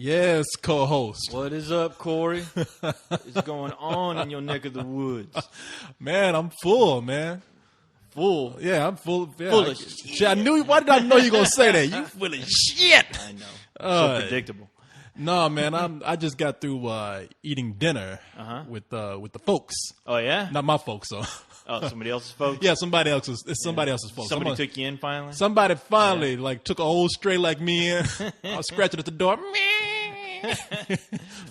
Yes, co-host. What is up, Corey? What's going on in your neck of the woods? Man, I'm full, man. Full? Yeah, I'm full. Yeah, Full of shit. I knew. Why did I know you were gonna say that? You full of shit. I know. So predictable. No, man. I just got through eating dinner with the folks. Oh yeah? Not my folks, though. Oh, somebody else's folks? Yeah, somebody else's. It's somebody else's folks. Somebody took you in finally? Somebody finally took an old stray like me in. I was scratching at the door.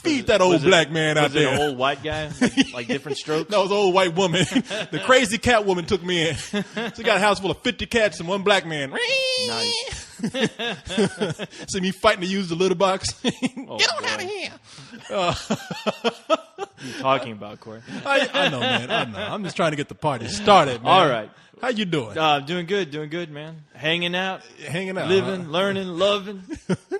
Feed that old black man out there. Was it an old white guy? Like different strokes? No, it was an old white woman. The crazy cat woman took me in. She got a house full of 50 cats and one black man. Nice. See me fighting to use the litter box. Oh, get on out of here. What are you talking about, Corey? I know, man. I know. I'm just trying to get the party started, man. All right. How you doing? Doing good, man. Hanging out, huh? living, learning, loving.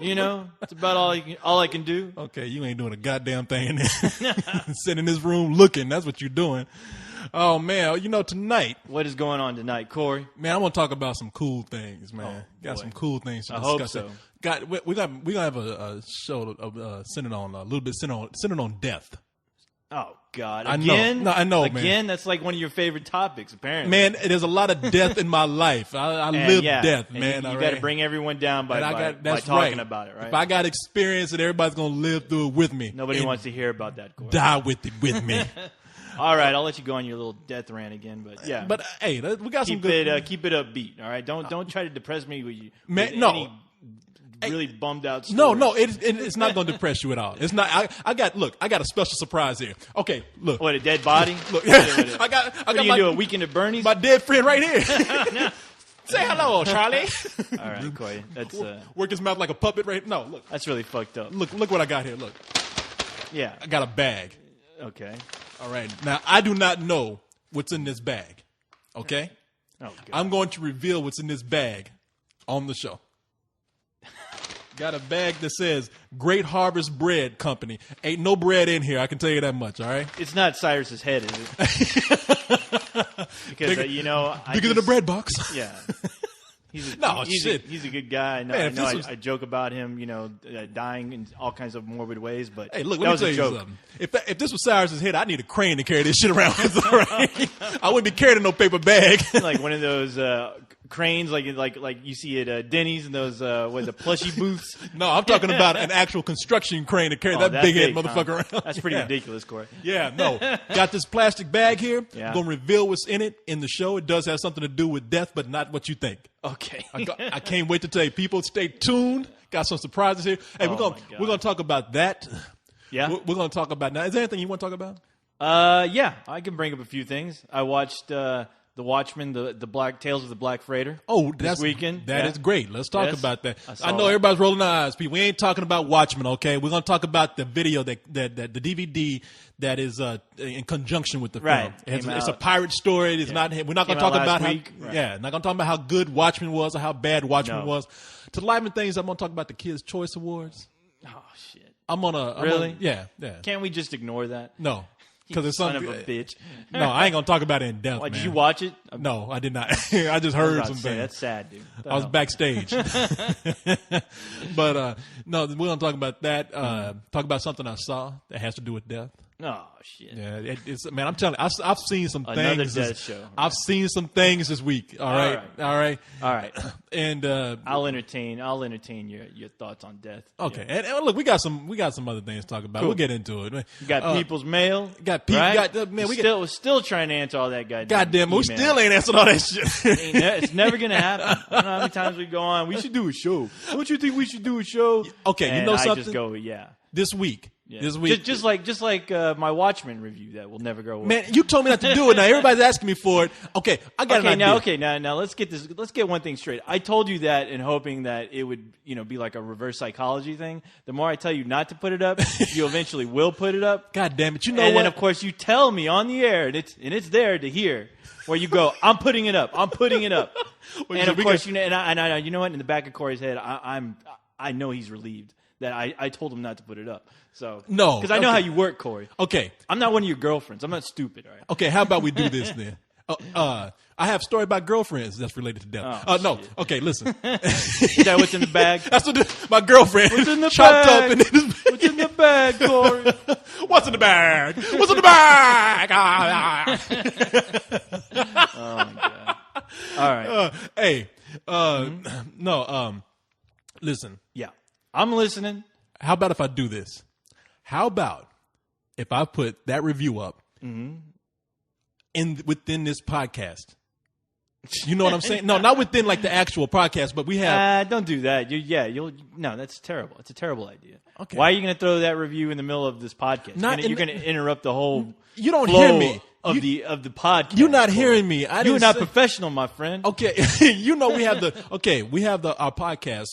You know, it's about all I can do. Okay, you ain't doing a goddamn thing in there. Sitting in this room looking. That's what you're doing. Oh man, tonight. What is going on tonight, Corey? Man, I want to talk about some cool things, man. Got boy. some cool things to I discuss. hope so. We gonna have a show centered on a little bit centered on death. Oh God! Again? I know, man. Again, that's like one of your favorite topics, apparently. Man, there's a lot of death in my life. I live death, man. You got to bring everyone down by talking about it, right? If I got experience it, everybody's gonna live through it with me. Nobody wants to hear about that, Corey. Die with it with me. All right, I'll let you go on your little death rant again, but yeah. But hey, we got keep some good. Keep it upbeat. All right, don't try to depress me with you. Man, with no. any really bummed out stories. No, it's not going to depress you at all. It's not. I got a special surprise here. Okay, look. What, a dead body? Look, I got you my, do a weekend at Bernie's? my dead friend right here. Say hello, Charlie. All right, Corey. That's work his mouth like a puppet. Right? No, look. That's really fucked up. Look what I got here. Look. Yeah. I got a bag. Okay. All right. Now I do not know what's in this bag. Okay. Oh, God. I'm going to reveal what's in this bag on the show. Got a bag that says Great Harvest Bread Company. Ain't no bread in here, I can tell you that much, all right? It's not Cyrus's head, is it? Because, bigger than a bread box. Yeah. He's a good guy. I joke about him, dying in all kinds of morbid ways, but hey, look, let me tell you something. If this was Cyrus's head, I'd need a crane to carry this shit around. All right? I wouldn't be carrying no paper bag. Like one of those cranes, like you see at Denny's and those the plushie booths. No, I'm talking about an actual construction crane to carry that big head motherfucker around. That's pretty ridiculous, Corey. Yeah, no. Got this plastic bag here. Yeah. I'm going to reveal what's in it in the show. It does have something to do with death, but not what you think. Okay. I can't wait to tell you. People, stay tuned. Got some surprises here. Hey, we're gonna talk about that. Yeah. We're gonna talk about now. Is there anything you want to talk about? Yeah, I can bring up a few things. I watched The Watchmen, the Black Tales of the Black Freighter. Oh, this weekend. That is great. Let's talk about that. I know that. everybody's rolling their eyes. People, we ain't talking about Watchmen, okay? We're gonna talk about the video that the DVD that is in conjunction with the film. It's a pirate story. It's not. We're not gonna talk about not gonna talk about how good Watchmen was or how bad Watchmen was. To liven things, I'm gonna talk about the Kids' Choice Awards. Oh shit! I'm gonna yeah. Can't we just ignore that? No. Because it's son of a bitch. No, I ain't gonna talk about it in depth. Why, man. did you watch it? No, I did not. I just heard some things. That's sad, dude. I was backstage. But no, we're gonna talk about that. Talk about something I saw that has to do with death. Oh shit! Yeah, man, I'm telling you, I've seen some Another things. death show. I've seen some things this week. All right. And I'll entertain your thoughts on death. Okay, yeah. And look, we got some other things to talk about. Cool. We'll get into it. We got people's mail. Got people. Right? We're still trying to answer all that goddamn. We still ain't answered all that shit. It's never gonna happen. I don't know how many times we go on. We should do a show. Don't you think we should do a show? Okay, and you know something? I just go, yeah. This week. Yeah. This week, just like my Watchmen review that will never go away. Man, you told me not to do it. Now everybody's asking me for it. Okay, I got an idea. Now let's get one thing straight. I told you that in hoping that it would be like a reverse psychology thing. The more I tell you not to put it up, you eventually will put it up. God damn it! You know and what? And then of course you tell me on the air, and it's there to hear. Where you go, I'm putting it up. I'm putting it up. And of course, you know what? In the back of Corey's head, I know he's relieved that I told him not to put it up. So no, because I know how you work, Corey. Okay, I'm not one of your girlfriends. I'm not stupid, all right? Okay, how about we do this then? I have a story about girlfriends that's related to death. No. Shit. Okay, listen. Is that what's in the bag? That's what my girlfriend What's in the chopped bag? up. And What's in the bag, Corey? What's in the bag? What's in the bag? Oh, my God. All right. Listen. Yeah. I'm listening. How about if I do this? How about if I put that review up within this podcast? You know what I'm saying? No, not within like the actual podcast, but we have. Don't do that. No, that's terrible. It's a terrible idea. Okay. Why are you going to throw that review in the middle of this podcast? You're going to interrupt the whole. You don't flow hear me of the podcast. You're not hearing me. You're not professional, my friend. Okay, you know we have our podcast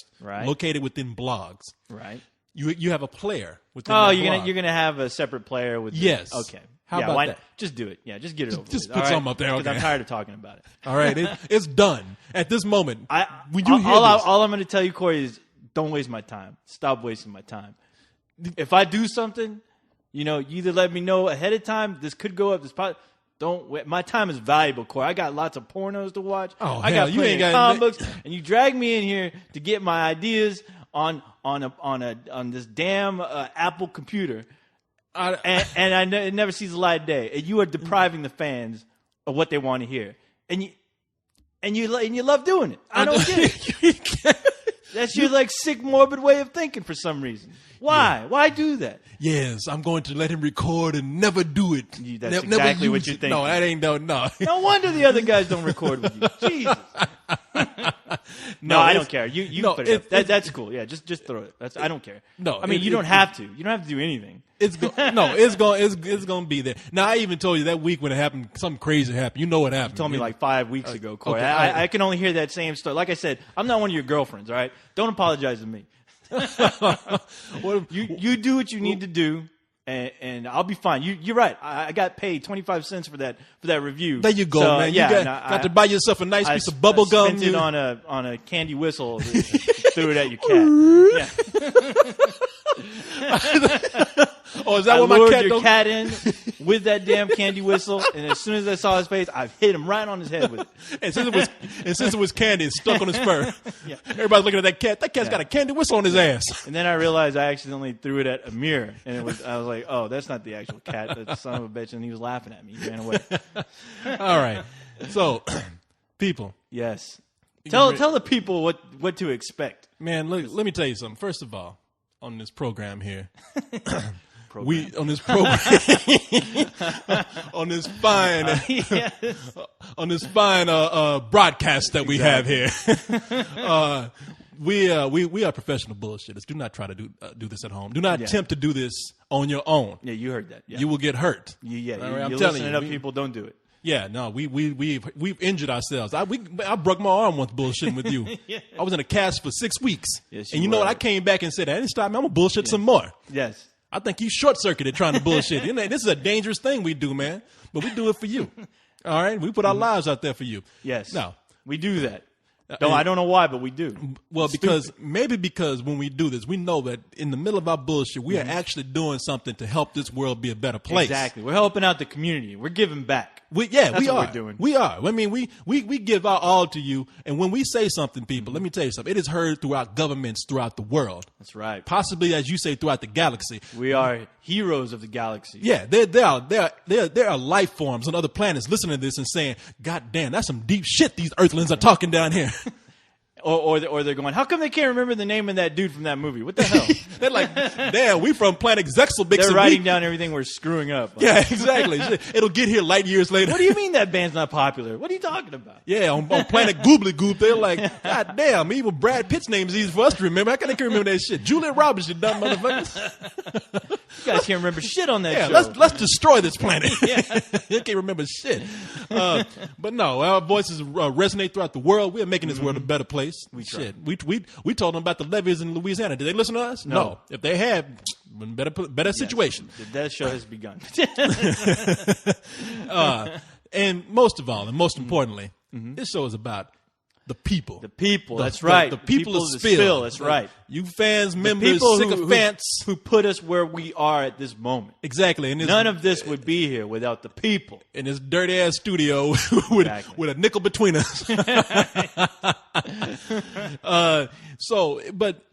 located within blogs. Right. You have a player within. Oh, blog. you're gonna have a separate player with. Yes. Okay. How about that? Just do it. Yeah, just get it over. Just with. put something up there. Okay. I'm tired of talking about it. All right, it's done at this moment. All I'm going to tell you, Corey, is don't waste my time. Stop wasting my time. If I do something, you either let me know ahead of time. This could go up. My time is valuable, Corey. I got lots of pornos to watch. Oh, I got plenty of comic books, and you drag me in here to get my ideas on this damn Apple computer, and it never sees the light of day. And you are depriving the fans of what they want to hear, and you love doing it. I don't get it. That's your sick, morbid way of thinking for some reason. Why? Yeah. Why do that? Yes, I'm going to let him record and never do it. That's exactly what you're thinking. No, that ain't no. No wonder the other guys don't record with you. Jesus. No, I don't care. You put it up. That's cool. Yeah, just throw it. I don't care. No, I mean you don't have to. You don't have to do anything. It's going to be there. Now I even told you that week when it happened, something crazy happened. You know what happened. You told me like 5 weeks ago, Corey. Okay, I can only hear that same story. Like I said, I'm not one of your girlfriends. All right, don't apologize to me. You do what you need to do, and I'll be fine. You're right. I got paid 25 cents for that review. There you go, so, man. Yeah, you got to buy yourself a nice piece of bubble gum. I spent it on a candy whistle. Threw it at your cat. Yeah. Oh, is that what I lured my cat your cat in with that damn candy whistle, and as soon as I saw his face, I hit him right on his head with it. And since it was candy, it's stuck on his fur. Yeah. Everybody's looking at that cat. That cat's got a candy whistle on his ass. And then I realized I accidentally threw it at a mirror, and I was like, "Oh, that's not the actual cat. That's the son of a bitch." And he was laughing at me. He ran away. All right. So, people. Yes. Tell the people what to expect. Man, let me tell you something. First of all, on this program here. On this program, on this fine broadcast that we have here, we are professional bullshitters. Do not try to do this at home. Do not attempt to do this on your own. Yeah, you heard that. Yeah. You will get hurt. I'm telling you, people don't do it. Yeah, no, we've injured ourselves. I broke my arm once bullshitting with you. Yeah. I was in a cast for 6 weeks, and you know what? I came back and said, "I didn't stop me. I'm gonna bullshit some more." Yes. I think you short-circuited trying to bullshit. This is a dangerous thing we do, man. But we do it for you. All right? We put our lives out there for you. Yes. No. We do that. No, I don't know why, but we do. Well, because when we do this, we know that in the middle of our bullshit, we are actually doing something to help this world be a better place. Exactly. We're helping out the community. We're giving back. We are. We're doing. We are. I mean, we give our all to you, and when we say something, people, let me tell you something. It is heard throughout governments throughout the world. That's right. Possibly, as you say, throughout the galaxy. We are heroes of the galaxy. Yeah, there are life forms on other planets listening to this and saying, "God damn, that's some deep shit these Earthlings are talking down here." Or they're going, how come they can't remember the name of that dude from that movie? What the hell? They're like, damn, we from planet Zexelbix. They're writing down everything we're screwing up. Yeah, exactly. It'll get here light years later. What do you mean that band's not popular? What are you talking about? Yeah, on planet Goobly Goop, they're like, God damn, even Brad Pitt's name is easy for us to remember. How can I can't remember that shit? Julia Roberts, you dumb motherfuckers. You guys can't remember shit on that show. Let's destroy this planet. You can't remember shit. But no, our voices resonate throughout the world. We're making this world a better place. We told them about the levees in Louisiana. Did they listen to us? No. If they had, better situation. That show has begun. And most of all, and most importantly, this show is about The people. The people. That's right. The people of Spill. That's right. You fans, members, sycophants. Who put us where we are at this moment. Exactly. And none of this would be here without the people. In this dirty ass studio with a nickel between us. But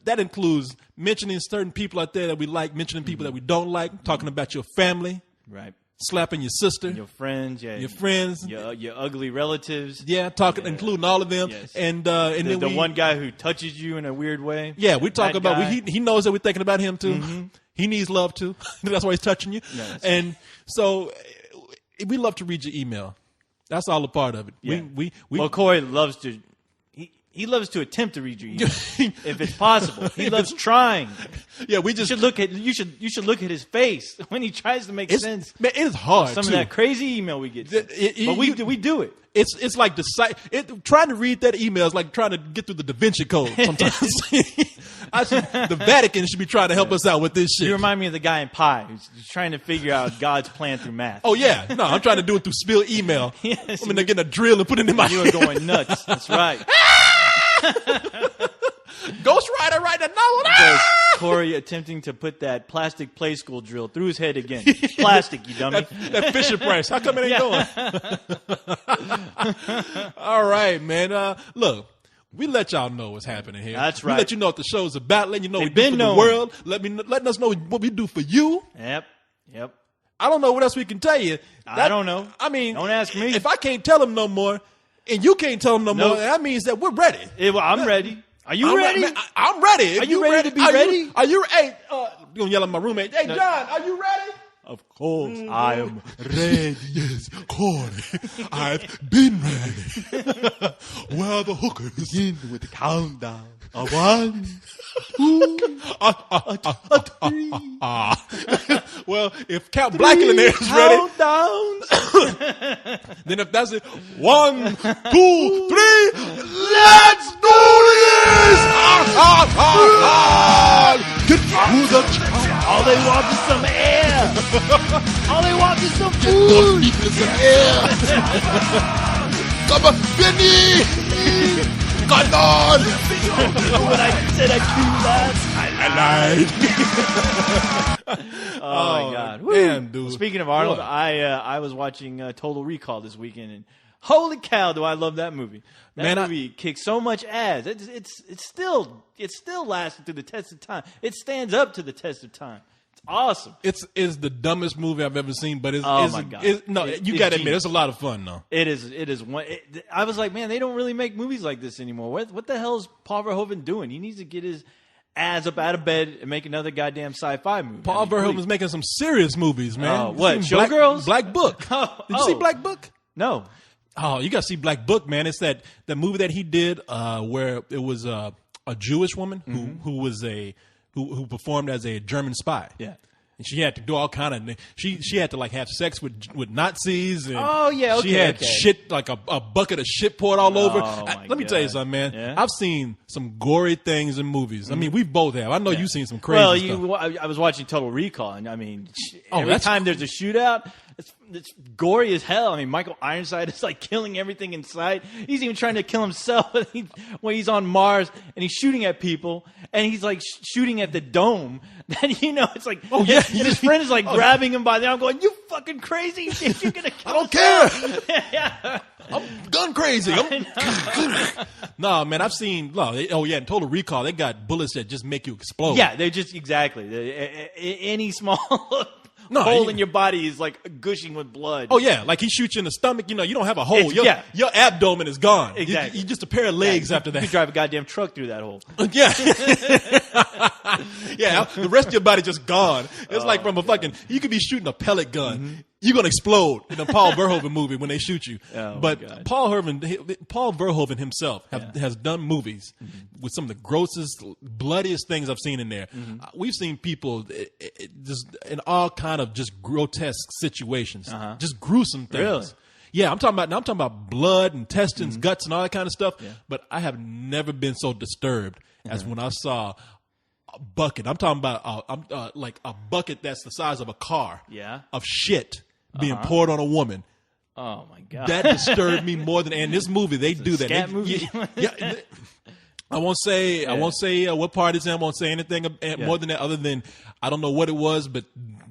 that includes mentioning certain people out there that we like, mentioning people that we don't like, talking about your family. Right. Slapping your sister, your friends, your friends, your ugly relatives, including all of them, yes. and then the one guy who touches you in a weird way. Yeah, we talk about he knows that we're thinking about him too. Mm-hmm. He needs love too. That's why he's touching you. Yes. And so we love to read your email. That's all a part of it. Yeah. Well, Corey loves to. He loves to attempt to read your email if it's possible. He loves trying. Yeah, you should look at his face when he tries to make sense. Man, it is hard. Some of that crazy email we get, but we do it. It's like trying to read that email is like trying to get through the Da Vinci Code sometimes. The Vatican should be trying to help us out with this shit. You remind me of the guy in Pi who's trying to figure out God's plan through math. Oh yeah, no, I'm trying to do it through Spill email. Yes, I'm getting a drill and put it in my. You were going nuts. That's right. Ghost Rider writing a novel. Corey attempting to put that plastic play school drill through his head again. Plastic, you dummy. that Fisher Price. How come it ain't going? All right, man. Look, we let y'all know what's happening here. That's right. We let you know what the show's about. Letting you know what we do for the world. Letting us know what we do for you. Yep. I don't know what else we can tell you. I don't know. I mean, don't ask me. If I can't tell them no more, and you can't tell them no more, that means that we're ready. Well, I'm ready. Are you ready? I'm ready. Are you ready to be ready? Are you? Hey, you're gonna yell at my roommate. Hey, John, are you ready? Of course, I am ready. Yes, Corey, I've been ready. Where are the hookers? Begin with the countdown. A 1, 2, a 3. Well, if Count Blackula in there is ready, then if that's it, 1, 2, 3, let's do this! Get through the channel. All they want is some air. All they want is some food. Get those people some air. Come on, Benny. Come on. When I said I do that, I lied. Oh my God. Damn, dude. Speaking of Arnold, I was watching Total Recall this weekend, and holy cow, do I love that movie. That movie kicks so much ass. It's still lasting through the test of time. It stands up to the test of time. It's awesome. It's the dumbest movie I've ever seen, but my God. You got to admit, it's a lot of fun though. It is one. I was like, man, they don't really make movies like this anymore. What the hell is Paul Verhoeven doing? He needs to get his ass up out of bed and make another goddamn sci-fi movie. Paul Verhoeven's making some serious movies, man. What? Showgirls? Black Book. Did you see Black Book? No. Oh, you got to see Black Book, man. It's that movie that he did where it was a Jewish woman who performed as a German spy. Yeah. And she had to do all kind of. She had to like have sex with Nazis. And okay. She had shit like a bucket of shit poured all over. Let me tell you something, man. Yeah? I've seen some gory things in movies. I mean, we both have. I know you've seen some crazy stuff. I was watching Total Recall, and I mean, every time there's a shootout, it's gory as hell. I mean, Michael Ironside is like killing everything in sight. He's even trying to kill himself when he's on Mars, and he's shooting at people, and he's like shooting at the dome. Then it's like, and his friend is like grabbing him by the arm, going, "You fucking crazy! You're gonna kill I don't care. Yeah. I'm gun crazy. No, man, I've seen. In Total Recall, they got bullets that just make you explode. Yeah, they're just any small hole in your body is like gushing with blood. Oh yeah, like he shoots you in the stomach. You don't have a hole. Your abdomen is gone. Exactly. You're just a pair of legs after that. You could drive a goddamn truck through that hole. Yeah. Yeah, the rest of your body just gone. It's like from a fucking. You could be shooting a pellet gun. Mm-hmm. You're gonna explode in a Paul Verhoeven movie when they shoot you. But Paul Verhoeven himself has done movies with some of the grossest, bloodiest things I've seen in there. Mm-hmm. We've seen people just in all kind of just grotesque situations, just gruesome things. Really? Yeah, I'm talking about blood and intestines, guts, and all that kind of stuff. Yeah. But I have never been so disturbed as when I saw a bucket. I'm talking about like a bucket that's the size of a car. Yeah. Of shit being poured on a woman. Oh my god, that disturbed me more than. And this movie, they do that. Scat movie. Yeah. I won't say what part it's in. I won't say anything more than that, other than I don't know what it was, but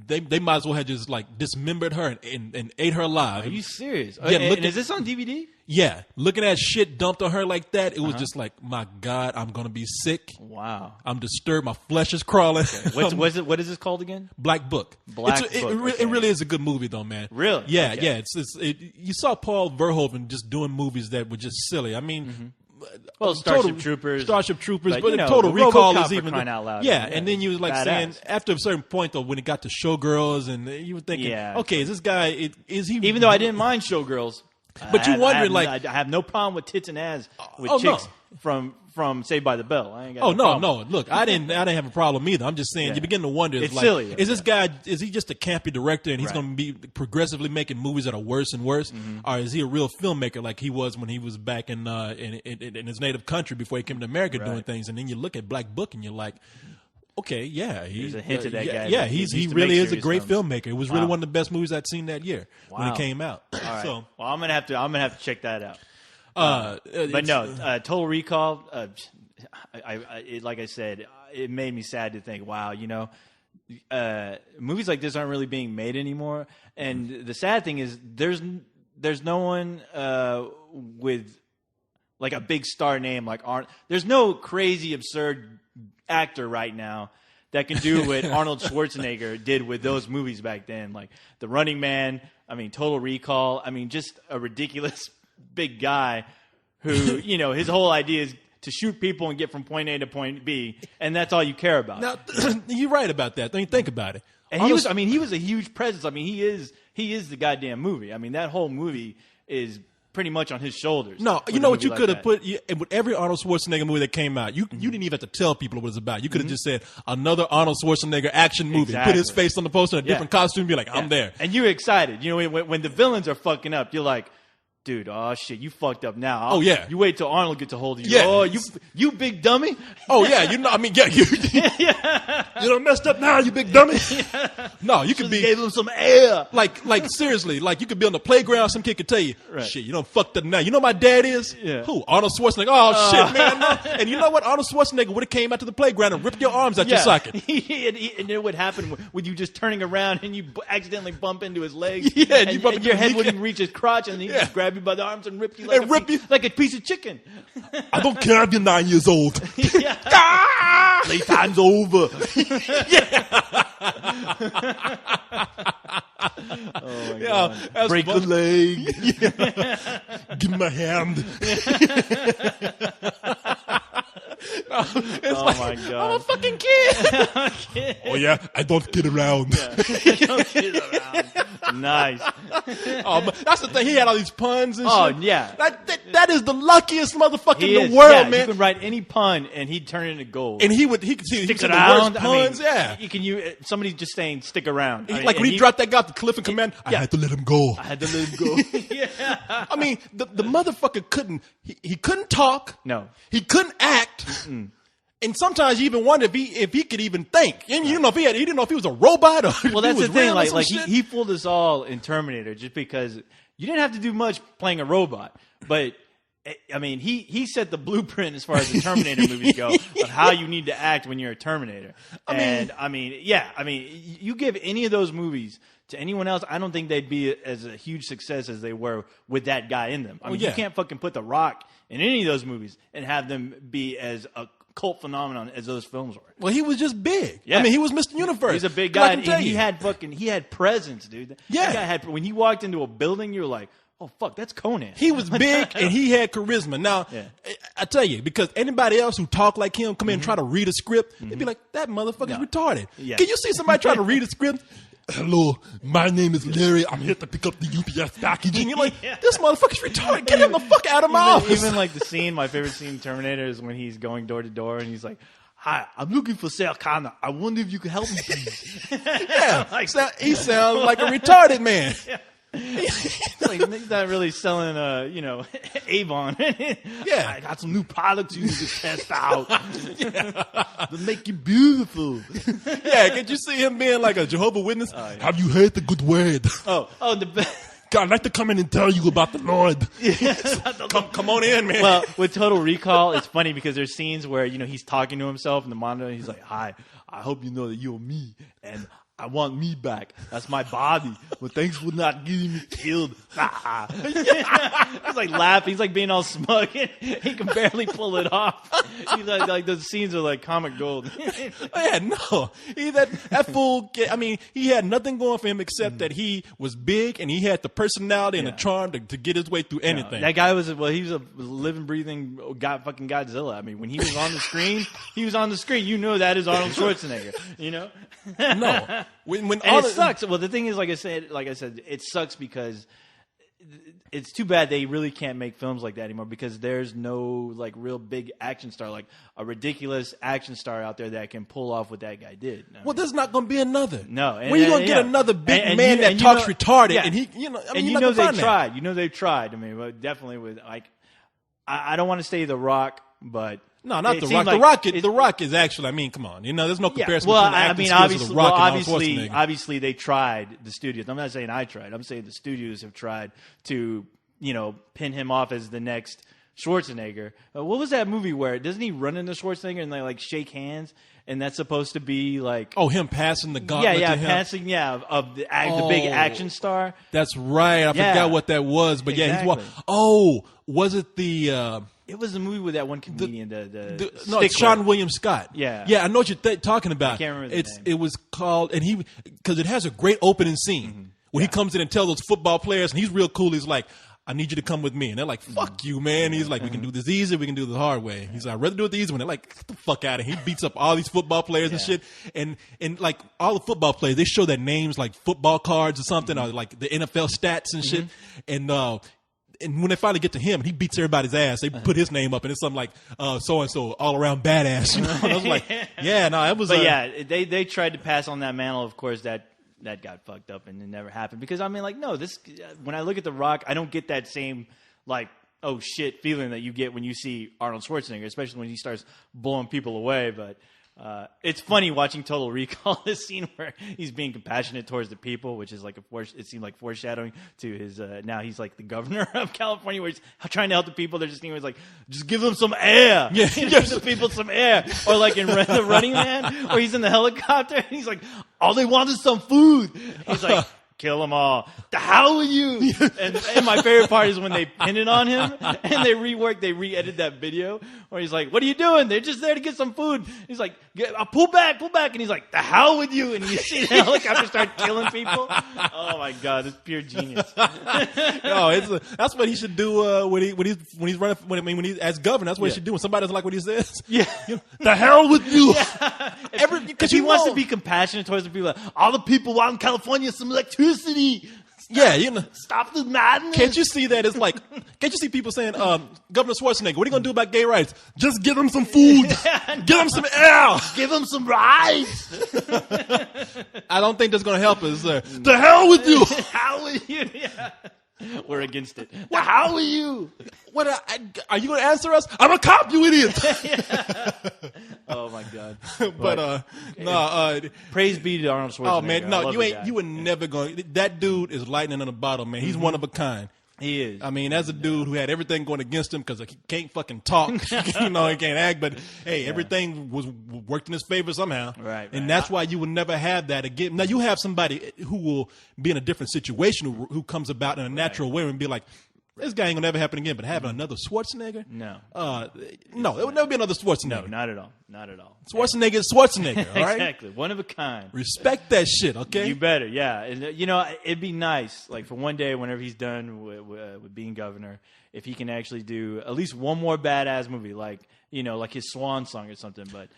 they might as well have just like dismembered her and ate her alive. Are you serious? Yeah, and is this on DVD? Yeah, looking at shit dumped on her like that, it was just like, my God, I'm gonna be sick. Wow, I'm disturbed. My flesh is crawling. Okay. What is this called again? Black Book. It really is a good movie though, man. Really? Yeah, yeah. You saw Paul Verhoeven just doing movies that were just silly. I mean. Well, Starship Troopers, but Total Recall is even crying out loud. Yeah, and then you was like badass. saying after a certain point though, when it got to Showgirls, and you were thinking, okay, is this guy is he? Even though I didn't mind Showgirls, but you wondering I have no problem with tits and ass with chicks from Saved by the Bell. I ain't got no. Look, I didn't have a problem either. I'm just saying you begin to wonder. It's like, silly. Is this guy? Is he just a campy director and he's going to be progressively making movies that are worse and worse, or is he a real filmmaker like he was when he was back in his native country before he came to America doing things? And then you look at Black Book and you're like, okay, yeah, there's a hint of that guy. Yeah, he really is a great filmmaker. It was really one of the best movies I'd seen that year when it came out. All right. So, well, I'm gonna have to check that out. But no, Total Recall. Like I said, it made me sad to think, wow, movies like this aren't really being made anymore. And the sad thing is, there's no one with like a big star name like Arnold. There's no crazy absurd actor right now that can do what Arnold Schwarzenegger did with those movies back then, like The Running Man. I mean, Total Recall. I mean, just a ridiculous big guy who, his whole idea is to shoot people and get from point A to point B, and that's all you care about. Now, you're right about that. Don't you think about it? And he was a huge presence. I mean, he is the goddamn movie. I mean, that whole movie is pretty much on his shoulders. No, you know what you could have put with every Arnold Schwarzenegger movie that came out. You didn't even have to tell people what it was about. You could have just said another Arnold Schwarzenegger action movie. Exactly. Put his face on the poster in a different costume. And be like, I'm there. And you're excited. When the villains are fucking up, you're like, dude, oh shit, you fucked up now. Oh yeah. You wait till Arnold gets a hold of you. Yeah. Oh, you big dummy. Oh yeah, you done messed up now, you big dummy. Yeah. No, you could be gave him some air. Like seriously, like you could be on the playground, some kid could tell you, shit, you done fucked up now. You know my dad is? Yeah. Who? Arnold Schwarzenegger. Oh shit, man. No. And you know what? Arnold Schwarzenegger would have came out to the playground and ripped your arms out your socket. And it would happen with you just turning around and you accidentally bump into his legs. Yeah, and your head wouldn't reach his crotch, and he just grab you by the arms and rip you like a piece of chicken. I don't care if you're 9 years old. Playtime's over. Oh my God. Break the leg. Give me my hand. My God. I'm a fucking kid. Oh yeah, I don't kid around. Don't kid around. Nice. That's the thing. He had all these puns and shit. Oh yeah. That is the luckiest motherfucker in the world, man. You could write any pun and he'd turn it into gold. And he could see stick the around. worst puns. Somebody just saying stick around. Like when he dropped that guy off the cliff and command, I had to let him go. Yeah. I mean, the motherfucker couldn't. He couldn't talk. No. He couldn't act. Mm-mm. And sometimes you even wonder if he could even think. And you know if he didn't know if he was a robot or well, that's he was the thing. real Like shit. he fooled us all in Terminator just because you didn't have to do much playing a robot, but. I mean, he set the blueprint as far as the Terminator movies go of how you need to act when you're a Terminator. I mean, you give any of those movies to anyone else, I don't think they'd be as a huge success as they were with that guy in them. I mean, you can't fucking put The Rock in any of those movies and have them be as a cult phenomenon as those films were. Well, he was just big. Yeah. I mean, he was Mr. Universe. He's a big guy, and he had presence, dude. Yeah. That guy when he walked into a building, you were like, oh, fuck, that's Conan. He was big and he had charisma. Now, I tell you, because anybody else who talked like him come in and try to read a script, they'd be like, that motherfucker's retarded. Yeah. Can you see somebody try to read a script? Hello, my name is Larry. I'm here to pick up the UPS package. And you're like, this motherfucker's retarded. Get him the fuck out of my office. Even like the scene, my favorite scene in Terminator is when he's going door to door and he's like, hi, I'm looking for Sarah Connor. I wonder if you can help me, please. Yeah, he sounds like a retarded man. Yeah. He's not really selling, Avon. Yeah. I got some new products you need to test out. To make you beautiful. Yeah, could you see him being like a Jehovah's Witness? Have you heard the good word? Oh, I'd like to come in and tell you about the Lord. come on in, man. Well, with Total Recall, it's funny because there's scenes where, he's talking to himself in the monitor. And he's like, "Hi, I hope you know that you're me, and I want me back. That's my body. Well, thanks for not getting me killed." He's like laughing. He's like being all smug. He can barely pull it off. He's like those scenes are like comic gold. Yeah, no. That fool, I mean, he had nothing going for him except that he was big and he had the personality and the charm to get his way through anything. That guy was a living, breathing fucking Godzilla. I mean, when he was on the screen, he was on the screen. You know that is Arnold Schwarzenegger, No. It sucks. Well, the thing is, like I said, it sucks because it's too bad they really can't make films like that anymore because there's no like real big action star, like a ridiculous action star out there that can pull off what that guy did. Well, there's not going to be another. No. When are you going to get another big man that talks retarded? Yeah. And he, they tried. They've tried. I mean, but definitely with like, I don't want to say The Rock, but. No, not The Rock. Like the Rock is actually. I mean, come on. There's no comparison. Well, between the acting skills of The Rock and Arnold Schwarzenegger. Obviously, they tried. The studios. I'm not saying I tried. I'm saying the studios have tried to, pin him off as the next Schwarzenegger. What was that movie where doesn't he run into Schwarzenegger and they like shake hands? And that's supposed to be like him passing the gauntlet. Yeah, to him? passing of the big action star. That's right. I forgot what that was, but exactly. Was it the? It was the movie with that one comedian. It's Sean William Scott. Yeah, I know what you're talking about. I can't remember the name. It was called, and because it has a great opening scene where he comes in and tells those football players, and he's real cool. He's like, "I need you to come with me," and they're like, "Fuck you, man." He's like, "We can do this easy, we can do it the hard way." He's like, "I'd rather do it the easy one." They're like, "Get the fuck out of here." He beats up all these football players and shit, and like all the football players, they show their names like football cards or something, or like the NFL stats and shit, and when they finally get to him, and he beats everybody's ass, they put his name up, and it's something like so and so, all around badass. And I was like, it was. But they tried to pass on that mantle. Of course, that got fucked up, and it never happened. Because I mean, like, no, this. When I look at The Rock, I don't get that same like, oh shit feeling that you get when you see Arnold Schwarzenegger, especially when he starts blowing people away. But it's funny watching Total Recall, this scene where he's being compassionate towards the people, which is like it seemed like foreshadowing to his now he's like the governor of California, where he's trying to help the people. They're just like, just give them some air. Yeah, give the people some air. Or like in The Running Man, where he's in the helicopter and he's like, all they want is some food. He's like, kill them all. The hell with you? And my favorite part is when they pin it on him and they re-edit that video where he's like, "What are you doing? They're just there to get some food." He's like, pull back. And he's like, "The hell with you?" And you see the helicopter start killing people. Oh my God, it's pure genius. That's what he should do when he's running. When he's as governor, that's what he should do when somebody doesn't like what he says. Yeah, the hell with you. Yeah. Because he wants to be compassionate towards the people. Like, all the people out in California, some electricity. Stop the madness. Can't you see that? It's like, can't you see people saying, Governor Schwarzenegger, what are you going to do about gay rights? Just give them some food. Give them some air. Give them some rides. I don't think that's going to help us. The hell with you. The hell with you. Yeah. We're against it. How are you? What are you going to answer us? I'm a cop, you idiot. Oh my God. But praise be to Arnold Schwarzenegger. Oh man, no, you were never going. That dude is lightning in a bottle, man. He's one of a kind. He is. I mean, as a dude who had everything going against him because he can't fucking talk, he can't act, but hey, everything was worked in his favor somehow. Right. And that's why you will never have that again. Now you have somebody who will be in a different situation who comes about in a natural way and be like, this guy ain't gonna never happen again. But having another Schwarzenegger, no, it would never be another Schwarzenegger. No, not at all. Schwarzenegger is Schwarzenegger. All right, exactly, one of a kind. Respect that shit, okay? You better, yeah. And it'd be nice, like for one day, whenever he's done with being governor, if he can actually do at least one more badass movie, like his Swan Song or something. But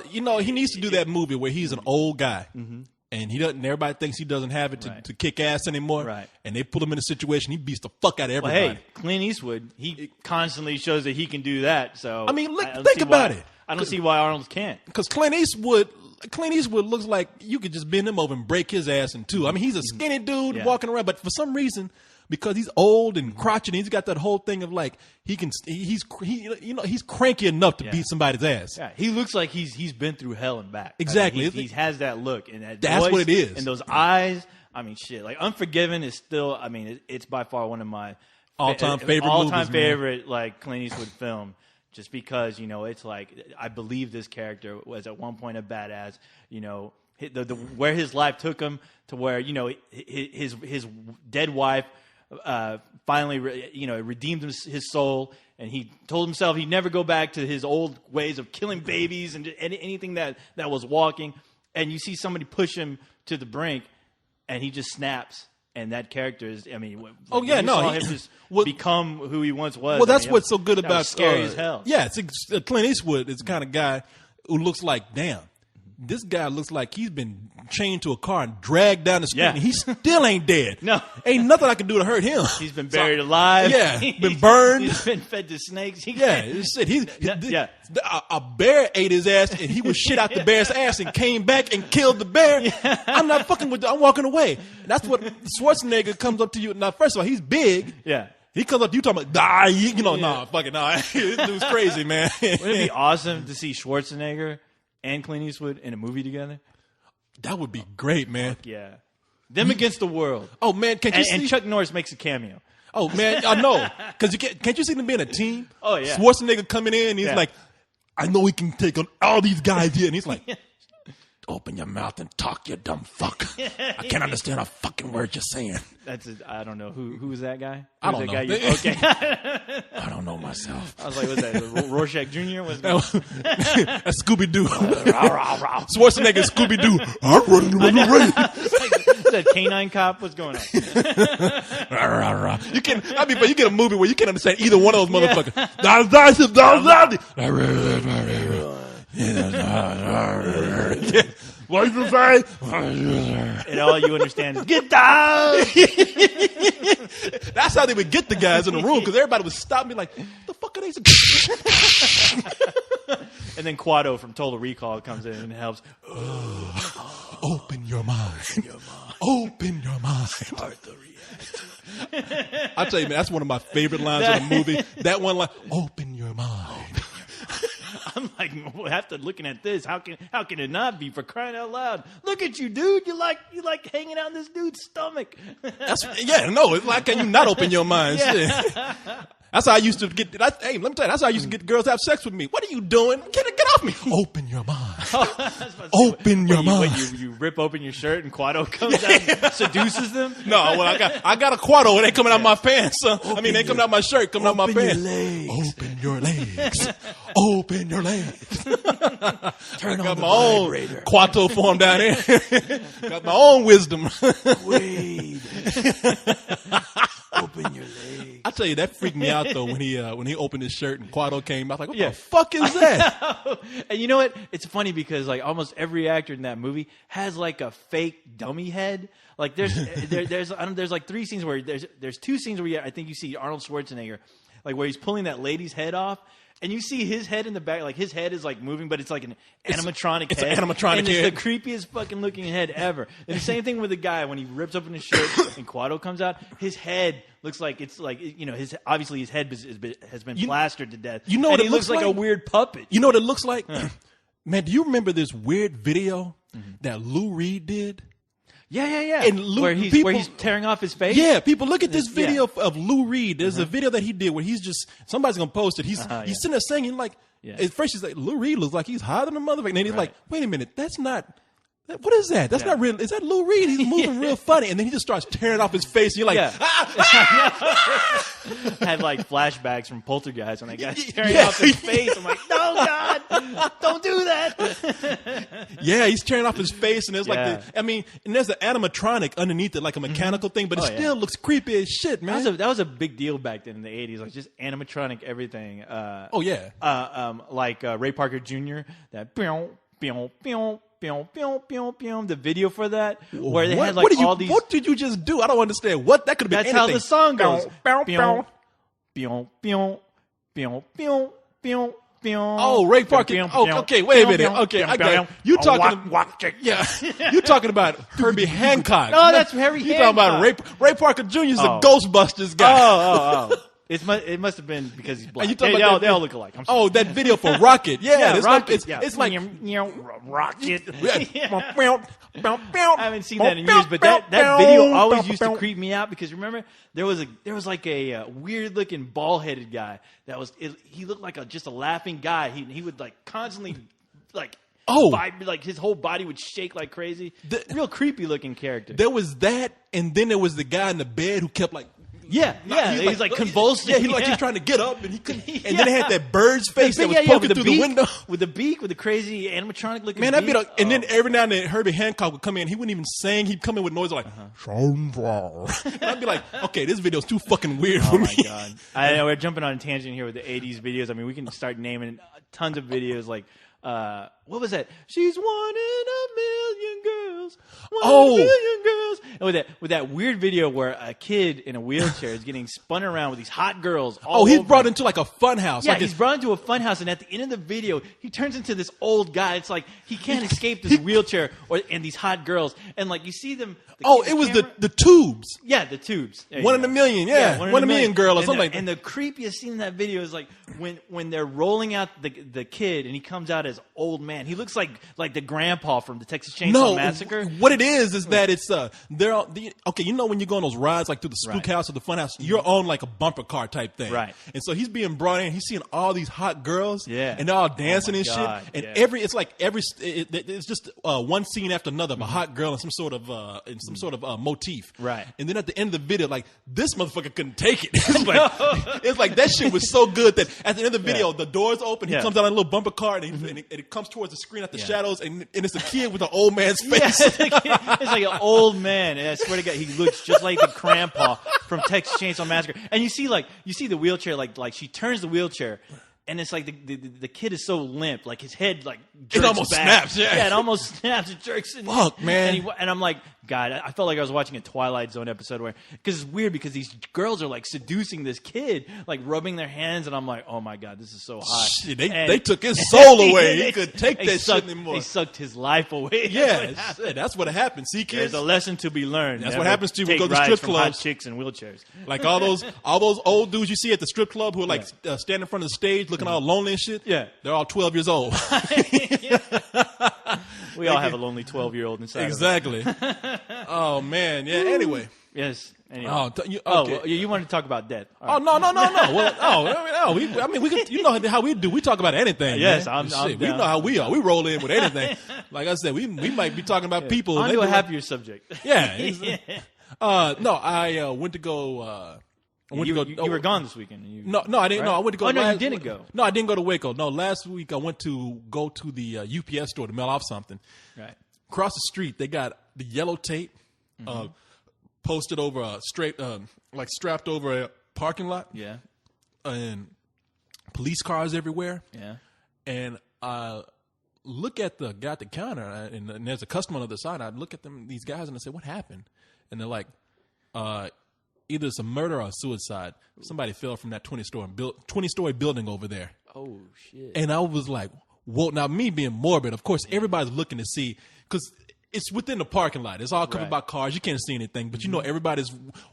he needs to do that movie where he's an old guy. Mm-hmm. And he doesn't. Everybody thinks he doesn't have it to kick ass anymore. Right. And they put him in a situation he beats the fuck out of everybody. Well, hey, Clint Eastwood, he constantly shows that he can do that. So I mean, think about it. I don't see why Arnold can't. Because Clint Eastwood looks like you could just bend him over and break his ass in two. I mean, he's a skinny dude walking around, but for some reason, because he's old and crotchety, he's got that whole thing of like he's cranky enough to beat somebody's ass. Yeah, he looks like he's been through hell and back. Exactly, he has that look and that's what it is. And those eyes. I mean, shit. Like Unforgiven is still. I mean, it's by far one of my all-time favorite favorite like Clint Eastwood film. Just because it's like I believe this character was at one point a badass. Where his life took him to where his dead wife finally redeemed his soul, and he told himself he'd never go back to his old ways of killing babies and anything that was walking. And you see somebody push him to the brink, and he just snaps. And that character is, I mean, saw him just become who he once was. Well, that's what's so good about scary as hell. Yeah, Clint Eastwood is the kind of guy who looks like, damn, this guy looks like he's been chained to a car and dragged down the street, and he still ain't dead. No, ain't nothing I can do to hurt him. He's been buried alive. Yeah, been burned. He's been fed to snakes. A bear ate his ass, and he was shit out the bear's ass and came back and killed the bear. Yeah. I'm not fucking with. I'm walking away. That's what Schwarzenegger comes up to you. Now, first of all, he's big. Yeah. He comes up to you talking about, nah, fucking nah. This dude's crazy, man. Wouldn't it be awesome to see Schwarzenegger and Clint Eastwood in a movie together? That would be great, man. Fuck yeah. Them against the world. Oh, man. And Chuck Norris makes a cameo. Oh, man. I know. Because can't you see them being a team? Oh, yeah. Schwarzenegger coming in, he's like, I know we can take on all these guys here. And he's like, open your mouth and talk, you dumb fuck. I can't understand a fucking word you're saying. I don't know. Who is that guy? I don't know. Okay. I don't know myself. I was like, what's that? Rorschach Jr.? What's that? That's Scooby-Doo. Schwarzenegger Scooby-Doo. I run away. Is that Canine Cop? What's going on? You get a movie where you can't understand either one of those motherfuckers. What did you say? And all you understand is, get down! That's how they would get the guys in the room, because everybody would stop and be like, what the fuck are they saying? And then Quado from Total Recall comes in and helps. Open your mind. Open your mind. Start the reactor. I'll tell you, man, that's one of my favorite lines in the movie. That one line, open your mind. I'm like, after looking at this, how can it not be, for crying out loud? Look at you, dude. You like hanging out in this dude's stomach. It's like, can you not open your mind? Yeah. That's how I used to get. Hey, let me tell you, that's how I used to get girls to have sex with me. What are you doing? Get off me! Open your mind. Open your mind. You rip open your shirt and Quado comes out and seduces them? No, well, I got a Quado and they coming out my pants. They coming out my shirt, coming out my pants. Open your legs. Open your legs. Turn on got the my own vibrator. Quato form down there. Got my own wisdom. Wade. Open your legs. I tell you, that freaked me out though when he opened his shirt and Quado came. I was like, what the fuck is that? And you know what? It's funny because like almost every actor in that movie has like a fake dummy head. Like there's like three scenes where there's two scenes where I think you see Arnold Schwarzenegger, like where he's pulling that lady's head off. And you see his head in the back, like his head is like moving, but it's like an animatronic head. It's an animatronic and head. It's the creepiest fucking looking head ever. And the same thing with the guy when he rips open his shirt and Quado comes out. His head looks like it's like his head has been plastered to death. You know what he it looks like? A weird puppet. You know what it looks like, man? Do you remember this weird video that Lou Reed did? Yeah. And where he's tearing off his face? Yeah, people look at this video of Lou Reed. There's a video that he did where he's just, somebody's going to post it. He's sitting there singing like, at first he's like, Lou Reed looks like he's higher than a motherfucker. And then he's like, wait a minute, that's not, what is that? That's not real. Is that Lou Reed? He's moving real funny. And then he just starts tearing off his face. And you're like, Had like flashbacks from Poltergeist when that guy's tearing off his face. I'm like, no, God, don't do that. Yeah, he's tearing off his face. And there's like, and there's an animatronic underneath it, like a mechanical thing, but it still looks creepy as shit, man. That was a big deal back then in the 80s. Like just animatronic everything. Like Ray Parker Jr., that the video for that, where they had like all these. What did you just do? I don't understand. What that could have been. That's anything. how the song goes. Oh, Ray Parker. Oh, okay. Wait a minute. Okay, I got you talking. You talking about Herbie Hancock? No, that's Herbie Hancock. You talking about Ray Parker Jr. is the Ghostbusters guy. It must have been because he's black. They all look alike. Oh, that video for Rocket. Yeah, Rocket. It's like Rocket. I haven't seen that in years, but that video always used to creep me out because remember there was like a weird looking bald headed guy he looked like just a laughing guy. He would like constantly like. Like his whole body would shake like crazy. Real creepy looking character. There was that, and then there was the guy in the bed who kept like. He's like convulsing. Yeah, he's trying to get up, and he couldn't. And then they had that bird's face that was poking through the window with the beak, with the crazy animatronic looking. Man, that'd be and then every now and then Herbie Hancock would come in. He wouldn't even sing. He'd come in with noise like. And I'd be like, okay, this video's too fucking weird for me. Oh my god! We're jumping on a tangent here with the '80s videos. I mean, we can start naming tons of videos like. What was that? She's one in a million girls. One in a million girls. And with that weird video where a kid in a wheelchair is getting spun around with these hot girls. He's brought into like a fun house. Yeah, like he's brought into a fun house, and at the end of the video, he turns into this old guy. It's like he can't escape this wheelchair and these hot girls, and like you see them. It was the tubes. Yeah, the tubes. One in a million. Yeah, one in a million girl or something like that. And the creepiest scene in that video is like when they're rolling out the kid, and he comes out as old man. He looks like the grandpa from the Texas Chainsaw Massacre. What it is that it's you know when you go on those rides like through the spook house or the fun house, you're on like a bumper car type thing, right? And so he's being brought in. He's seeing all these hot girls, and they're all dancing and God, shit. And it's just one scene after another of a hot girl in some sort of motif, right? And then at the end of the video, like this motherfucker couldn't take it. It's like that shit was so good that at the end of the video, the doors open. He comes out on a little bumper car and it comes towards the screen at the shadows, and it's a kid with an old man's face. It's like an old man, and I swear to God, he looks just like the grandpa from Texas Chainsaw Massacre. And you see the wheelchair, like she turns the wheelchair, and it's like the kid is so limp, like his head like jerks it almost back. snaps. Yeah, it almost snaps. It jerks. Fuck, man. And I'm like, God, I felt like I was watching a Twilight Zone episode because it's weird because these girls are like seducing this kid, like rubbing their hands, and I'm like, oh my God, this is so hot. Shit, they took his soul away. He could take that shit anymore. They sucked his life away. Yeah, that's what happens. See, kids, there's a lesson to be learned. That's what happens to you when you go to strip clubs. Hot chicks in wheelchairs, like all those old dudes you see at the strip club who are like standing in front of the stage looking all lonely and shit. Yeah, they're all 12 years old. We all have a lonely 12-year-old inside. Exactly. Oh man, yeah. Anyway. Yes. Anyway. You wanted to talk about death. Right. No. Well, we could, you know how we do. We talk about anything. Yes, man. I'm we know how we are. We roll in with anything. Like I said, we might be talking about people. On to a happier subject. Yeah. No, I went to go. You were gone this weekend. No, I didn't. Right? No, I went to go. Oh, no, you didn't go. No, I didn't go to Waco. No, last week I went to go to the UPS store to mail off something. Right. Across the street, they got the yellow tape posted over a straight, like strapped over a parking lot. Yeah. And police cars everywhere. Yeah. And I look at the guy at the counter, and there's a customer on the other side. I look at these guys, and I say, "What happened?" And they're like, either it's a murder or a suicide. Somebody fell from that 20-story building over there. Oh, shit. And I was like, well, now me being morbid, of course, everybody's looking to see, because it's within the parking lot. It's all covered by cars. You can't see anything. But, you know,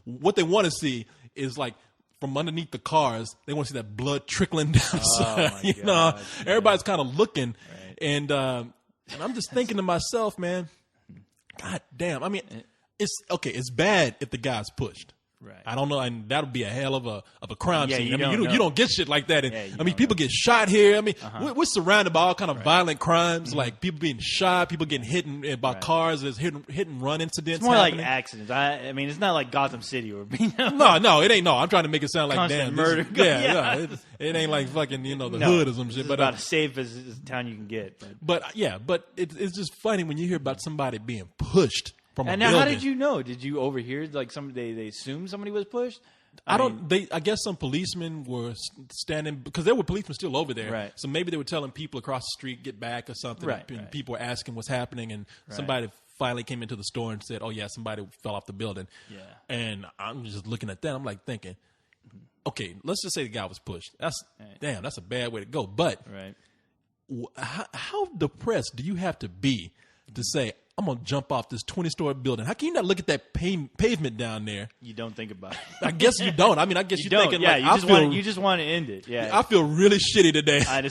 what they want to see is like from underneath the cars, they want to see that blood trickling down. You know, everybody's kind of looking. Right. And I'm just thinking to myself, man, God damn. I mean, it's bad if the guy's pushed. Right. I don't know, and that would be a hell of a crime scene. You don't get shit like that. And, people get shot here. I mean, we're surrounded by all kind of violent crimes, like people being shot, people getting hit by cars. There's hit and run incidents. It's more happening. like accidents. I mean, it's not like Gotham City or No, it ain't. No, I'm trying to make it sound like constant murder. It ain't like fucking the hood or some shit. But about as safe as a town you can get. But it's just funny when you hear about somebody being pushed. And now, how did you know? Did you overhear like they assumed somebody was pushed? I guess some policemen were standing because there were policemen still over there. Right. So maybe they were telling people across the street, get back or something. Right. And people were asking what's happening, and somebody finally came into the store and said, "Oh yeah, somebody fell off the building." Yeah. And I'm just looking at that. I'm like thinking, okay, let's just say the guy was pushed. That's a bad way to go. But how depressed do you have to be to say, I'm going to jump off this 20-story building. How can you not look at that pavement down there? You don't think about it. I guess you don't. I mean, I guess you're thinking, yeah, like, you just want to end it. Yeah. I feel really shitty today. I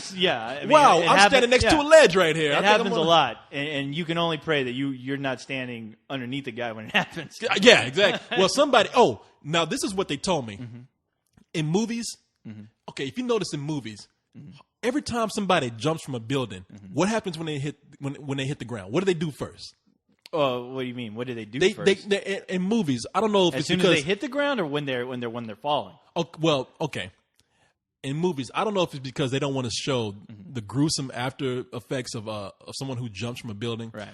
mean, wow, I'm standing next to a ledge right here. It happens a lot. And you can only pray that you're not standing underneath the guy when it happens. Yeah, exactly. Well, now this is what they told me. Mm-hmm. In movies, okay, if you notice in movies, every time somebody jumps from a building, what happens when they hit the ground? What do they do first? Oh, what do you mean? What do they do first? They in movies, I don't know if as soon as they hit the ground or when they're falling. Oh, well, okay. In movies, I don't know if it's because they don't want to show the gruesome after effects of someone who jumps from a building, right?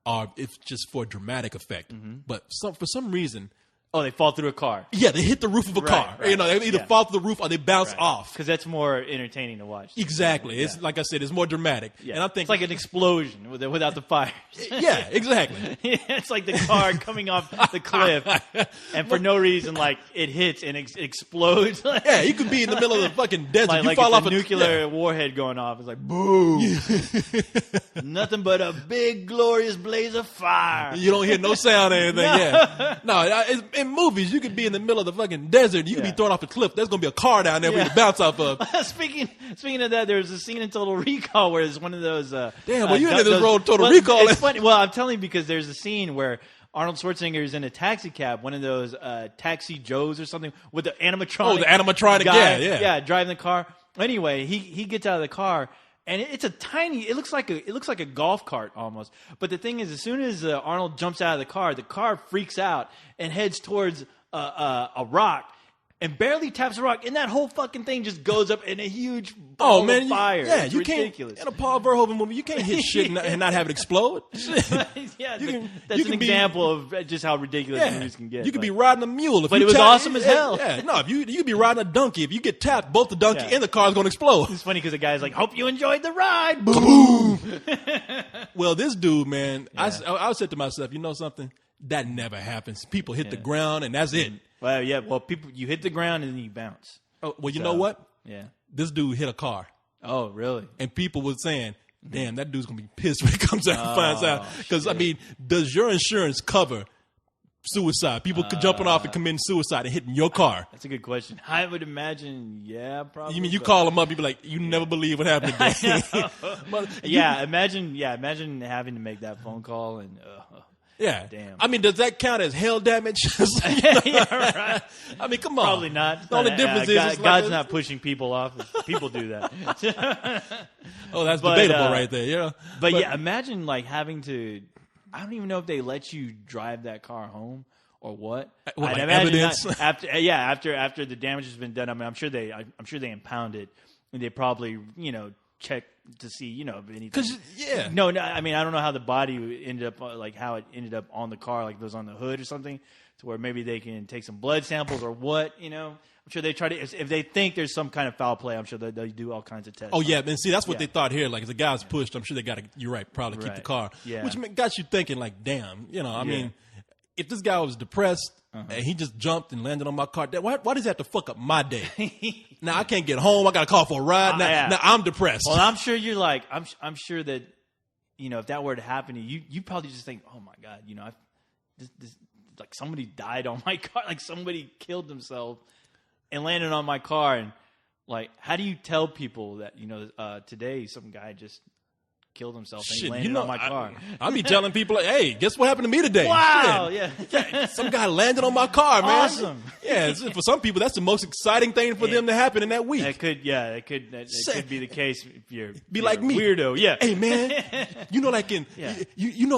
Or it's just for dramatic effect. But for some reason. Oh, they fall through a car. Yeah, they hit the roof of a car. Right. They either fall through the roof or they bounce off. Because that's more entertaining to watch. Exactly. It's like I said, it's more dramatic. Yeah. And I think it's like an explosion without the fires. Yeah, exactly. It's like the car coming off the cliff, and for no reason, like it hits and explodes. Yeah, you could be in the middle of the fucking desert. You fall off a nuclear warhead going off. It's like boom. Nothing but a big glorious blaze of fire. You don't hear no sound or anything. No, in movies, you could be in the middle of the fucking desert. You could be thrown off a cliff. There's going to be a car down there for you to bounce off of. Speaking of that, there's a scene in Total Recall where there's one of those. Damn, well, you into this role Total Recall. It's funny. Well, I'm telling you because there's a scene where Arnold Schwarzenegger is in a taxi cab, one of those Taxi Joes or something, with the animatronic. Oh, the animatronic guy, yeah, driving the car. Anyway, he gets out of the car. And it's a tiny. It looks like a golf cart almost. But the thing is, as soon as Arnold jumps out of the car freaks out and heads towards a rock, and barely taps the rock, and that whole fucking thing just goes up in a huge ball of fire. It's ridiculous. In a Paul Verhoeven movie, you can't hit shit and not have it explode. Yeah, that's an example of just how ridiculous movies can get. You could be riding a mule, but it was awesome as hell. Yeah, no, if you could be riding a donkey. If you get tapped, both the donkey and the car is going to explode. It's funny because the guy's like, "Hope you enjoyed the ride." Boom. Well, this dude, man, I said to myself, you know something? That never happens. People hit the ground and that's it. Well, yeah. Well, you hit the ground and then you bounce. Oh, well, you know what? Yeah. This dude hit a car. Oh, really? And people were saying, damn, that dude's going to be pissed when he comes out and finds out. Because, I mean, does your insurance cover suicide? People jumping off and committing suicide and hitting your car. That's a good question. I would imagine, yeah, probably. You mean you call them up, you be like, you never believe what happened again. Imagine having to make that phone call and... Yeah. Damn. I mean, does that count as hail damage? Yeah, right. I mean, come on. Probably not. The only difference is God's not pushing people off. People do that. Oh, that's debatable right there. Yeah. But yeah, imagine like having to. I don't even know if they let you drive that car home or what. Like evidence? After the damage has been done. I mean, I'm sure they impound it and they probably check to see, if anything. No, I mean, I don't know how the body ended up, like how it ended up on the car, like it was on the hood or something, to where maybe they can take some blood samples or what, I'm sure they try to, if they think there's some kind of foul play, I'm sure they do all kinds of tests. Oh, yeah, and see, that's what they thought here. Like, if the guy's pushed, I'm sure they got to, you're right, probably keep the car. Yeah. Which got you thinking, like, damn, I mean, if this guy was depressed and he just jumped and landed on my car, why does he have to fuck up my day? Now I can't get home. I got to call for a ride. Now I'm depressed. Well, I'm sure you're like, I'm sure that, if that were to happen to you, you probably just think, oh my God, this like somebody died on my car, like somebody killed themselves and landed on my car, and like, how do you tell people that today some guy just killed himself and he landed on my car? I'll be telling people, like, hey, guess what happened to me today? Wow, yeah. Some guy landed on my car, man. Awesome. Yeah, for some people, that's the most exciting thing for them to happen in that week. That could be the case if you're like me, weirdo. Yeah. Hey, man, like in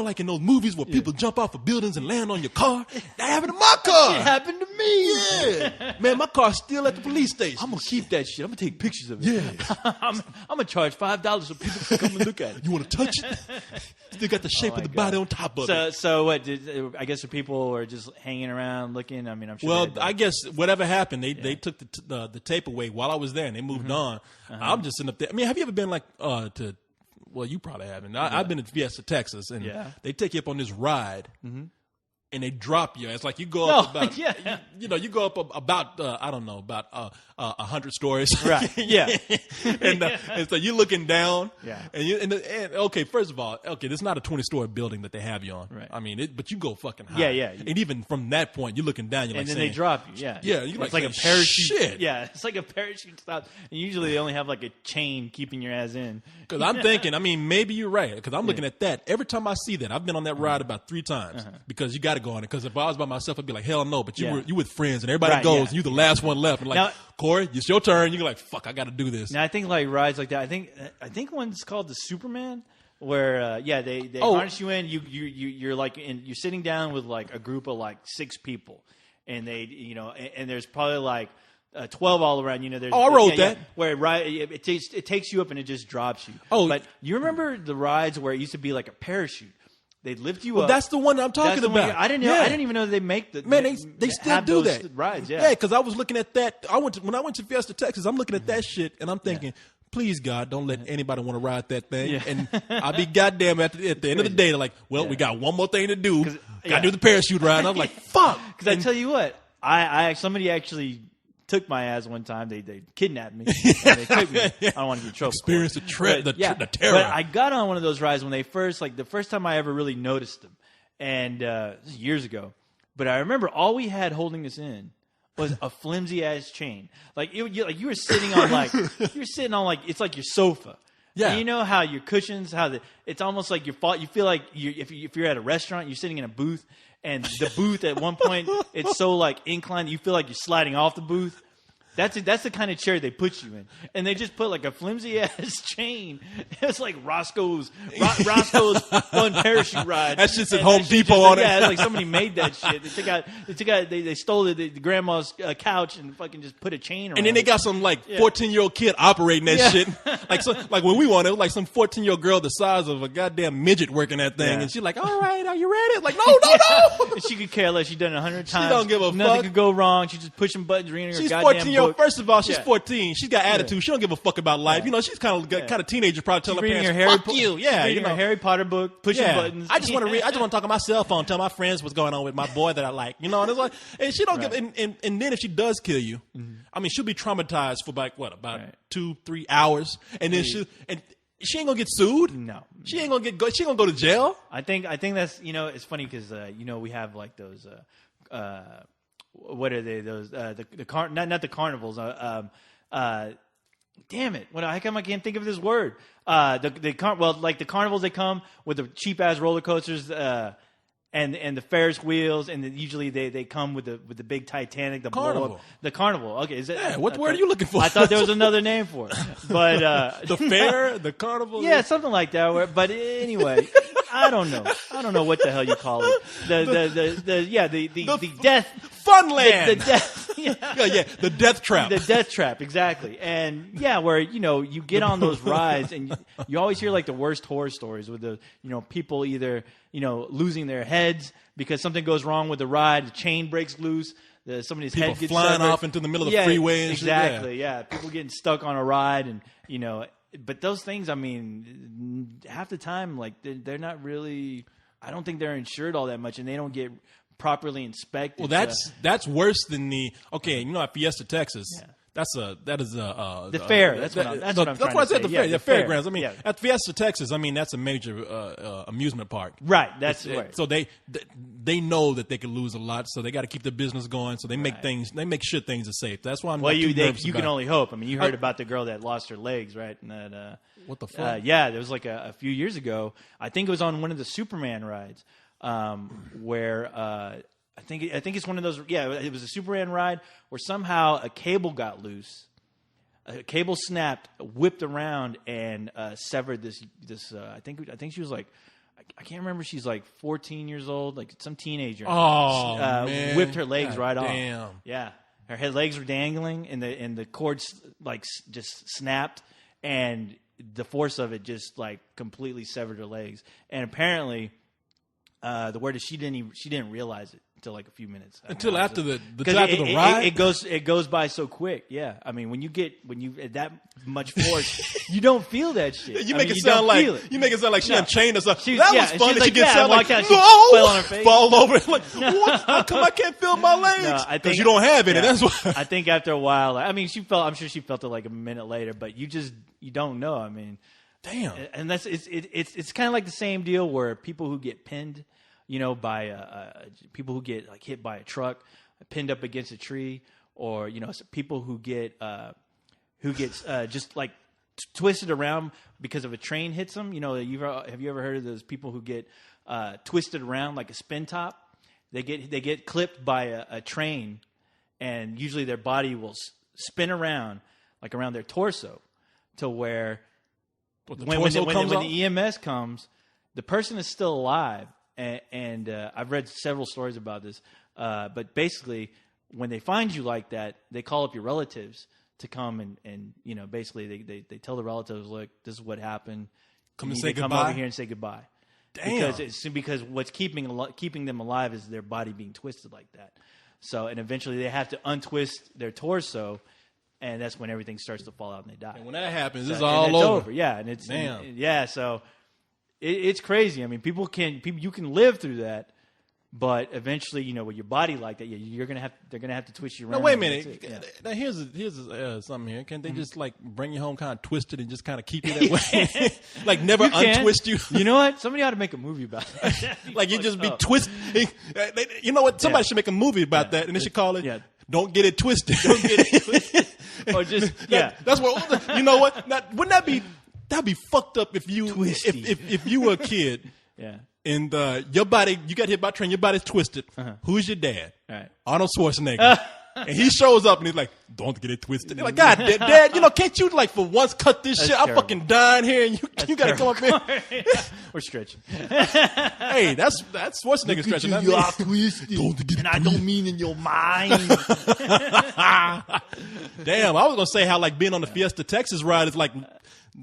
like in those movies where people jump off of buildings and land on your car. That happened to my car. It happened to me. Yeah, man, my car's still at the police station. I'm gonna keep that shit. I'm gonna take pictures of it. Yeah, I'm gonna charge $5 so people can come and look at it. You want to touch it? Still got the shape of the body on top of it. So what? I guess the people were just hanging around looking. I mean, I'm sure. Well, I guess whatever happened, they took the tape away while I was there, and they moved on. I'm just sitting up there. I mean, have you ever been like to? Well, you probably haven't. I've been to Fiesta, Texas, and they take you up on this ride, and and they drop you. It's like you go up about, yeah. you go up about, I don't know, about 100 stories. Right. Yeah. and so you're looking down. Yeah. And okay, first of all, this is not a 20-story building that they have you on. Right. I mean, but you go fucking high. Yeah, yeah. And even from that point, you're looking down. You're and like, then they drop you. Yeah. Yeah. You're it's like a saying, parachute. Shit. Yeah. It's like a parachute stop. And usually they only have like a chain keeping your ass in. Because I'm thinking, I mean, maybe you're right. Because I'm looking at that. Every time I see that, I've been on that ride about 3 times because you got to go on it. Because if I was by myself, I'd be like, hell no. But you with friends and everybody goes and you're the last one left. And like, now, Corey, it's your turn. You're like, fuck, I got to do this. Now I think like rides like that. I think one's called the Superman, where they harness you in. You're like you're sitting down with like a group of like 6 people, and and there's probably like 12 all around. There's I rode that. Where it takes you up and it just drops you. Oh, but you remember the rides where it used to be like a parachute. They'd lift you up. That's the one I'm talking about. I didn't know. I didn't even know they make the they still do that rides. Yeah, because I was looking at that. When I went to Fiesta, Texas. I'm looking at that shit and I'm thinking, please God, don't let anybody want to ride that thing. Yeah. And I'll be goddamn at the end of the day, they're like, well, we got one more thing to do. Got to do the parachute ride. And I'm like, fuck. Because I tell you what, somebody actually took my ass one time. They kidnapped me. And they took me. I don't want to get in trouble. Experience the terror. But I got on one of those rides when they first, like the first time I ever really noticed them, and this is years ago. But I remember all we had holding us in was a flimsy ass chain. Like you were sitting on like it's like your sofa. Yeah. And you know how your cushions, it's almost like you feel like if you're at a restaurant, you're sitting in a booth. And the booth at one point, it's so like inclined, you feel like you're sliding off the booth. That's the kind of chair they put you in, and they just put like a flimsy ass chain. It's like Roscoe's fun parachute ride. That shit's at Home Depot on it. Yeah, it's like somebody made that shit. They stole the grandma's couch and fucking just put a chain around. And then they got some like 14-year-old kid operating that shit. Like when we wanted, like some 14-year-old girl the size of a goddamn midget working that thing, and she's like, "All right, are you ready?" Like, no. And she could care less. She's done it 100 times. She don't give a fuck. Nothing could go wrong. She's just pushing buttons, reading her She's goddamn 14 year. book. First of all, she's 14. She's got attitude. She don't give a fuck about life. She's kind of teenager. Probably telling her parents, "Fuck you." Yeah, reading her Harry Potter book, pushing buttons. I just want to read. I just want to talk on my cell phone, tell my friends what's going on with my boy that I like. And it's like, and she don't give. And then if she does kill you, I mean, she'll be traumatized for like about 2-3 hours, and then she ain't gonna get sued. No, she ain't gonna she ain't gonna go to jail. I think that's it's funny because we have like those what are they? Those not the carnivals. Damn it! How come I can't think of this word? Like the carnivals, they come with the cheap ass roller coasters, and the Ferris wheels, and usually they come with the big Titanic, the carnival. blow up, the carnival. Okay, is that what word are you looking for? I thought there was another name for it, but the fair, the carnival. Yeah, something like that. But anyway. I don't know what the hell you call it. The death funland. The death. The death trap. The death trap, exactly. And where you get on those rides and you always hear like the worst horror stories with the people either losing their heads because something goes wrong with the ride, the chain breaks loose. Somebody's people head gets flying severed. off into the middle of the freeway. And exactly. Shit. People getting stuck on a ride and But those things, I mean, half the time, like they're not really. I don't think they're insured all that much, and they don't get properly inspected. Well, that's worse than at Fiesta, Texas. Yeah. That is the fair. That's what I'm trying to say. That's why I said the fair. The fairgrounds. I mean, at Fiesta, Texas. I mean, that's a major amusement park. Right. That's right. So they know that they could lose a lot, so they got to keep their business going. So they make things. They make sure things are safe. That's why I'm. Well, you can only hope. I mean, you heard about the girl that lost her legs, right? And that. What the fuck? Yeah, there was like a few years ago. I think it was on one of the Superman rides, where. I think it's one of those. Yeah, it was a Superman ride where somehow a cable got loose, a cable snapped, whipped around, and severed this. I think she was like, I can't remember. She's like 14 years old, like some teenager. Oh man! Whipped her legs right damn. off. Yeah, her legs were dangling, and the cords like just snapped, and the force of it just like completely severed her legs. And apparently, the word is she didn't realize it until like a few minutes. Until after the ride? It goes by so quick. Yeah. I mean, when you at that much force, you don't feel that shit. You make it sound like she unchained us. That was fun. And she gets sound like, no, fell on her face. Fall over. Like, what? How come I can't feel my legs? Because you don't have any. That's why. I think after a while, I mean, I'm sure she felt it like a minute later, but you don't know. I mean, damn. And it's kind of like the same deal where people who get pinned, by people who get like hit by a truck, pinned up against a tree, or people who get just like twisted around because of a train hits them. Have you ever heard of those people who get twisted around like a spin top? They get clipped by a train, and usually their body will spin around like around their torso to where when the EMS comes, the person is still alive. And I've read several stories about this. But basically, when they find you like that, they call up your relatives to come and basically they tell the relatives, look, this is what happened. Come over here and say goodbye. Damn. Because what's keeping them alive is their body being twisted like that. So, and eventually they have to untwist their torso, and that's when everything starts to fall out and they die. And when that happens, it's all over. Yeah, and it's damn. So it's crazy. I mean, you can live through that, but eventually, with your body like that, they're gonna have to twist you around. No, wait a minute. Now here's something here. Can't they just like bring you home kind of twisted and just kind of keep you that way, like never untwist you? You know what? Somebody ought to make a movie about that. Like you just be twisted. You know what? Somebody should make a movie about that, and they should call it "Don't Get It Twisted." Don't get it twisted. Or just that's what. You know what? Now, wouldn't that be? That'd be fucked up if you if you were a kid. Yeah. And your body, you got hit by a train, your body's twisted. Uh-huh. Who's your dad? All right. Arnold Schwarzenegger. And he shows up and he's like, don't get it twisted. They're like, God, Dad, can't you like for once cut this shit? Terrible. I'm fucking dying here and you got to come up here. We're stretching. Hey, that's Schwarzenegger stretching. You are twisted. And I don't mean in your mind. Damn, I was going to say how like being on the Fiesta Texas ride is like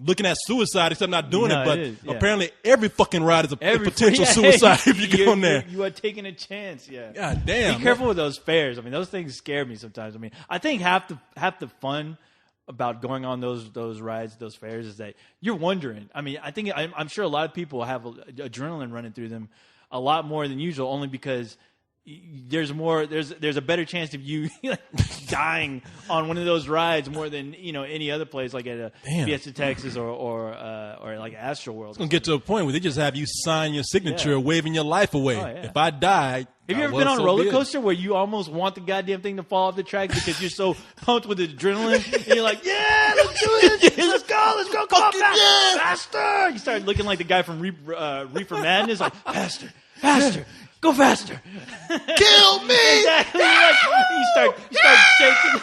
looking at suicide, except not doing it. But apparently every fucking ride is a potential suicide if you get on there. You are taking a chance, yeah. God damn. Be careful with those fares. I mean, those things scare me sometimes. I mean, I think half the fun about going on those rides, those fares, is that you're wondering. I mean, I'm sure a lot of people have adrenaline running through them a lot more than usual, only because there's a better chance of you dying on one of those rides more than any other place, like at a Fiesta Texas or like Astro World. It's gonna get to a point where they just have you sign your signature, waving your life away. Oh, yeah. If I die, have you ever been on a roller coaster where you almost want the goddamn thing to fall off the track because you're so pumped with adrenaline and you're like, yeah, let's do it, let's go, come on, faster! You start looking like the guy from Reefer Madness, like faster. Go faster! Kill me! Exactly. You start shaking.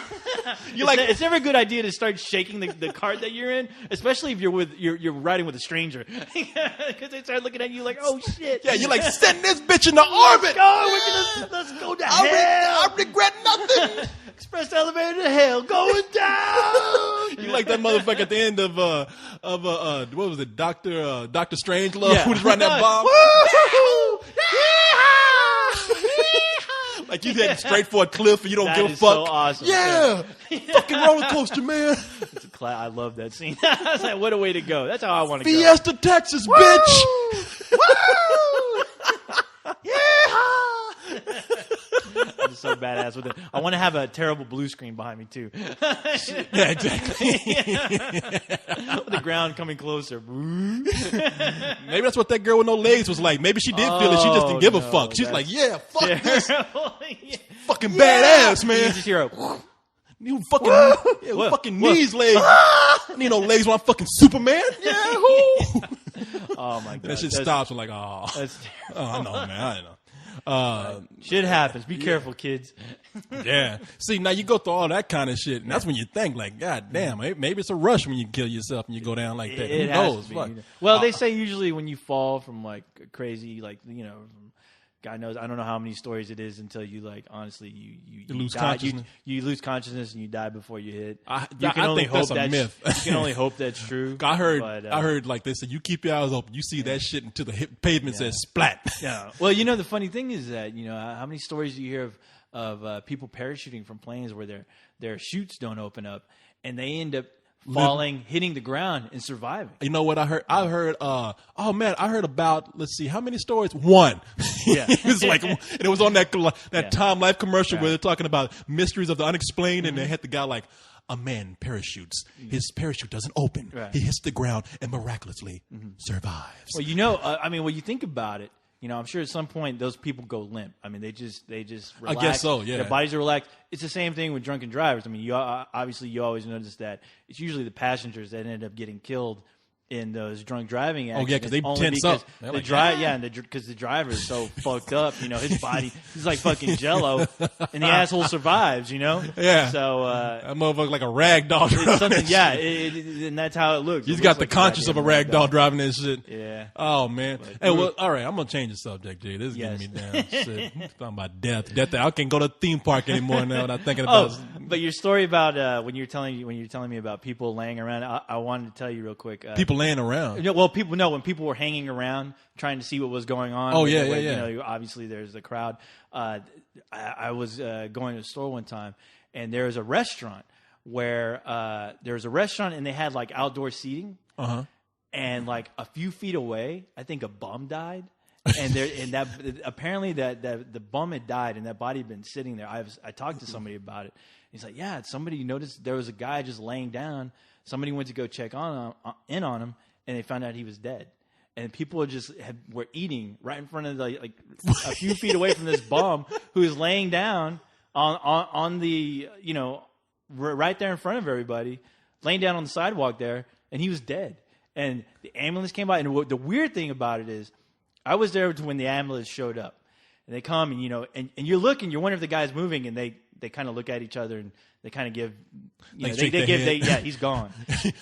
It's never a good idea to start shaking the cart that you're in, especially if you're riding with a stranger, because they start looking at you like, oh shit! Yeah, you're like, send this bitch into orbit. Let's go down. I regret nothing. Express elevator to hell, going down. You like that motherfucker at the end of what was it, Doctor Strangelove, who was riding that bomb. Like you heading straight for a cliff and you don't give a fuck. So awesome. Yeah. Fucking roller coaster, man. I love that scene. I was like, what a way to go. That's how I want to go. Fiesta Texas, bitch. Woo! Yeah. I'm so badass with it. I want to have a terrible blue screen behind me too. Yeah, exactly. The ground coming closer. Maybe that's what that girl with no legs was like. Maybe she did feel it. She just didn't give a fuck. She's like, yeah, fuck this. Fucking badass, man. You just hear a... You fucking knees, legs. I need no legs when I'm fucking Superman. Yeah. Oh my god. That shit stops. I'm like, oh. I know, man. I know. Shit happens. Be careful, kids. Yeah. See, now you go through all that kind of shit, and that's when you think, like, God damn, maybe it's a rush when you kill yourself and you go down like that. Who knows? Well, they say usually when you fall from like crazy, like from God knows, I don't know how many stories it is until you like honestly you lose die, consciousness. You lose consciousness and you die before you hit. I think that's a myth. You can only hope that's true. I heard like they said, you keep your eyes open, you see that shit until the pavement says splat. Yeah. Well, you know the funny thing is that how many stories do you hear of people parachuting from planes where their chutes don't open up and they end up falling, hitting the ground, and surviving. You know what I heard? I heard about, let's see, how many stories? One. Yeah. It was like, and it was on that Time Life commercial where they're talking about mysteries of the unexplained, and they had the guy like, a man parachutes. His parachute doesn't open. Right. He hits the ground and miraculously survives. Well, when you think about it, I'm sure at some point those people go limp. I mean, they just relax. I guess so, yeah. Their bodies are relaxed. It's the same thing with drunken drivers. I mean, you always notice that it's usually the passengers that end up getting killed in those drunk driving accidents. Oh, yeah, because they tense up. Because the driver is so fucked up. His body, he's like fucking Jello, and the asshole survives. Yeah. So that motherfucker like a rag doll. It's something. Yeah, and that's how it looks. He's got the conscience of a rag doll driving this shit. Yeah. Oh man. Hey, well, all right. I'm gonna change the subject, Jay. This is getting me down. Shit. Talking about death. I can't go to a theme park anymore now. Without thinking about. But your story about when you're telling me about people laying around, I wanted to tell you real quick. People laying around. When people were hanging around trying to see what was going on. Oh, yeah. Obviously, there's a crowd. I was going to a store one time, and there was a restaurant where and they had like outdoor seating. And like a few feet away, I think a bum died. And apparently the bum had died, and that body had been sitting there. I talked to somebody about it. He's like, yeah, somebody noticed there was a guy just laying down. Somebody went to go check in on him, and they found out he was dead. And people were eating right in front of like a few feet away from this bum who was laying down on the right there in front of everybody, laying down on the sidewalk there, and he was dead. And the ambulance came by, and the weird thing about it is, I was there when the ambulance showed up, and they come, and and you're looking, you're wondering if the guy's moving, and they kind of look at each other and they kind of give, he's gone.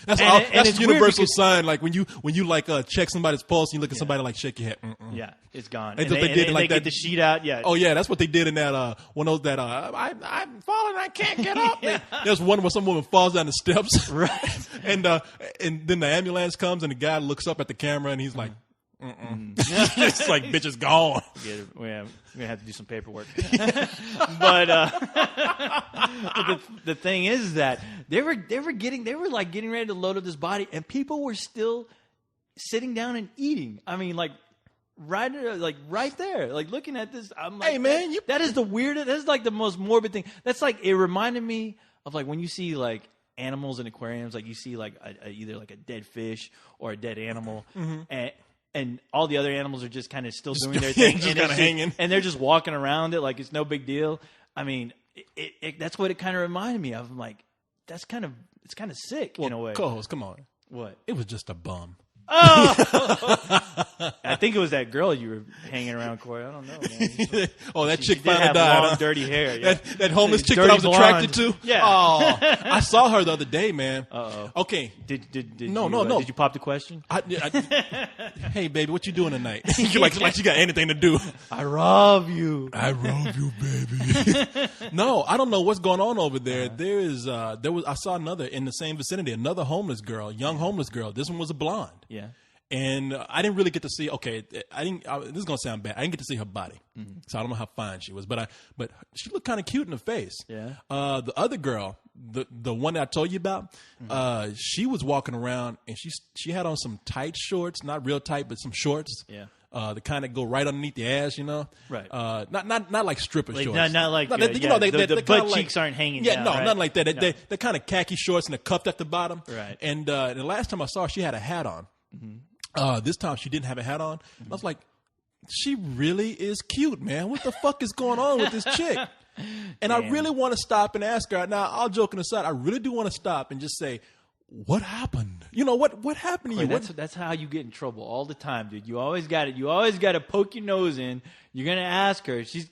That's a universal sign. Like when you like check somebody's pulse, and you look at somebody like shake your head. Yeah, it's gone. They get the sheet out. Yeah. Oh yeah, that's what they did in that one of those that I'm falling, I can't get up. There's one where some woman falls down the steps, right? and then the ambulance comes, and the guy looks up at the camera, and he's like. It's like, bitch is gone. We're gonna have to do some paperwork. But the thing is that they were getting ready to load up this body, and people were still sitting down and eating. I mean, right there, like looking at this. I'm like, hey man, that is the weirdest. That's like the most morbid thing. That's like, it reminded me of like when you see like animals in aquariums, like you see like either like a dead fish or a dead animal, and all the other animals are just kind of still doing their thing, just kind of hanging, and they're just walking around it like it's no big deal. I mean, that's what it kind of reminded me of. I'm like, it's kind of sick in a way. Co-host, come on. What? It was just a bum. Oh, I think it was that girl you were hanging around, Corey. I don't know, man. That chick she finally did have died. Long, dirty hair. Yeah. That homeless chick that I was attracted to. Yeah. Oh, I saw her the other day, man. Uh-oh. Okay. Did no. Did you pop the question? Hey, baby, what you doing tonight? like she got anything to do. I rob you. I rob you, baby. No, I don't know what's going on over there. I saw another in the same vicinity, another homeless girl, young homeless girl. This one was a blonde. Yeah. And I didn't really get to see. Okay, this is gonna sound bad. I didn't get to see her body, so I don't know how fine she was. But she looked kind of cute in the face. Yeah. The other girl, the one that I told you about, she was walking around and she had on some tight shorts, not real tight, but some shorts. Yeah. The kind that go right underneath the ass, Right. Not like stripper shorts. Not like the butt cheeks aren't hanging. Yeah, down, no, right? nothing like that. They're kind of khaki shorts and they're cuffed at the bottom. Right. And the last time I saw her, she had a hat on. This time she didn't have a hat on. I was like, she really is cute, man. What the fuck is going on with this chick? And I really want to stop and ask her. Now, all joking aside, I really do want to stop and just say, what happened? What happened to you? That's how you get in trouble all the time, dude. You always got to poke your nose in. You're gonna ask her. She's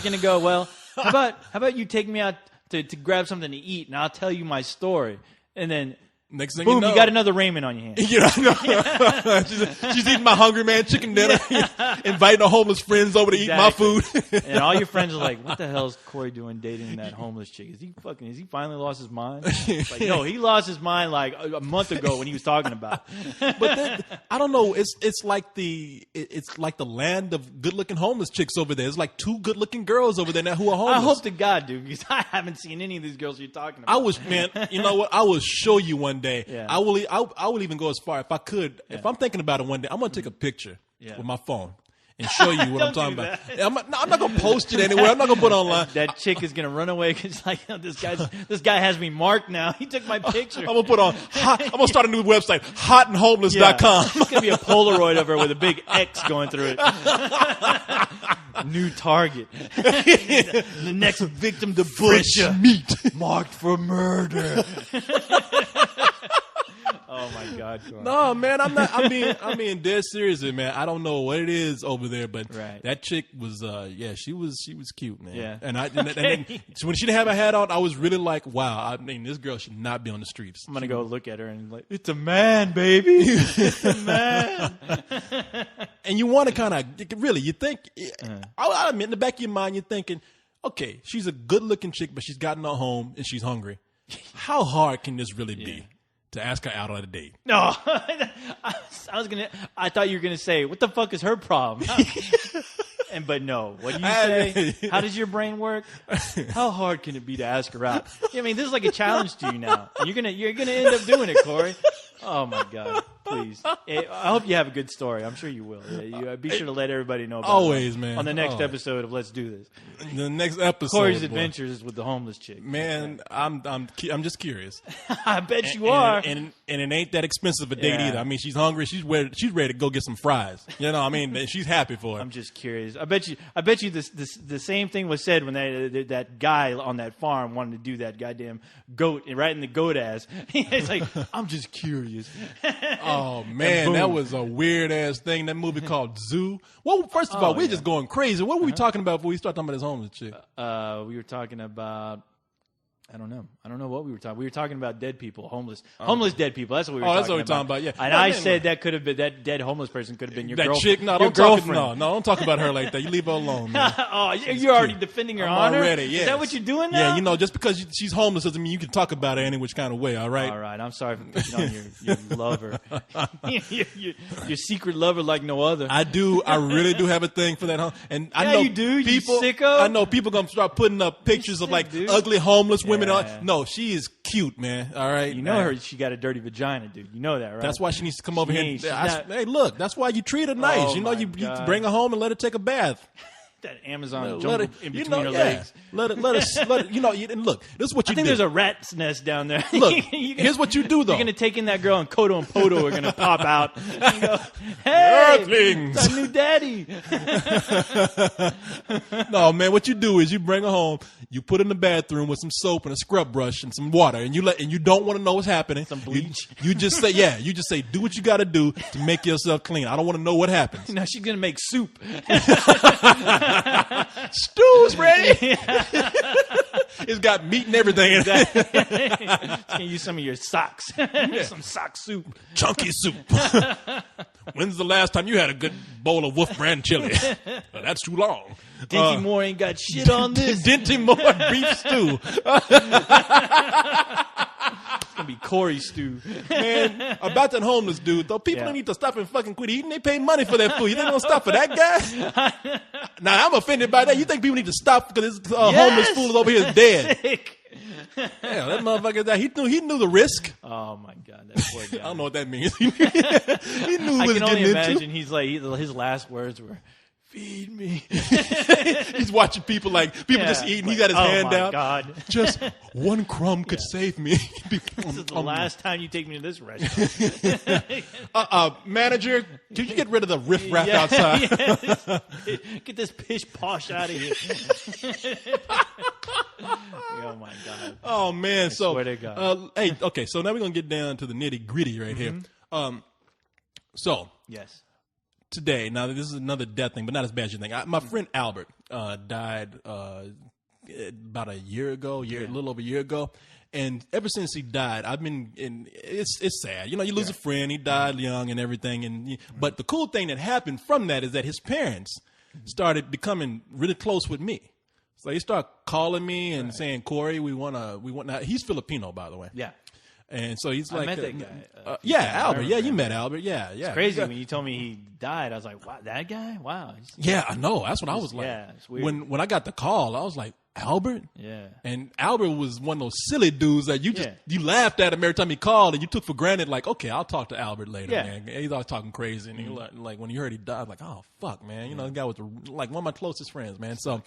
gonna go, well, how about you take me out to grab something to eat, and I'll tell you my story. And then Next thing boom, you know, you got another Raymond on your hands. Yeah, I know. she's eating my Hungry Man chicken dinner, inviting her homeless friends over to eat my food. And all your friends are like, what the hell is Corey doing dating that homeless chick? Is he finally lost his mind? Like, no, he lost his mind like a month ago when he was talking about it. But then, I don't know. It's like the land of good looking homeless chicks over there. It's like 2 good looking girls over there now who are homeless. I hope to God, dude, because I haven't seen any of these girls you're talking about. I was, man, you know what? I will show you one day. Yeah. I will even go as far if I could. Yeah. If I'm thinking about it one day, I'm gonna take a picture with my phone and show you what I'm talking about. I'm not gonna post it anywhere. I'm not gonna put it online. That chick is gonna run away because like this guy has me marked now. He took my picture. I'm gonna put on. I'm gonna start a new website, hotandhomeless.com. It's gonna be a Polaroid of her with a big X going through it. New target. The next victim to butcher. Meat Marked for murder. Oh my God, Corey. No, man, I'm not. I mean, dead seriously, man. I don't know what it is over there, but that chick was, she was cute, man. Yeah. And then, so when she didn't have a hat on, I was really like, wow. I mean, this girl should not be on the streets. I'm gonna go look at her and like, it's a man, baby. It's a man. And you want to kind of really, you think. I'll admit, in the back of your mind, you're thinking, okay, she's a good-looking chick, but she's gotten her home and she's hungry. How hard can this really be? To ask her out on a date. No, I thought you were gonna say, "What the fuck is her problem?" But no, what do you say? How does your brain work? How hard can it be to ask her out? I mean, this is like a challenge to you now. You're gonna end up doing it, Corey. Oh my God! Please, I hope you have a good story. I'm sure you will. Yeah, be sure to let everybody know. About always, it man. On the next episode of Let's Do This. The next episode, Corey's adventures with the homeless chick. Man, I'm just curious. I bet you are. And it ain't that expensive a date either. I mean, she's hungry. She's ready to go get some fries. You know, I mean, she's happy for it. I'm just curious. I bet you the same thing was said when that guy on that farm wanted to do that goddamn goat right in the goat ass. He's like, I'm just curious. Oh man, that was a weird ass thing. That movie called Zoo. Well, first of all, we're just going crazy. What were we talking about before we started talking about this homeless chick? We were talking about. I don't know what we were talking. We were talking about dead people, homeless dead people. That's what we were talking about. That's what we're talking about. Yeah, and I said that could have been that dead homeless person could have been your girlfriend. Chick. No, don't talk about her like that. You leave her alone. Man. Oh, you're already defending her honor already. Yes. Is that what you're doing now? Yeah, just because she's homeless doesn't mean you can talk about her any which kind of way. All right. All right. I'm sorry for picking on your lover, your secret lover like no other. I do. I really do have a thing for that. And I know you do. People, you sicko. I know people gonna start putting up pictures of like ugly homeless women. No, she is cute, man. All right. You know her. She got a dirty vagina, dude. You know that, right? That's why she needs to come over here. Hey, look. That's why you treat her nice. You bring her home and let her take a bath. That Amazon jungle in between her legs. Let her. And look, this is what you do. I think there's a rat's nest down there. Look, here's what you do, though. You're going to take in that girl, and Kodo and Poto are going to pop out and go, hey, Earthlings. It's our new daddy. No, man, what you do is you bring her home, you put her in the bathroom with some soap and a scrub brush and some water, and you don't want to know what's happening. Some bleach. You just say, do what you got to do to make yourself clean. I don't want to know what happens. No, she's going to make soup. Stew's ready. It's got meat and everything. Exactly. It's gonna use some of your socks. Some sock soup, chunky soup. When's the last time you had a good bowl of Wolf brand chili? That's too long. Dinty Moore ain't got shit on this. Dinty Moore beef stew. It's gonna be Corey stew. Man, about that homeless dude, though, people need to stop and fucking quit eating. They pay money for that food. You think they're gonna stop for that guy? Now, I'm offended by that. You think people need to stop because this homeless fool is over here dead? Sick. Yeah, that motherfucker died. He knew the risk. Oh my God, that poor guy. I don't know what that means. He knew what he was getting into. I can only imagine he's like his last words were, "Feed me." He's watching people just eating. He got his hand out. God. Just one crumb could save me. This is the last time you take me to this restaurant. Manager, could you get rid of the riff-raff outside? Get this pish posh out of here. Oh my God. Oh man. I swear to God. Hey, okay. So now we're gonna get down to the nitty-gritty right here. So yes. Today, now this is another death thing, but not as bad as you think. My friend Albert died about a little over a year ago. And ever since he died, I've been it's sad. You know, you lose a friend. He died young and everything. But the cool thing that happened from that is that his parents started becoming really close with me. So they start calling me and saying, Corey, we want. Now, he's Filipino, by the way. Yeah. And so he's like, I met that guy. Albert. Yeah, you met Albert. Yeah. It's crazy when you told me he died. I was like, wow, that guy? Wow. Yeah, I know. That's what I was like. Yeah, it's weird. When I got the call, I was like, Albert? Yeah. And Albert was one of those silly dudes that you laughed at him every time he called, and you took for granted, like, okay, I'll talk to Albert later, man. He's always talking crazy. And he, like, when you heard he died, like, oh, fuck, man. You know, the guy was like one of my closest friends, man. So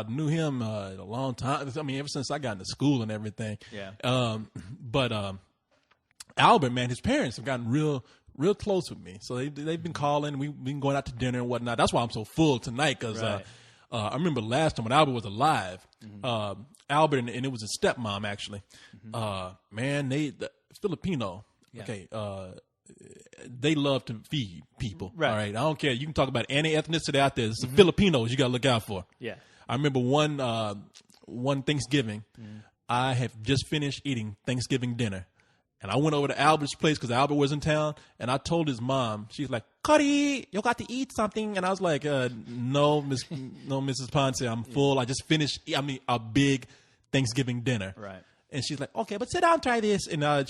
knew him a long time. I mean, ever since I got into school and everything. Yeah. But Albert, man, his parents have gotten real close with me. So they've been calling. We've been going out to dinner and whatnot. That's why I'm so full tonight, because I remember last time when Albert was alive, Albert and it was his stepmom actually. Man, the Filipino. Yeah. Okay, they love to feed people. Right. All right, I don't care. You can talk about any ethnicity out there. It's the Filipinos you got to look out for. Yeah. I remember one Thanksgiving, I have just finished eating Thanksgiving dinner. And I went over to Albert's place because Albert was in town, and I told his mom. She's like, "Cuddy, you got to eat something." And I was like, "No, Mrs. Ponce, I'm full. I just finished. A big Thanksgiving dinner." Right. And she's like, "Okay, but sit down, try this." And and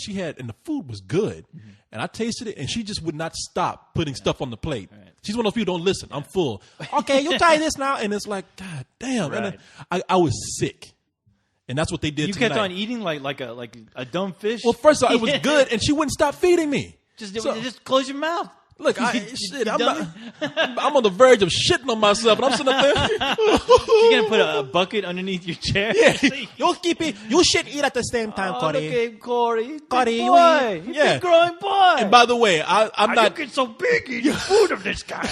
the food was good, and I tasted it, and she just would not stop putting stuff on the plate. Right. She's one of those people who don't listen. I'm full. Okay, you try this now, and it's like, God damn, right. And I was sick. And that's what they did. You tonight. kept on eaing like a dumb fish. Well, first of all, it was good, and she wouldn't stop feeding me. Just close your mouth. Look, I'm on the verge of shitting on myself, and I'm sitting up there. You're gonna put a bucket underneath your chair. Yeah, you should eat at the same time, Corey. Okay, Corey, Corey, boy, you're a growing boy. And by the way, I'm not. You get so big eating food of this kind.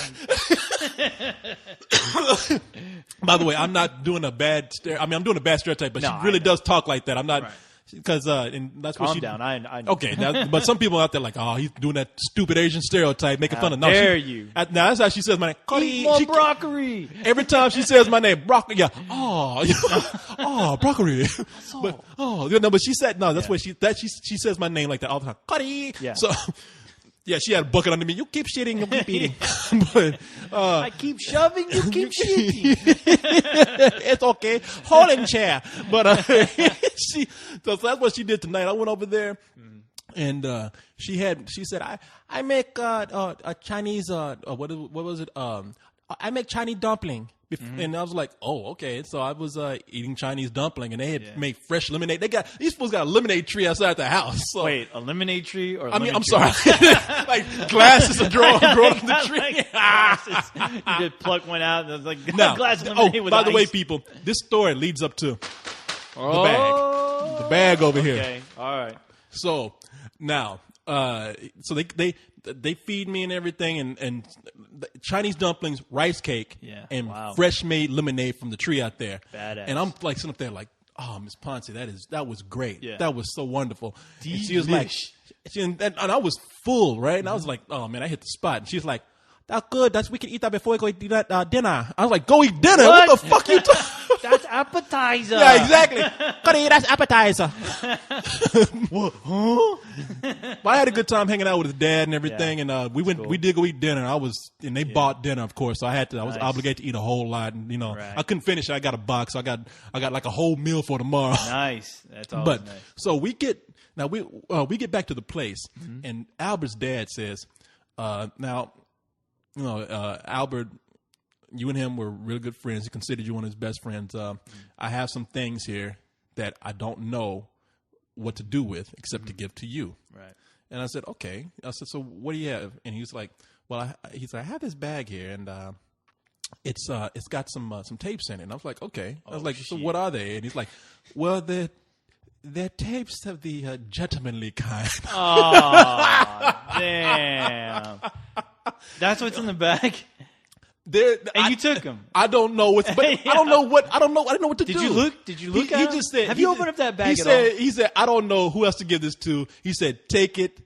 By the way, I'm not doing a bad. I'm doing a bad stereotype, but she really does talk like that. I'm not. Right. Because and that's what Calm down. I know. Okay, but some people out there like, oh, he's doing that stupid Asian stereotype, making fun of. No, dare you? Now that's how she says my name. Eat more broccoli. Every time she says my name, broccoli. Yeah. Oh, broccoli. But she said no. That's what she says my name like that all the time. Cuddy. Yeah. So. Yeah, she had a bucket under me. You keep shitting, you keep eating. But, I keep shoving, you keep shitting. It's okay. Holding chair. But so that's what she did tonight. I went over there, and she said, I make a Chinese, what was it? I make Chinese dumpling. And I was like, oh, okay. So I was eating Chinese dumpling, and they had made fresh lemonade. These fools got a lemonade tree outside the house. So. Wait, a lemonade tree or? I'm sorry, like glasses are growing on the tree. Like glasses. You just pluck one out, and it's like glass of lemonade with by the ice. way, people, this story leads up to the bag over here. Okay, all right. So now, so they feed me and everything, and Chinese dumplings, rice cake, and fresh made lemonade from the tree out there. Badass. And I'm like sitting up there like, oh, Miss Ponce, that was great. Yeah. That was so wonderful. Delish. And she was like, and I was full, right? And I was like, oh man, I hit the spot. And she's like, that's good. We can eat that before we go eat dinner. I was like, go eat dinner? What the fuck you talking? That's appetizer. Yeah, exactly. Cuddy, that's appetizer. What? Huh? But I had a good time hanging out with his dad and everything, and we did go eat dinner. And they bought dinner, of course. So I was obligated to eat a whole lot, and I couldn't finish it. I got a box. So I got like a whole meal for tomorrow. Nice. That's always nice. So we get back to the place, and Albert's dad says, now. Albert, you and him were really good friends. He considered you one of his best friends. I have some things here that I don't know what to do with except to give to you. Right. And I said, okay. I said, so what do you have? And he was like, well, I have this bag here, and it's got some tapes in it. And I was like, okay. I was like, so what are they? And he's like, well, they're tapes of the gentlemanly kind. Oh, damn. That's what's in the bag. And you took them. I don't know what's. But I don't know what. I don't know what to do. Did you look? He just said. Have you opened up that bag? He said. I don't know who else to give this to. He said, take it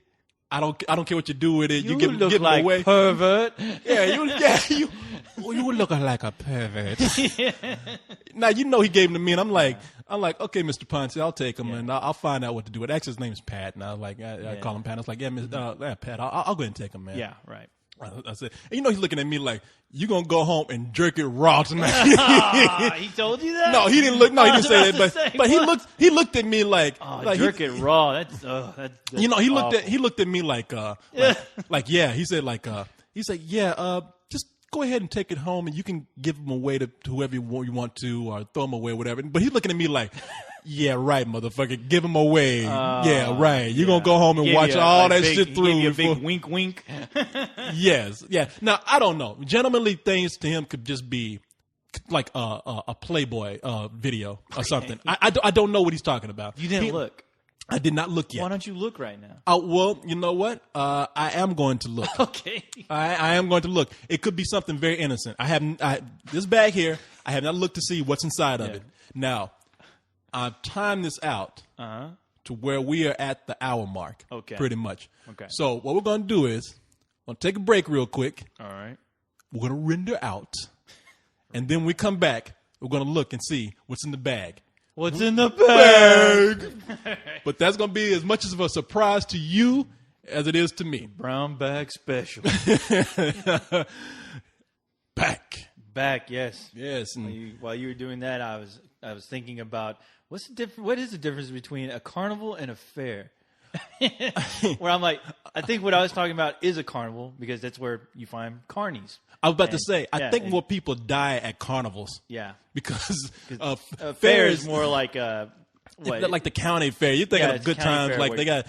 I don't care what you do with it. You look give like them away. Pervert. You look like a pervert. Now you know he gave him to me, and I'm like, okay, Mr. Ponce, I'll take him, and I'll find out what to do with it. Actually, his name's Pat, and I was like, I call him Pat. I was like, Pat, I'll go ahead and take him, man. Yeah, right. I said, and he's looking at me like, you gonna go home and jerk it raw tonight. He told you that? No, he didn't look. No, he didn't say that. But he looked at me like, jerk it raw. That's he looked at me like yeah. He said just go ahead and take it home, and you can give them away to whoever you want to, or throw them away, whatever. But he's looking at me like, yeah, right, motherfucker, give them away. Yeah, right. You're gonna go home and watch all that shit through. Give you a big wink, wink. Yes, yeah. Now I don't know. Gentlemanly things to him could just be like a Playboy video or something. I don't know what he's talking about. You didn't look. I did not look yet. Why don't you look right now? Well, you know what? I am going to look. Okay. I am going to look. It could be something very innocent. This bag here, I have not looked to see what's inside of it. Now, I've timed this out to where we are at the hour mark. Okay. Pretty much. Okay. So what we're going to do is, we're going to take a break real quick. All right. We're going to render out. And then we come back, we're going to look and see what's in the bag. What's in the bag? But that's going to be as much of a surprise to you as it is to me. Brown bag special. Back, yes. Yes. While you were doing that, I was thinking about what is the difference between a carnival and a fair? Where I'm like, I think what I was talking about is a carnival because that's where you find carnies. I was about to say, I think more people die at carnivals. Yeah. Because a fair is more like like the county fair. You're thinking of good times, like they got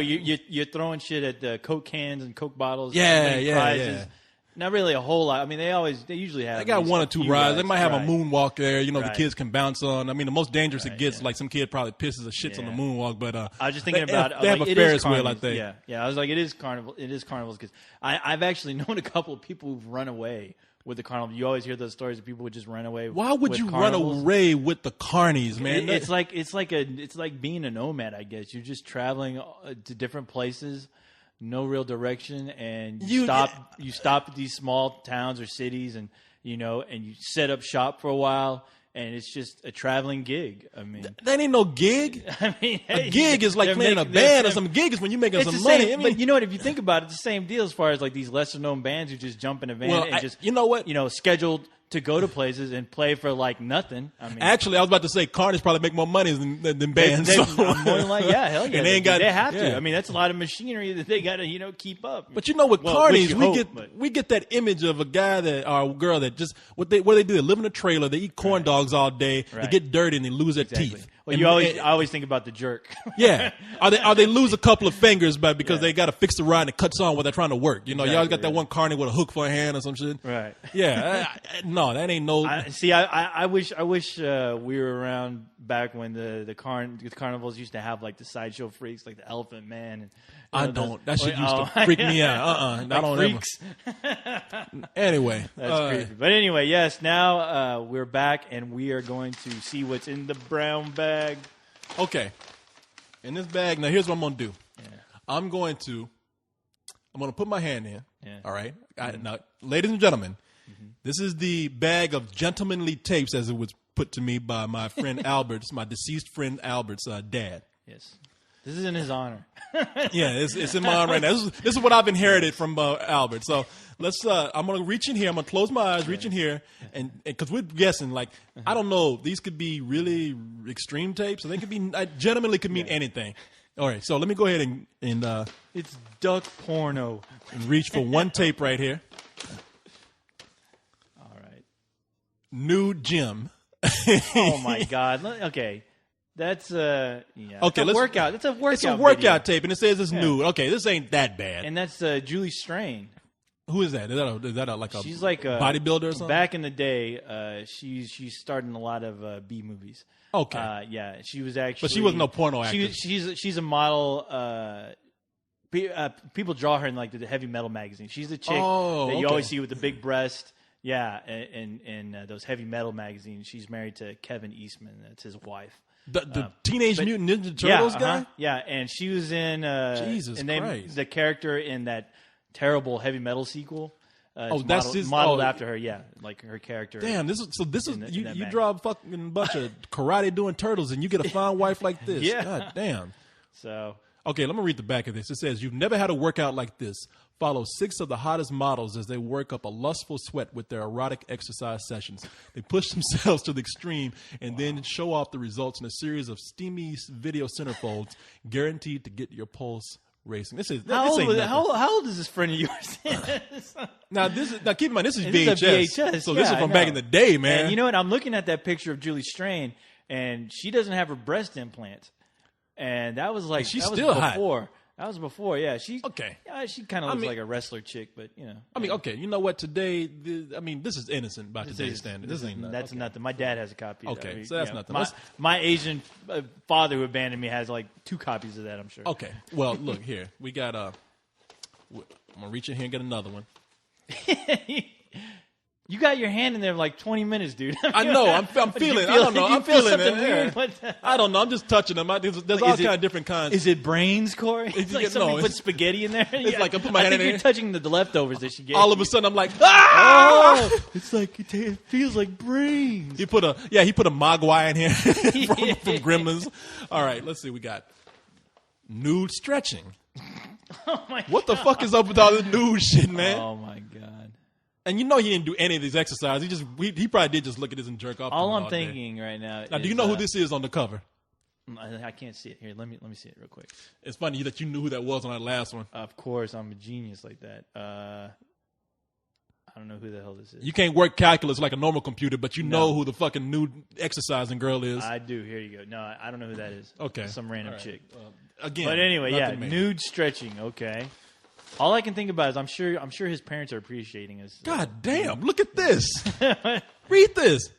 you're throwing shit at the Coke cans and Coke bottles. Yeah. Prizes. Not really a whole lot. I mean, they usually have. They got one or two rides. They might have a moonwalk there. The kids can bounce on. I mean, the most dangerous it gets, like some kid probably pisses or shits on the moonwalk. But I was just thinking about they have a Ferris wheel, I think. Yeah. I was like, it is carnival. It is carnivals because I've actually known a couple of people who've run away with the carnival. You always hear those stories of people would just run away. Why would you run away with the carnies, man? It's like being a nomad, I guess. You're just traveling to different places. No real direction, and you stop at these small towns or cities, and and you set up shop for a while, and it's just a traveling gig. I mean, that ain't no gig. I mean, a gig is like playing a band or some gig is when you're making some money. But you know what? If you think about it, it's the same deal as far as like these lesser known bands who just jump in a van and just scheduled to go to places and play for like nothing. I mean, actually, I was about to say carnies probably make more money than bands. I'm more than like, hell yeah, they have to. I mean, that's a lot of machinery that they got to keep up. But with carnies, we get that image of a guy or a girl that just what they do. They live in a trailer. They eat corn dogs all day. Right. They get dirty and they lose their teeth. Well, I always think about the jerk. Yeah, or they lose a couple of fingers, because they got to fix the rod and it cuts on when they're trying to work. You always got that one carny with a hook for a hand or some shit. Right. Yeah. No, that ain't no. I wish we were around back when the carnivals used to have like the sideshow freaks, like the Elephant Man. And, that shit used to freak me out. Like I don't freaks. Anyway, that's creepy. But anyway, yes. Now we're back, and we are going to see what's in the brown bag. Okay. In this bag, now here's what I'm gonna do. Yeah. I'm gonna put my hand in. Yeah. All right. Now, ladies and gentlemen, this is the bag of gentlemanly tapes, as it was put to me by my friend Albert's, my deceased friend Albert's dad. Yes. This is in his honor. Yeah, it's in my honor right now. This is what I've inherited from Albert. So let's. I'm gonna reach in here. I'm gonna close my eyes, reach in here, and because we're guessing, like I don't know, these could be really extreme tapes, or they could be gentlemanly could mean anything. All right, so let me go ahead and it's duck porno. And reach for one tape right here. All right. Nude Jim. Oh my God. Okay. That's okay. It's a workout. It's a workout. It's a workout video. tape, and it says it's nude. Okay, this ain't that bad. And that's Julie Strain. Who is that? Is that like a she's like a bodybuilder or something? Back in the day, she's starred in a lot of B movies. Okay. Yeah, she was actually. But she wasn't no porno actress. She's a model. People draw her in like the heavy metal magazine. She's the chick that you always see with the big breast. Yeah, in those heavy metal magazines. She's married to Kevin Eastman. That's his wife. The Teenage Mutant Ninja Turtles guy? Yeah, and she was in Jesus Christ. the character in that terrible Heavy Metal sequel. That's modeled after her. Yeah, like her character. Damn, you draw a fucking bunch of karate doing turtles, and you get a fine wife like this. Yeah. God damn. So okay, let me read the back of this. It says, "You've never had a workout like this. Follow 6 of the hottest models as they work up a lustful sweat with their erotic exercise sessions. They push themselves to the extreme and then show off the results in a series of steamy video centerfolds, guaranteed to get your pulse racing." How old is this friend of yours? Now keep in mind, this is VHS. So this is from back in the day, man. And you know what? I'm looking at that picture of Julie Strain, and she doesn't have her breast implants. And that was like she's still before. hot. That was before, yeah. She kind of looks like a wrestler chick, but you know. I mean, okay, you know what? Today, this is innocent by today's standard. This ain't nothing. That's nothing. My dad has a copy. Okay, so that's nothing. My Asian father who abandoned me has like 2 copies of that. I'm sure. Okay, well, look here. We got I'm gonna reach in here and get another one. You got your hand in there for like 20 minutes, dude. I know. I'm feeling it. I don't know. I'm feeling it. I don't know. I'm just touching them. There's all kind of different kinds. Is it brains, Corey? It's like somebody put spaghetti in there. It's like I put my hand in there. I think you're touching the leftovers that she gave. All of a sudden, I'm like, ah! Oh, it's like it feels like brains. He put a Mogwai in here from Gremlins. All right, let's see. We got nude stretching. Oh my! What the fuck is up with all this nude shit, man? Oh my god! And you know he didn't do any of these exercises. He probably did just look at this and jerk off. All I'm thinking right now. Now, do you know who this is on the cover? I can't see it here. Let me see it real quick. It's funny that you knew who that was on that last one. Of course, I'm a genius like that. I don't know who the hell this is. You can't work calculus like a normal computer, but you know who the fucking nude exercising girl is. I do. Here you go. No, I don't know who that is. Okay, some random chick. Again, but anyway, nude stretching. Okay. All I can think about is I'm sure his parents are appreciating his. God damn! Look at this. Read this.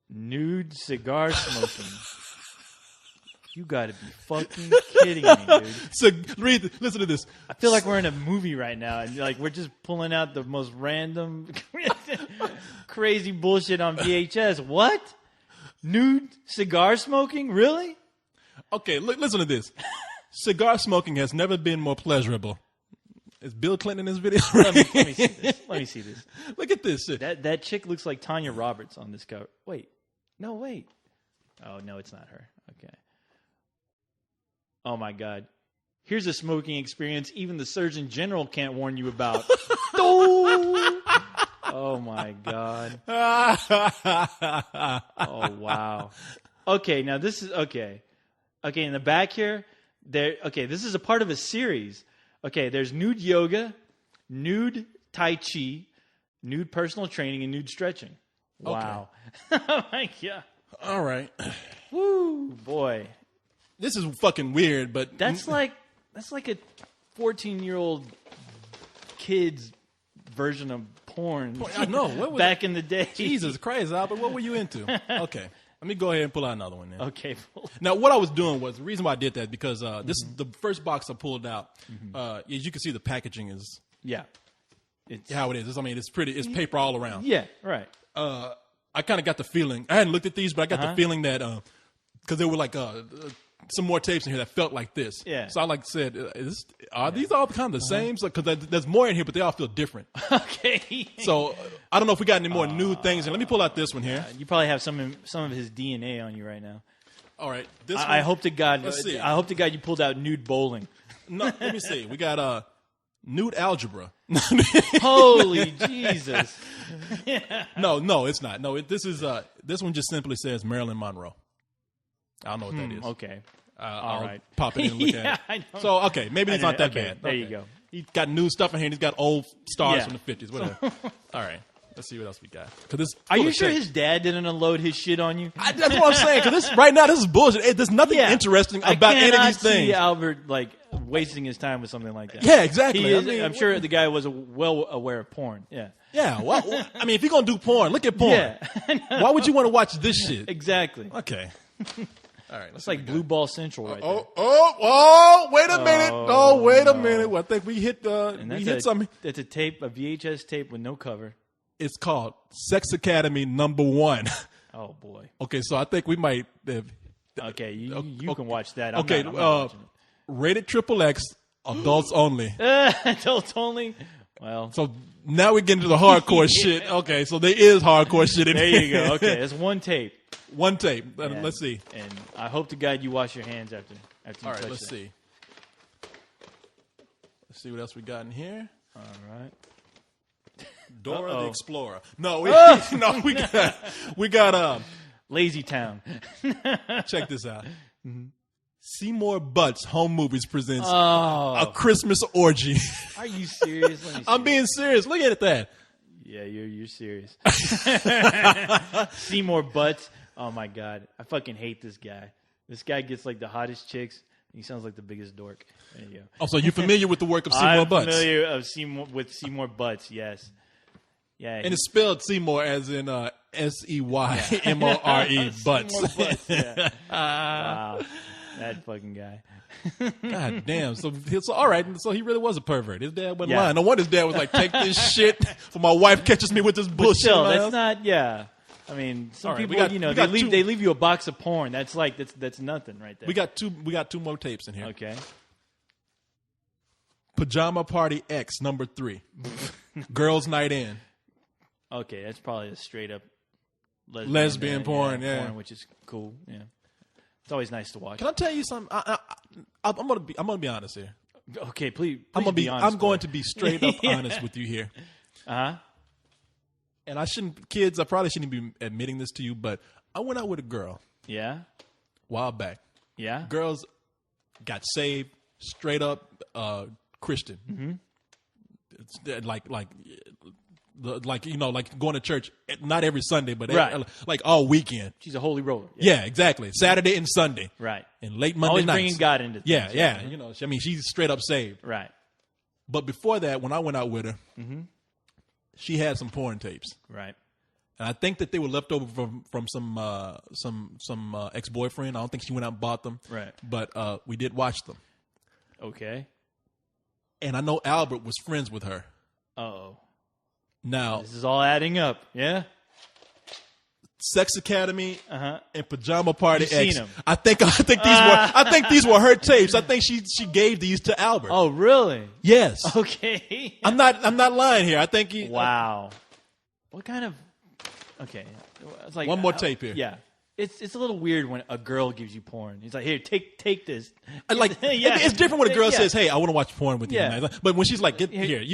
Nude cigar smoking. You got to be fucking kidding me, dude. So listen to this. I feel like we're in a movie right now, and like we're just pulling out the most random, crazy bullshit on VHS. What? Nude cigar smoking? Really? Okay, listen to this. Cigar smoking has never been more pleasurable. Is Bill Clinton in this video? Let me see this. Let me see this. Look at this shit. That chick looks like Tanya Roberts on this cover. Wait. No, wait. Oh, no, it's not her. Okay. Oh, my God. Here's a smoking experience even the Surgeon General can't warn you about. Oh, my God. Oh, wow. Okay, now this is... Okay, in the back here, this is a part of a series. Okay, there's nude yoga, nude tai chi, nude personal training, and nude stretching. Wow. Okay. Oh, my God. All right. Woo, boy. This is fucking weird, but... That's like a 14-year-old kid's version of porn. I know. What was back in the day. Jesus Christ, Albert, what were you into? Okay. Let me go ahead and pull out another one then. Okay. Now, what I was doing was, the reason why I did that, because this is the first box I pulled out. As you can see, the packaging is it's how it is. It's pretty. It's paper all around. Yeah, right. I kind of got the feeling, I hadn't looked at these, but I got the feeling that, because there were like some more tapes in here that felt like this. Yeah. So I said, are these all kind of the same? Because there's more in here, but they all feel different. Okay. So I don't know if we got any more new things. And let me pull out this one here. You probably have some of his DNA on you right now. All right. I hope to God. Let's see. I hope to God you pulled out nude bowling. No, let me see. We got nude algebra. Holy Jesus. No, it's not. No, this one just simply says Marilyn Monroe. I don't know what that is. Okay. I'll right. pop it in and look at it. I know. So, okay, maybe it's not that bad. There you go. He's got new stuff in here. And he's got old stars from the 50s, whatever. All right. Let's see what else we got. Are you sure his dad didn't unload his shit on you? That's what I'm saying. Because right now, this is bullshit. There's nothing interesting about any of these things. I cannot see Albert wasting his time with something like that. Yeah, exactly. I'm sure the guy was well aware of porn. Yeah. Yeah. Well, if you're going to do porn, look at porn. Yeah. Why would you want to watch this shit? Exactly. Okay. All right. It's like Blue Ball Central right there. Wait a minute. Oh, wait a minute. Well, I think we hit something. It's a VHS tape with no cover. It's called Sex Academy #1. Oh, boy. Okay, so I think we might have Okay, you can watch that. I'm not watching it. Rated XXX, adults only. Adults only. Well, so now we get into the hardcore shit. Okay, so there is hardcore shit in there. There you go. Okay, that's one tape. One tape. Let's see. And I hope to God you wash your hands after you All right, touch let's see. Let's see what else we got in here. All right. Dora the Explorer. No, we got Lazy Town. Check this out. Mm-hmm. Seymour Butts Home Movies presents a Christmas orgy. Are you serious? I'm being serious. Look at that. Yeah, you're serious. Seymour Butts. Oh my God, I fucking hate this guy. This guy gets like the hottest chicks. He sounds like the biggest dork. There you go. Oh, so you're familiar with the work of Seymour Butts? I'm familiar with Seymour Butts. Yes. Yeah. And it's spelled Seymour as in SEYMORE Butts. Butts. Yeah. Wow. That fucking guy. God damn. So all right. So he really was a pervert. His dad wasn't lying. No wonder his dad was like, take this shit before my wife catches me with this bullshit. Still, that's not. Yeah. I mean, some people, they leave you a box of porn. That's nothing right there. We got two more tapes in here. Okay. Pajama Party X #3. Girls Night In. Okay, that's probably a straight up lesbian porn, porn, which is cool. Yeah. It's always nice to watch. Can I tell you something? I'm gonna be honest here. Okay, please I'm be honest. I'm going to be straight up honest with you here. Uh-huh. And I probably shouldn't be admitting this to you, but I went out with a girl. Yeah. A while back. Yeah. Girls got saved, straight up Christian. Mm-hmm. It's like going to church, not every Sunday, but like all weekend. She's a holy roller. Yeah, exactly. Saturday and Sunday. Right. And late Monday always nights. Bringing God into things. Yeah. You know, I mean, she's straight up saved. Right. But before that, when I went out with her, mm-hmm. she had some porn tapes. Right. And I think that they were left over from some ex-boyfriend. I don't think she went out and bought them. Right. But we did watch them. Okay. And I know Albert was friends with her. Uh-oh. Now this is all adding up. Yeah. Sex Academy and Pajama Party You've X. Seen them. I think these were her tapes. I think she gave these to Albert. Oh, really? Yes. Okay. I'm not lying here. I think he. Wow. What kind of? Okay. It's like one more tape here. Yeah. It's a little weird when a girl gives you porn. He's like, here, take this. Like, it's different when a girl says, "Hey, I want to watch porn with you." Yeah. But when she's like, "You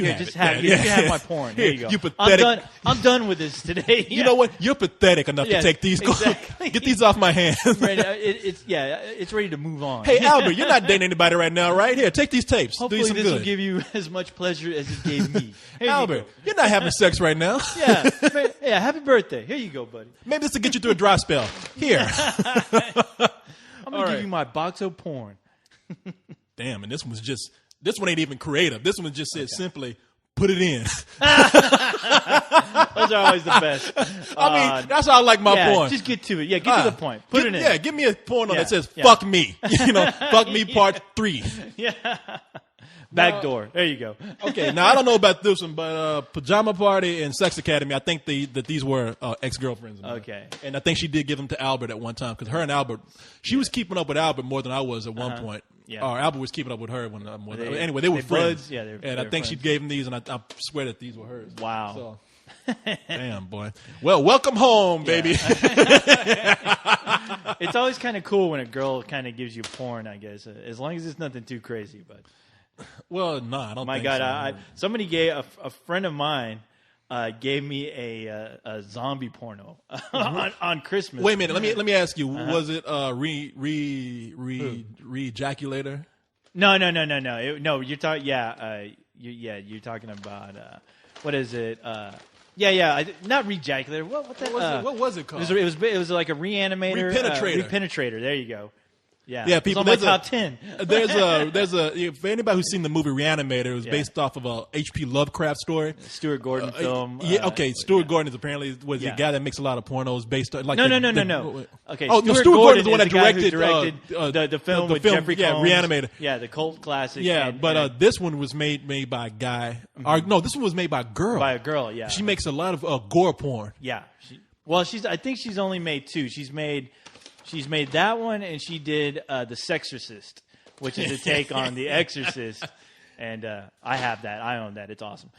have it. You have my porn. Here you go. You pathetic. I'm done with this today." You know what? You're pathetic enough to take these. Exactly. Get these off my hands. Right, it's ready to move on. Hey, Albert, you're not dating anybody right now, right? Here, take these tapes. Hopefully, this will give you as much pleasure as it gave me. Albert, you're not having sex right now. Yeah. Happy birthday. Here you go, buddy. Maybe this will get you through a dry spell. Here. I'm going to give you my box of porn. Damn, and this one ain't even creative. This one just says simply, put it in. Those are always the best. I mean, that's how I like my porn. Just get to it. Yeah, get to the point. Put it in. Yeah, give me a porn that says, fuck me. Fuck me part 3. Yeah. Back door. There you go. Okay, now I don't know about this one, but Pajama Party and Sex Academy, I think that these were ex-girlfriends. Okay. And I think she did give them to Albert at one time, because her and Albert, she was keeping up with Albert more than I was at one point. Yeah. Or Albert was keeping up with her anyway, they were friends. Buds? Yeah, and I think she gave them these, and I swear that these were hers. Wow. So, damn, boy. Well, welcome home, baby. It's always kind of cool when a girl kind of gives you porn, I guess, as long as it's nothing too crazy, but... Well, no, I don't. My think God, so. Somebody gave a friend of mine gave me a zombie porno on Christmas. Wait a minute, let me ask you: was it re-ejaculator? No. No, you're talking. You're talking about what is it? Not re-ejaculator. What was it called? It was like a reanimator. Repenetrator. There you go. Yeah, people. It's on my top 10. There's a for anybody who's seen the movie Reanimator, it was based off of a H.P. Lovecraft story. Stuart Gordon film. Stuart Gordon is apparently the guy that makes a lot of pornos based on like. No. Okay. Stuart Gordon is the one that directed the film with Jeffrey Combs. Reanimator. Yeah, the cult classic. Yeah, but this one was made by a guy. No, this one was made by a girl. By a girl, yeah. She makes a lot of gore porn. Yeah. I think she's only made 2. She's made that one, and she did The Sexorcist, which is a take on The Exorcist. And I have that. I own that. It's awesome.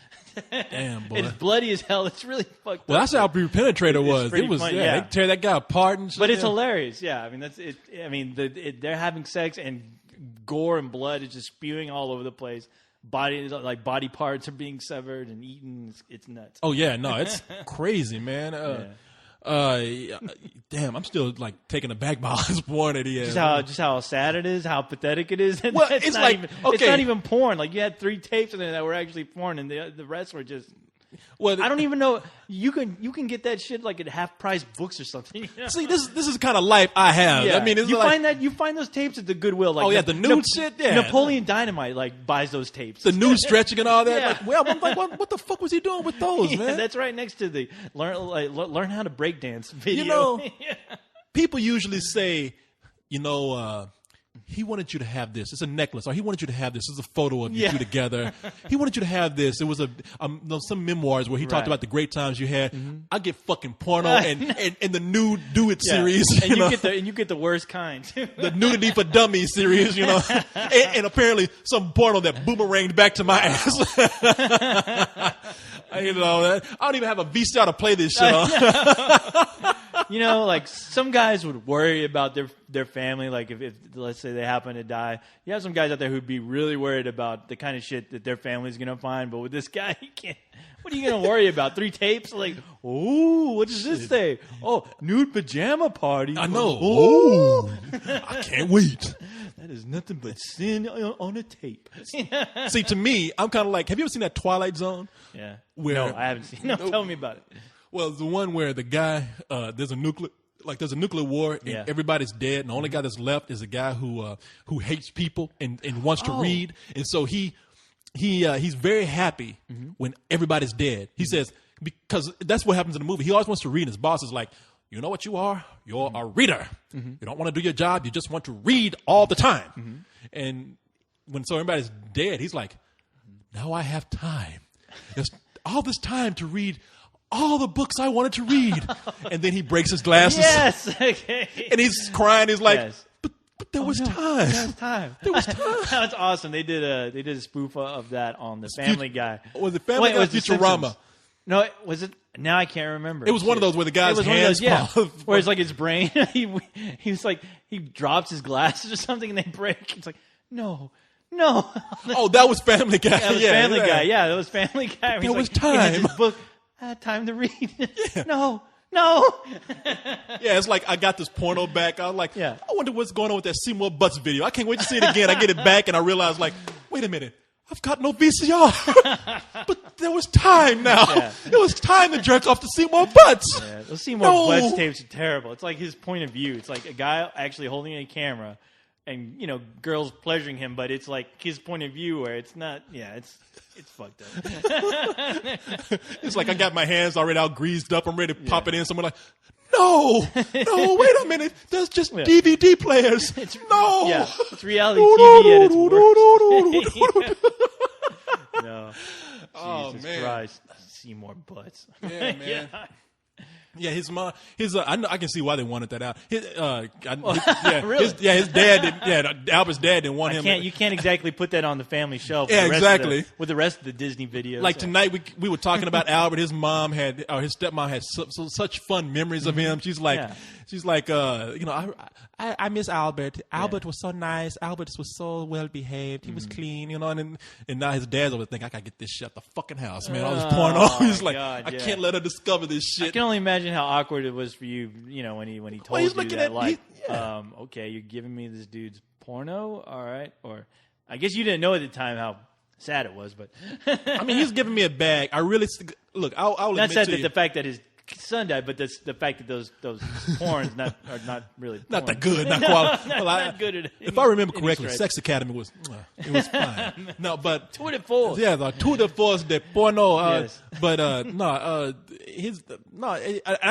Damn, boy. It's bloody as hell. It's really fucked up. Well, that's how Penetrator was. It was, funny, they tear that guy apart and shit. But it's hilarious. Yeah, I mean, that's it. I mean, they're having sex and gore and blood is just spewing all over the place. Body parts are being severed and eaten. It's nuts. Oh yeah, no, it's crazy, man. Damn, I'm still like taken aback by all this porn that he has. Just how sad it is, how pathetic it is. Well, it's not even porn. Like you had 3 tapes in there that were actually porn, and the rest were just. Well, I don't even know. You can get that shit like at half price books or something. You know? See, this is the kind of life I have. Yeah. I mean, you find those tapes at the Goodwill. Like the nude shit. Yeah, Napoleon Dynamite like buys those tapes. The nude stretching and all that. Yeah. Like, well, I'm like, what the fuck was he doing with those, man? That's right next to the learn how to break dance video. You know, people usually say, he wanted you to have this. It's a necklace. Or he wanted you to have this. It's a photo of you two together. He wanted you to have this. It was some memoirs where he talked about the great times you had. Mm-hmm. I get fucking porno and the nude Do It series. And you get the worst kind. The Nudity for Dummies series, and apparently some porno that boomeranged back to my ass. I don't even have a VCR to play this shit on. Like some guys would worry about their family. Like if let's say they happen to die, you have some guys out there who'd be really worried about the kind of shit that their family's gonna find. But with this guy, he can't. What are you gonna worry about? 3 tapes? Like, oh, what does this say? Oh, nude pajama party. I know. Oh, I can't wait. That is nothing but sin on a tape. See, to me, I'm kind of like, have you ever seen that Twilight Zone? Yeah. No, I haven't seen. No, tell me about it. Well, it's the one where the guy, there's a nuclear war and everybody's dead, and the only guy that's left is a guy who hates people and wants to read, and so he's very happy when everybody's dead. He says, because that's what happens in the movie. He always wants to read, and his boss is like, you know what you are? You're a reader. You don't want to do your job. You just want to read all the time. And when everybody's dead, he's like, now I have time. There's all this time to read all the books I wanted to read. And then he breaks his glasses. Yes. Okay. And he's crying. He's like, but there was time. There was time. There was time. That's awesome. They did a spoof of that on the Family Guy. Was it Family Guy or Futurama? No, was it? Now I can't remember. It was one of those where the guy's hands fall. Where it's like his brain. He's like, he drops his glasses or something and they break. It's like, no. Oh, that was Family Guy. That was Family Guy. Yeah, that was Family Guy. There was time. His book. I had time to read. Yeah. No. Yeah, it's like I got this porno back. I was like, I wonder what's going on with that Seymour Butts video. I can't wait to see it again. I get it back and I realize, like, wait a minute. I've got no VCR. But there was time now. Yeah. It was time to jerk off to Seymour Butts. Yeah, those Seymour Butts tapes are terrible. It's like his point of view. It's like a guy actually holding a camera and, girls pleasuring him, but it's like his point of view where it's not, it's fucked up. It's like I got my hands already all greased up. I'm ready to pop it in. Someone like, no, wait a minute. There's just DVD players. No. Yeah, it's reality TV at its worst. No. Oh, Jesus man. Christ. Seymour Butts. Yeah, man. Yeah, his mom. I can see why they wanted that out. Really? His dad didn't. Albert's dad didn't want him. You can't exactly put that on the family shelf. Yeah, exactly. With the rest of the Disney videos. Like tonight, we were talking about Albert. His mom his stepmom had such fun memories of him. She's like, I miss Albert. Albert was so nice. Albert was so well behaved. He was clean, and now his dad's over thinking, I gotta get this shit out the fucking house, man. All this porno. He's like, I can't let her discover this shit. I can only imagine how awkward it was for you, when he told you that, okay, you're giving me this dude's porno, all right? Or I guess you didn't know at the time how sad it was, but I mean, he's giving me a bag. I really look. I'll admit to you. The fact that his son died, but the fact that those porns are not really not that good, not quality. not good. If I remember correctly, Sex Academy was fine. No, but tour de force. Yeah, the tour de force de porno. Yes. But I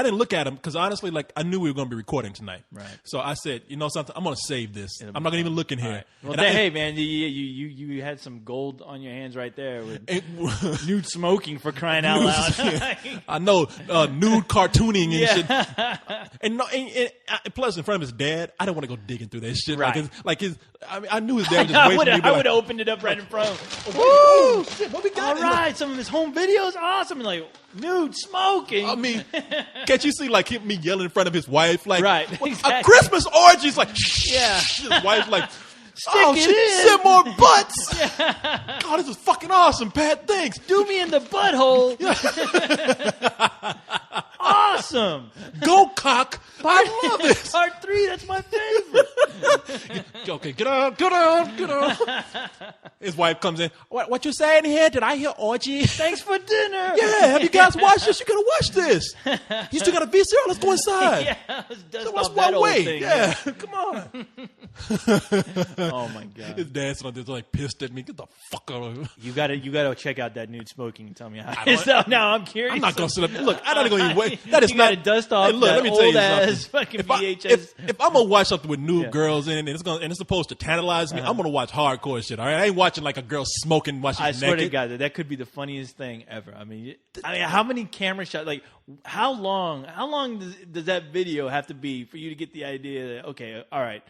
didn't look at him because honestly, like I knew we were going to be recording tonight. Right. So I said, something, I'm going to save this. I'm not going to even look in here. Right. Well, hey man, you had some gold on your hands right there with nude smoking for crying out loud. I know. nude cartooning and shit. And plus, in front of his dad, I don't want to go digging through that shit. Right. I knew his dad was just waiting for me. I would have opened it up right in front of him. Woo! Shit, what we got? All right, some of his home videos, awesome. Like nude smoking. I mean, can't you see like me yelling in front of his wife, like, right? Exactly. A Christmas orgy? Like, yeah. His wife's like, Stick it in. Send more butts. Yeah. God, this is fucking awesome, Pat. Thanks. Do me in the butthole. Awesome. Go cock. I love it. Part 3, that's my favorite. Okay, get on. His wife comes in. What you saying here? Did I hear orgy? Thanks for dinner. Yeah, have you guys watched this? You gotta watch this. You still got a VCR? Let's go inside. Yeah, let's dust That's off that one way. thing. Yeah, come on. Oh my God. His dad's like pissed at me. Get the fuck out of here. You gotta check out that nude smoking and tell me how it is. Now I'm curious. I'm not gonna sit up. Look, I'm not gonna even wait. That is you not gotta dust off. Hey, look, that let me tell you old ass something. fucking VHS. If I'm gonna watch something with nude girls in it, and it's supposed to tantalize me, I'm gonna watch hardcore shit. All right, I ain't watching like a girl smoking while she's I naked. swear to God, that could be the funniest thing ever. I mean, how many camera shots? Like, how long does that video have to be for you to get the idea that okay, all right,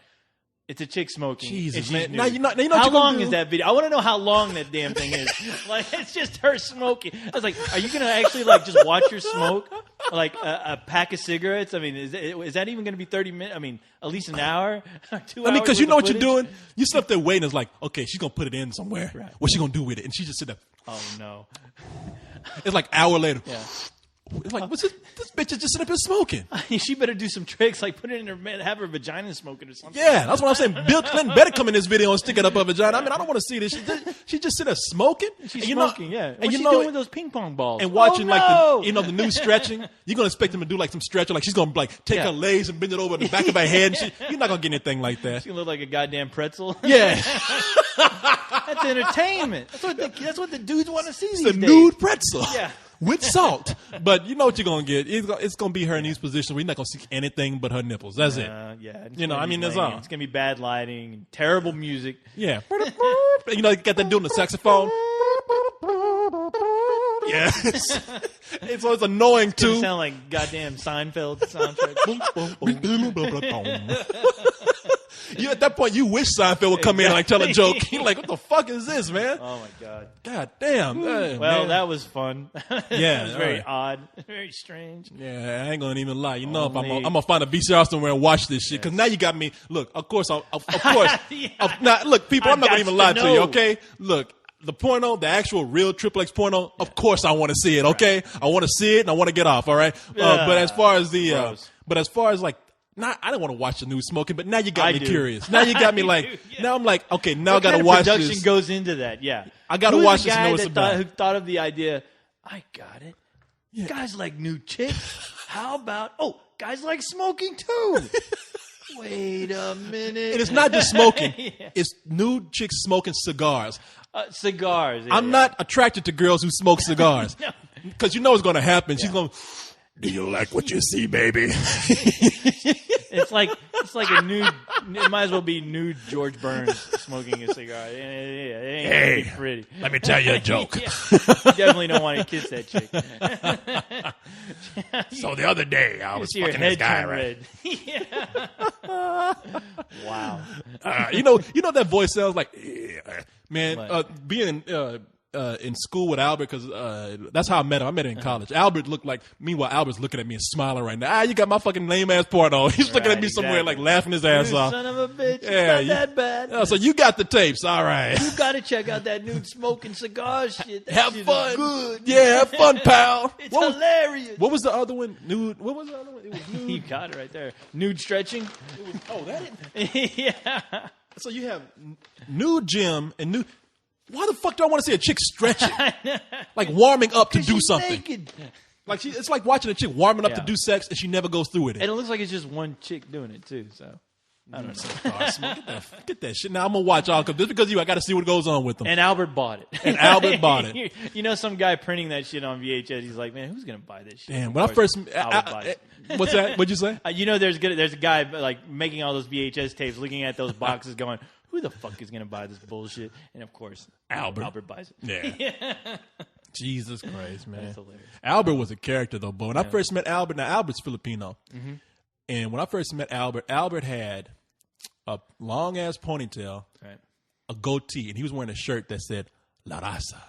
it's a chick smoking. Jesus, man. Now you know how long is that video? I want to know how long that damn thing is. Like, it's just her smoking. I was like, are you going to actually like just watch her smoke? Like a pack of cigarettes? I mean, is that even going to be 30 minutes? I mean, at least an hour? 2 hours? Because you know what you're doing? You sit up there waiting. It's like, okay, she's going to put it in somewhere. Right. What's she going to do with it? And she just sit there. Oh, no. It's like an hour later. Yeah. It's like, what's this bitch is just sitting up here smoking. She better do some tricks, like put it in her, have her vagina smoking or something. Yeah, that's what I'm saying. Bill Clinton better come in this video and stick it up her vagina. I mean, I don't want to see this. She just sit there smoking. She's smoking, yeah. And what's she doing with those ping pong balls? And watching like the new stretching. You're gonna expect him to do like some stretching, like she's gonna like take her legs and bend it over the back of her head. And you're not gonna get anything like that. She's gonna look like a goddamn pretzel. Yeah. That's entertainment. That's what the dudes want to see these days. It's a nude pretzel. Yeah. With salt. But you know what you're going to get. It's going to be her in these positions where you're not going to see anything but her nipples. That's it. Yeah. That's all. It's going to be bad lighting, terrible music. Yeah. You know, you got that dude on the saxophone. Yeah. It's annoying, too. It sound like goddamn Seinfeld soundtrack. You at that point, you wish Seinfeld would come in and like tell a joke. You're like, what the fuck is this, man? Oh my God. God damn. Well, man. that was fun. Yeah, it was very odd, very strange. Yeah, I ain't gonna even lie. You know, if I'm gonna find a VCR somewhere and watch this shit, because now you got me. Look, of course. Now, look, people, I'm not gonna even lie to you. Okay, look. The porno, the actual real Triple X porno, of course I want to see it, okay? I want to see it and I want to get off, all right? But as far as like, I don't want to watch the new smoking, but now you got me curious. Now you got me like, now I'm like, okay, now I got to watch this. What production goes into that, yeah. I got to watch this and know what it's about. Who thought of the idea, I got it. Yeah. Guys like new chicks. How about, guys like smoking too. Wait a minute. And it's not just smoking. Yeah. It's nude chicks smoking cigars. Cigars. Yeah, I'm not attracted to girls who smoke cigars. Because you know what's going to happen. Yeah. She's going, do you like what you see, baby? It's like a nude. It might as well be nude George Burns smoking a cigar. It ain't pretty. Let me tell you a joke. You definitely don't want to kiss that chick. So the other day, I was fucking this guy, right? Wow. You know that voice sounds like, man. Being in school with Albert, because that's how I met him. I met him in college. Albert looked like, meanwhile, Albert's looking at me and smiling right now. You got my fucking lame ass porno. He's looking at me somewhere like laughing his ass off. Son of a bitch. Yeah, it's not that bad. So you got the tapes. All right. You got to check out that nude smoking cigar shit. That have shit fun. Is good. Yeah, have fun, pal. It's hilarious. What was the other one? Nude. What was the other one? It was nude. You got it right there. Nude stretching. Yeah. So you have nude gym and nude. Why the fuck do I want to see a chick stretching? Like warming up to do something. Naked. Like it's like watching a chick warming up to do sex and she never goes through with it. And it looks like it's just one chick doing it too. So I don't know. Get that shit. Now I'm gonna watch all just because I got to see what goes on with them. And Albert bought it. You know, some guy printing that shit on VHS. He's like, man, who's gonna buy this shit? Damn. When I first, what's that? What'd you say? You know, there's a guy like making all those VHS tapes, looking at those boxes, going, who the fuck is going to buy this bullshit? And of course, Albert buys it. Yeah. Jesus Christ, man. That's hilarious. Albert was a character, though. But when I first met Albert, now Albert's Filipino. Mm-hmm. And when I first met Albert, Albert had a long-ass ponytail, a goatee, and he was wearing a shirt that said, La Raza.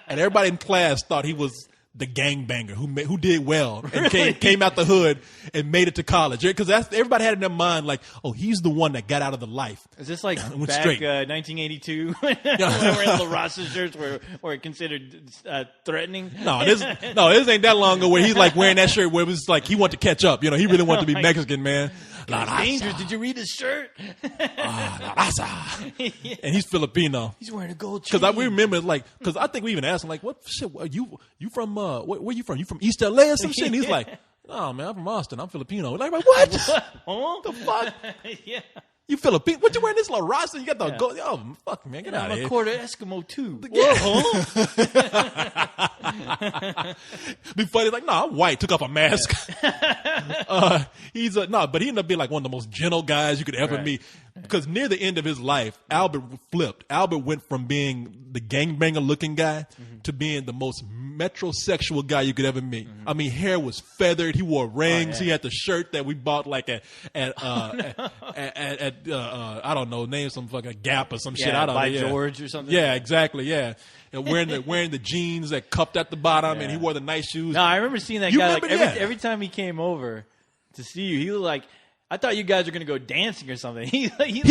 And everybody in class thought he was the gangbanger who did well and came out the hood and made it to college. Because everybody had in their mind like, oh, he's the one that got out of the life. Is this like back 1982 when wearing the Rasta shirts were considered threatening? No, this ain't that long ago where he's like wearing that shirt where it was like he wanted to catch up. You know, he really wanted to be Mexican, man. La Raza. Dangerous. Did you read his shirt? La Raza. Yeah. And he's Filipino. He's wearing a gold chain. Because we remember, like, because I think we even asked him, like, what shit, are you from, where you from? You from East LA or some shit? And he's like, no, man, I'm from Austin. I'm Filipino. Like, what? Huh? The fuck? Yeah. You Filipino? What you wearing this La Raza? You got the gold? Oh, fuck, man, get out of here. I'm a quarter Eskimo, too. Be funny, like, no, I'm white. Took off a mask. But he ended up being like one of the most gentle guys you could ever meet. Because near the end of his life, Albert flipped. Albert went from being the gangbanger-looking guy to being the most metrosexual guy you could ever meet. I mean, hair was feathered. He wore rings. He had the shirt that we bought like at I don't know, name some fucking Gap or some shit. I don't know. George or something. Yeah, exactly. Yeah. And wearing the jeans that cupped at the bottom, and he wore the nice shoes. No, I remember seeing that guy. Like every time he came over to see you, he was like, I thought you guys were gonna go dancing or something. He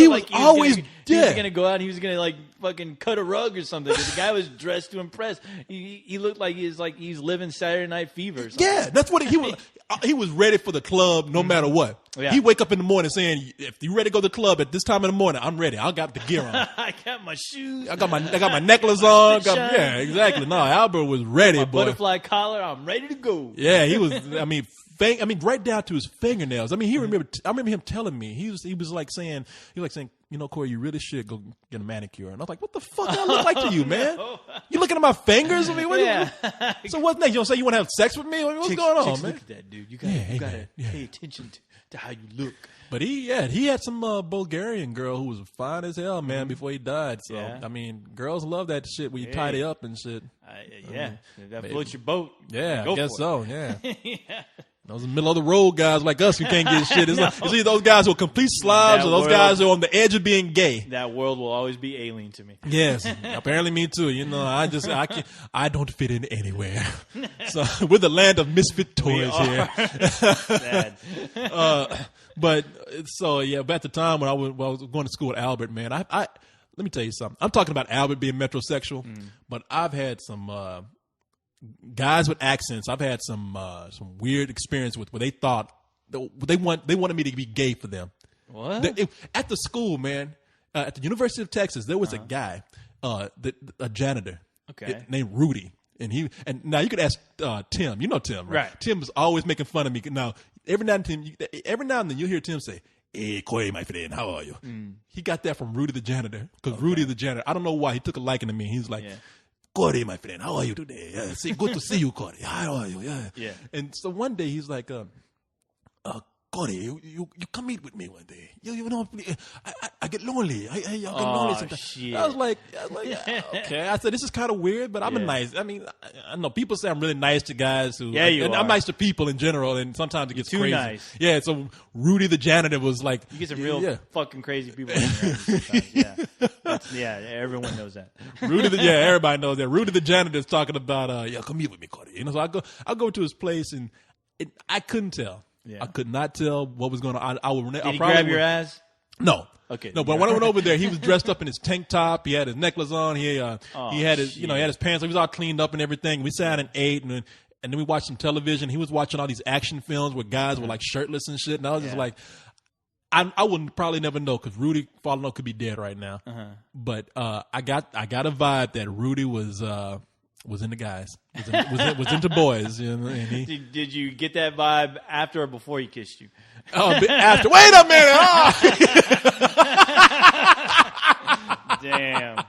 was always gonna go out and he was gonna like fucking cut a rug or something. The guy was dressed to impress. He looked like he's living Saturday Night Fever or something. Yeah, that's what he was. He was ready for the club no matter what. Yeah. He wake up in the morning saying, "If you ready to go to the club at this time in the morning, I'm ready. I got the gear on. I got my shoes. I got my necklace on. Yeah, exactly. No, Albert was ready, boy. Butterfly collar. I'm ready to go. Yeah, he was. I mean, right down to his fingernails. I mean, I remember him telling me he was like saying, you know, Corey, you really should go get a manicure. And I was like, what the fuck do I look like to you, man? You looking at my fingers? I mean, so what's next? You don't say you want to have sex with me? What's going on, man? Look at that, dude. You gotta pay attention to how you look. But he had some Bulgarian girl who was fine as hell, man, before he died. So I mean, girls love that shit when you tidy up and shit. That floats your boat. Yeah, I guess so. Yeah. Those are middle of the road guys like us who can't get shit. It's either those guys who are complete slobs or those guys who are on the edge of being gay. That world will always be alien to me. Yes, apparently me too. You know, I don't fit in anywhere. So we're the land of misfit toys here. But at the time when I was going to school with Albert, man, I let me tell you something. I'm talking about Albert being metrosexual, but I've had some guys with accents. I've had some weird experience with where they thought they wanted me to be gay for them. What? At the school, man, at the University of Texas, there was a guy, a janitor, named Rudy, and now you could ask Tim. You know Tim, right? Tim was always making fun of me. Now every now and then you hear Tim say, "Hey, Corey, my friend, how are you?" He got that from Rudy the janitor because Rudy the janitor. I don't know why he took a liking to me. He's like. Yeah. Corey, my friend, how are you today? Yeah, good to see you, Corey. How are you? Yeah. And so one day he's like, Corey, you come meet with me one day. You know, I get lonely. I get lonely sometimes. Shit. I was like, okay. I said, this is kind of weird, but I'm a nice. I mean, I know people say I'm really nice to guys who. Yeah, you are. I'm nice to people in general, and sometimes it gets crazy. Nice. Yeah. So Rudy the janitor was like, you get some real fucking crazy people. Yeah, everyone knows that. Everybody knows that. Rudy the janitor is talking about, come meet with me, Corey. You know, so I go to his place, and I couldn't tell. Yeah. I could not tell what was going on. Did he grab your ass? No. Okay. No, but when I went over there, he was dressed up in his tank top. He had his necklace on. He had his, he had his pants. He was all cleaned up and everything. We sat and ate, and then we watched some television. He was watching all these action films where guys were like shirtless and shit. And I was just like, I would probably never know because Rudy, for all I know, could be dead right now. But I got a vibe that Rudy was into guys, was into boys. You know, and did you get that vibe after or before he kissed you? Oh, after. Wait a minute! Oh. Damn.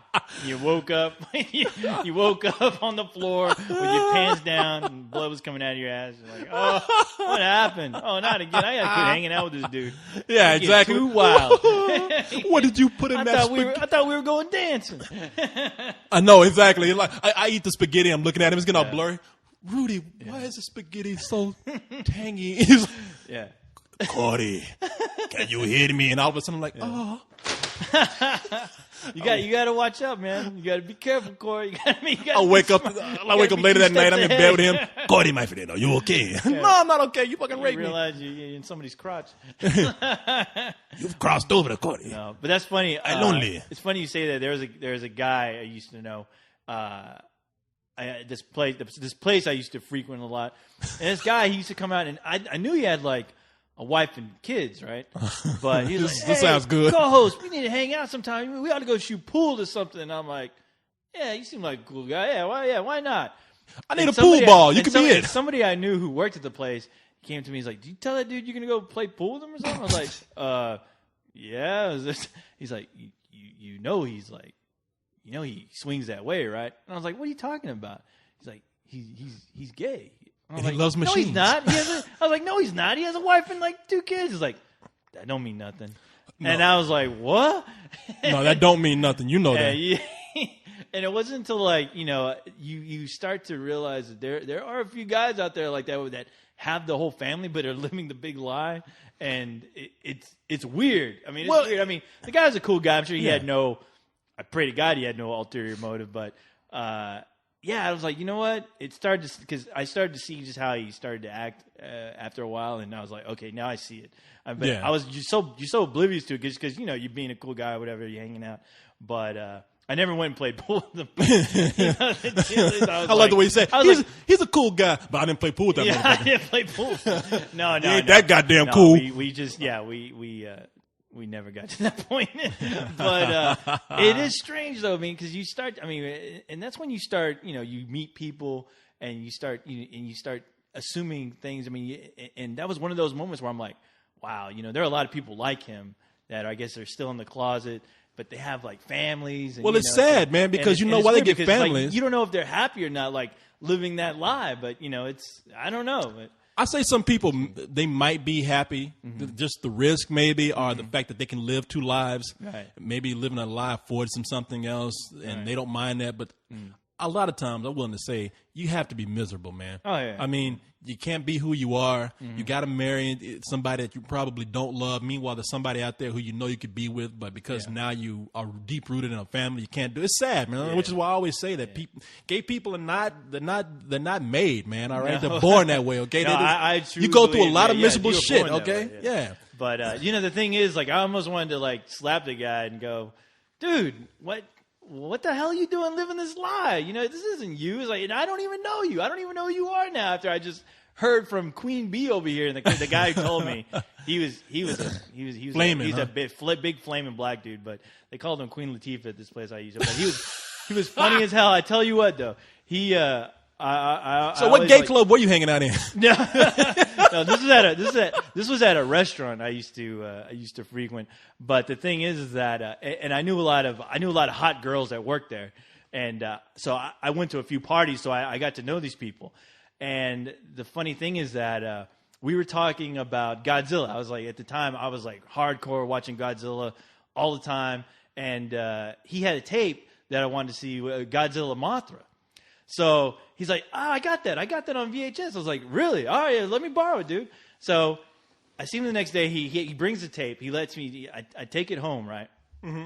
You woke up. You woke up on the floor with your pants down and blood was coming out of your ass. You're like, oh, what happened? Oh, not again. I gotta quit hanging out with this dude. Yeah, exactly. Too wild. What did you put in that spaghetti? I thought we were going dancing. I know, exactly. Like I eat the spaghetti. I'm looking at him. It's getting all blurry. Rudy, why is the spaghetti so tangy? Yeah. Corey, can you hear me? And all of a sudden, I'm like, oh. You got to watch out, man. You got to be careful, Corey. I wake up later that night. I'm in bed with him. Corey, my friend, are you okay? Yeah. No, I'm not okay. You fucking raped me. Realize you're in somebody's crotch. You've crossed over to Corey. No, but that's funny. I'm lonely. It's funny you say that. There's a guy I used to know. This place I used to frequent a lot. And this guy, he used to come out, and I knew he had like a wife and kids, right? But he's like, hey, this sounds good. Co-host, we need to hang out sometime. We ought to go shoot pool or something. And I'm like, yeah, you seem like a cool guy. Yeah, why not? I need a pool ball. You can be it. Somebody I knew who worked at the place came to me. He's like, "Do you tell that dude you're gonna go play pool with him or something?" I was like, yeah. He's like, you know, he's like, you know, he swings that way, right? And I was like, what are you talking about? He's like, he's gay. And he loves machines. No, he's not. I was like, no, he's not. He has a wife and like 2 kids. He's like, that don't mean nothing. No. And I was like, what? No, that don't mean nothing. You know that. Yeah. And it wasn't until like, you know, you start to realize that there are a few guys out there like that have the whole family but are living the big lie, and it's weird. I mean, it's weird. I mean, the guy's a cool guy. I'm sure he had no. I pray to God he had no ulterior motive, but yeah, I was like, you know what? It started because I started to see just how he started to act after a while, and I was like, okay, now I see it. But I was just so oblivious to it because you know, you being a cool guy or whatever, you're hanging out, but. I never went and played pool with him. I like the way you say he's a cool guy, but I didn't play pool with that motherfucker. I didn't play pool. No, he ain't that goddamn cool. We just we never got to that point. But it is strange though. I mean, because you start. I mean, and that's when you start. You know, you meet people and you start assuming things. I mean, and that was one of those moments where I'm like, wow. You know, there are a lot of people like him that I guess are still in the closet. But they have like families. And, well, it's sad, man, because you know why they get families. Like, you don't know if they're happy or not, like living that lie. But you know, I don't know. But I say some people they might be happy, just the risk maybe, or the fact that they can live 2 lives. Right. Maybe living a lie affords them something else, and they don't mind that. But a lot of times, I'm willing to say you have to be miserable, man. Oh yeah. I mean, you can't be who you are. You got to marry somebody that you probably don't love. Meanwhile, there's somebody out there who you know you could be with, but because now you are deep rooted in a family, you can't do it. It's sad, man. Which is why I always say that gay people are not made, man. All right, they're born that way. Okay, I you go through a lot of miserable shit. Okay, yeah. But you know, the thing is, like, I almost wanted to like slap the guy and go, dude, what the hell are you doing living this lie? You know, this isn't you. It's like, and I don't even know you. I don't even know who you are now after I just heard from Queen Bee over here. And the guy who told me he was flaming, he's a big flaming black dude, but they called him Queen Latifah at this place I used to. But he was funny as hell. I tell you what though, he So what gay club were you hanging out in? No, this was at a restaurant I used to frequent. But the thing is that and I knew a lot of hot girls that worked there, and so I went to a few parties, so I got to know these people. And the funny thing is that we were talking about Godzilla. I was like, at the time, I was like hardcore watching Godzilla all the time, and he had a tape that I wanted to see, Godzilla Mothra. So he's like, I got that on VHS. I was like, really? All right, let me borrow it, dude. So I see him the next day. He brings the tape. He lets me. I take it home, right? Mm-hmm.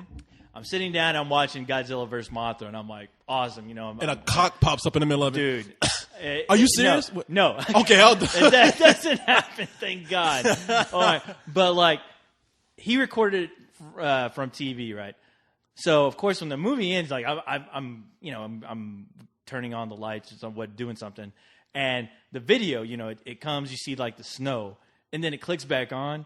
I'm sitting down. I'm watching Godzilla vs. Mothra, and I'm like, awesome, you know. And a cock pops up in the middle of it, dude. Are you serious? No. Okay, that doesn't happen. Thank God. All right, but like, he recorded it from TV, right? So of course, when the movie ends, like I'm turning on the lights or doing something, and the video, you know, it comes. You see like the snow, and then it clicks back on.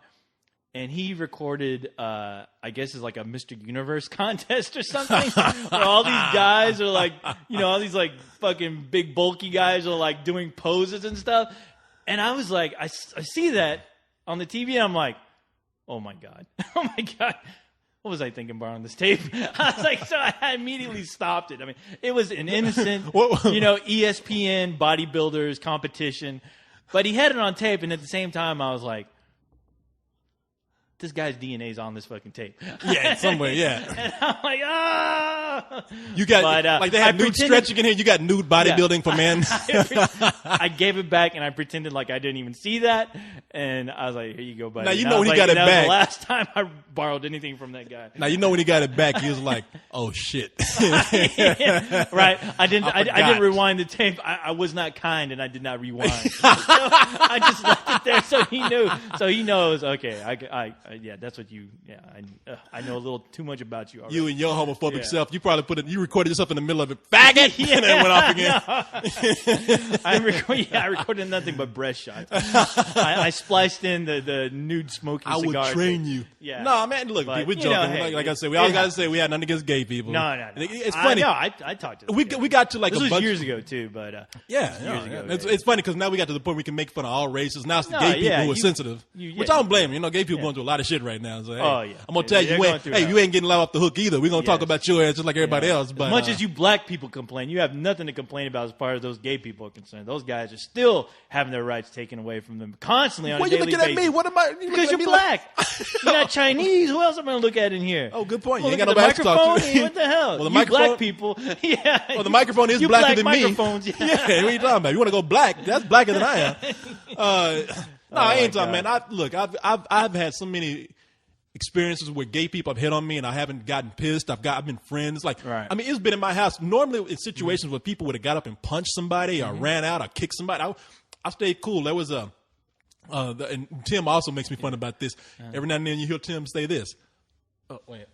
And he recorded, I guess it's like a Mr. Universe contest or something. Where all these guys are like, you know, all these like fucking big bulky guys are like doing poses and stuff. And I was like, I see that on the TV and I'm like, oh my God. Oh my God. what was I thinking borrowing this tape? I was like, so I immediately stopped it. I mean, it was an innocent, ESPN bodybuilders competition, but he had it on tape, and at the same time, I was like, this guy's DNA is on this fucking tape. Yeah, somewhere, yeah. And I'm like, You got, like they had nude stretching in here. You got nude bodybuilding for men. I gave it back, and I pretended like I didn't even see that. And I was like, here you go, buddy. Now, you know when he got it back. That was the last time I borrowed anything from that guy. Now, you know when he got it back, he was like, oh, shit. Right. I didn't rewind the tape. I was not kind, and I did not rewind. So I just left it there so he knew. So he knows, okay, yeah, that's what you. Yeah, I know a little too much about you already. You and your homophobic self. You probably you recorded yourself in the middle of it, faggot, and then went off again. I recorded nothing but breast shots. I spliced in the nude smoking cigar. I would train you. Yeah. No, man, look, we're joking. Like I said, we always got to say we had nothing against gay people. No. It's funny. I talked to them. We got to like this a was bunch years ago too, but years ago. It's funny because now we got to the point where we can make fun of all races. Now it's the gay people who are sensitive, which I don't blame them. Gay people going through a lot of shit right now. So, hey, I'm gonna tell you, you ain't getting let off the hook either. We're gonna talk about your ass just like everybody else. But as much as you black people complain, you have nothing to complain about as far as those gay people are concerned. Those guys are still having their rights taken away from them constantly on a daily basis. What are you looking at me? What am I? Because you're black. You're not Chinese. Who else am I going to look at in here? Oh, good point. You ain't got no back to talk to. What the hell? Well, the you black people. Yeah. Well, the microphone is blacker than me. Microphones, yeah. What are you talking about? You want to go black? That's blacker than I am. No, I ain't talking, man. I've had so many experiences where gay people have hit on me and I haven't gotten pissed. I've been friends. I mean, it's been in my house. Normally, in situations where people would have got up and punched somebody or ran out or kicked somebody, I stayed cool. There was and Tim also makes me fun about this. Every now and then you hear Tim say this. Oh, wait.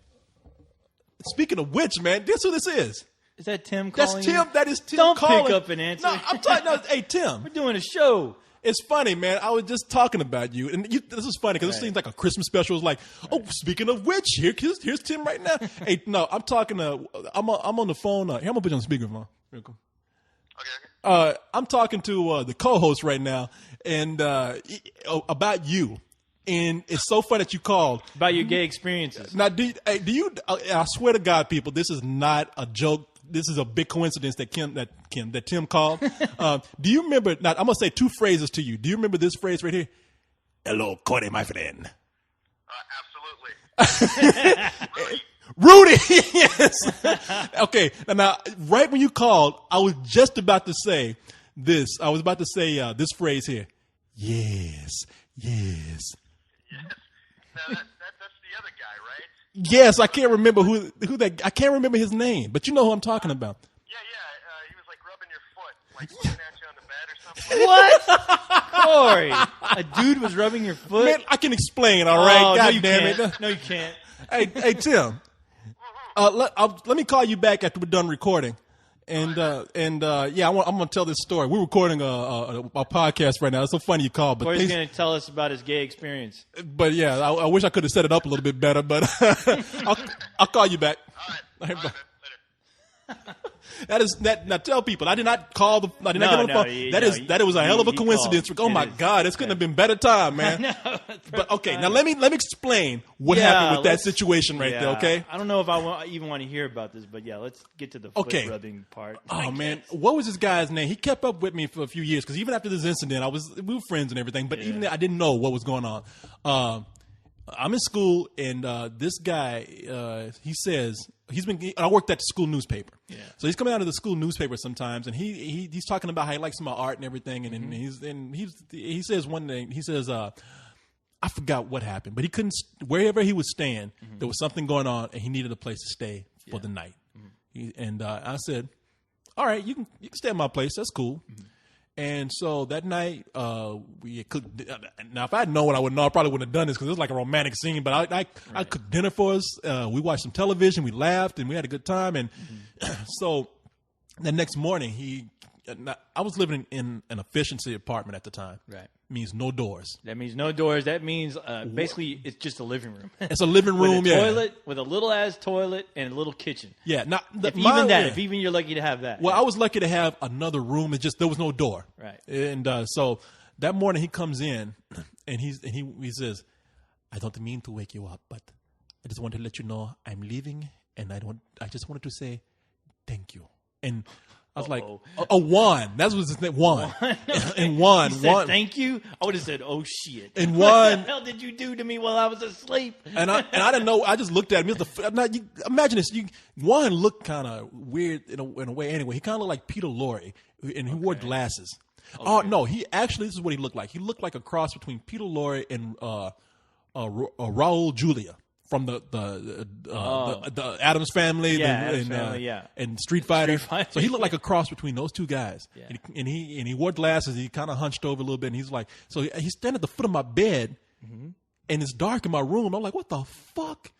Speaking of which, man, guess who this is? Is that Tim calling? That's Tim. You? That is Tim Don't calling. pick up an answer. No, I'm talking. No, hey, Tim. We're doing a show. It's funny, man. I was just talking about you, and this is funny because it seems like a Christmas special. It's like, oh, speaking of which, here's Tim right now. Hey, no, I'm talking to. I'm on the phone. Here, I'm gonna put you on speakerphone. Okay. I'm talking to the co-host right now, and about you. And it's so funny that you called about your gay experiences. Now, do you? I swear to God, people, this is not a joke. This is a big coincidence that Tim called. Do you remember? Now, I'm gonna say two phrases to you. Do you remember this phrase right here? Hello, Cody, my friend. Absolutely. Rudy. Yes. Okay. Now, right when you called, I was just about to say this. I was about to say this phrase here. Yes. Now that's the other guy, right? Yes, I can't remember who that. I can't remember his name, but you know who I'm talking about. Yeah. He was like rubbing your foot, like looking at you on the bed or something. What? Corey, a dude was rubbing your foot. Man, I can explain. All right, God no, damn it. No, you can't. Hey, Tim. Let me call you back after we're done recording. And I'm gonna tell this story. We're recording a podcast right now. It's so funny you called, but Corey's gonna tell us about his gay experience. But yeah, I wish I could have set it up a little bit better. But I'll call you back. All right. Later. Now tell people I did not call the. I did not get on the phone. That was a hell of a coincidence. Oh my God, this couldn't have been better time, man. But okay, now let me explain what happened with that situation right there. Okay, I don't know if I even want to hear about this, but yeah, let's get to the foot rubbing part. Oh man, what was this guy's name? He kept up with me for a few years because even after this incident, we were friends and everything. But even then, I didn't know what was going on. I'm in school, and this guy, he says I worked at the school newspaper. Yeah. So he's coming out of the school newspaper sometimes, and he's talking about how he likes my art and everything. And he says one thing. He says, I forgot what happened, but he couldn't. Wherever he was staying, there was something going on, and he needed a place to stay for the night. I said, all right, you can stay at my place. That's cool. And so that night, we cooked. Now, if I had known what I would know, I probably wouldn't have done this because it was like a romantic scene. But I cooked dinner for us. We watched some television. We laughed and we had a good time. And so the next morning, I was living in an efficiency apartment at the time. Right. Means no doors. That means no doors. That means basically it's just a living room. It's a living room, with a toilet, with a little ass toilet and a little kitchen. Yeah, if even you're lucky to have that. Well, I was lucky to have another room. It's just there was no door. Right. And so that morning he comes in and he says, "I don't mean to wake you up, but I just wanted to let you know I'm leaving, and I just wanted to say thank you. And I was like, Juan. That was his name, Juan. And Juan. He said, thank you? I would have said, oh, shit. And Juan. What the hell did you do to me while I was asleep? And I didn't know. I just looked at him. Imagine this. Juan looked kind of weird in a way anyway. He kind of looked like Peter Lorre, and he wore glasses. Okay. Oh, no. This is what he looked like. He looked like a cross between Peter Lorre and Raul Julia. From the Addams Family, and Street Fighter. So he looked like a cross between those two guys. Yeah. And he wore glasses. He kind of hunched over a little bit, and he's like, so he's standing at the foot of my bed, and it's dark in my room. I'm like, what the fuck?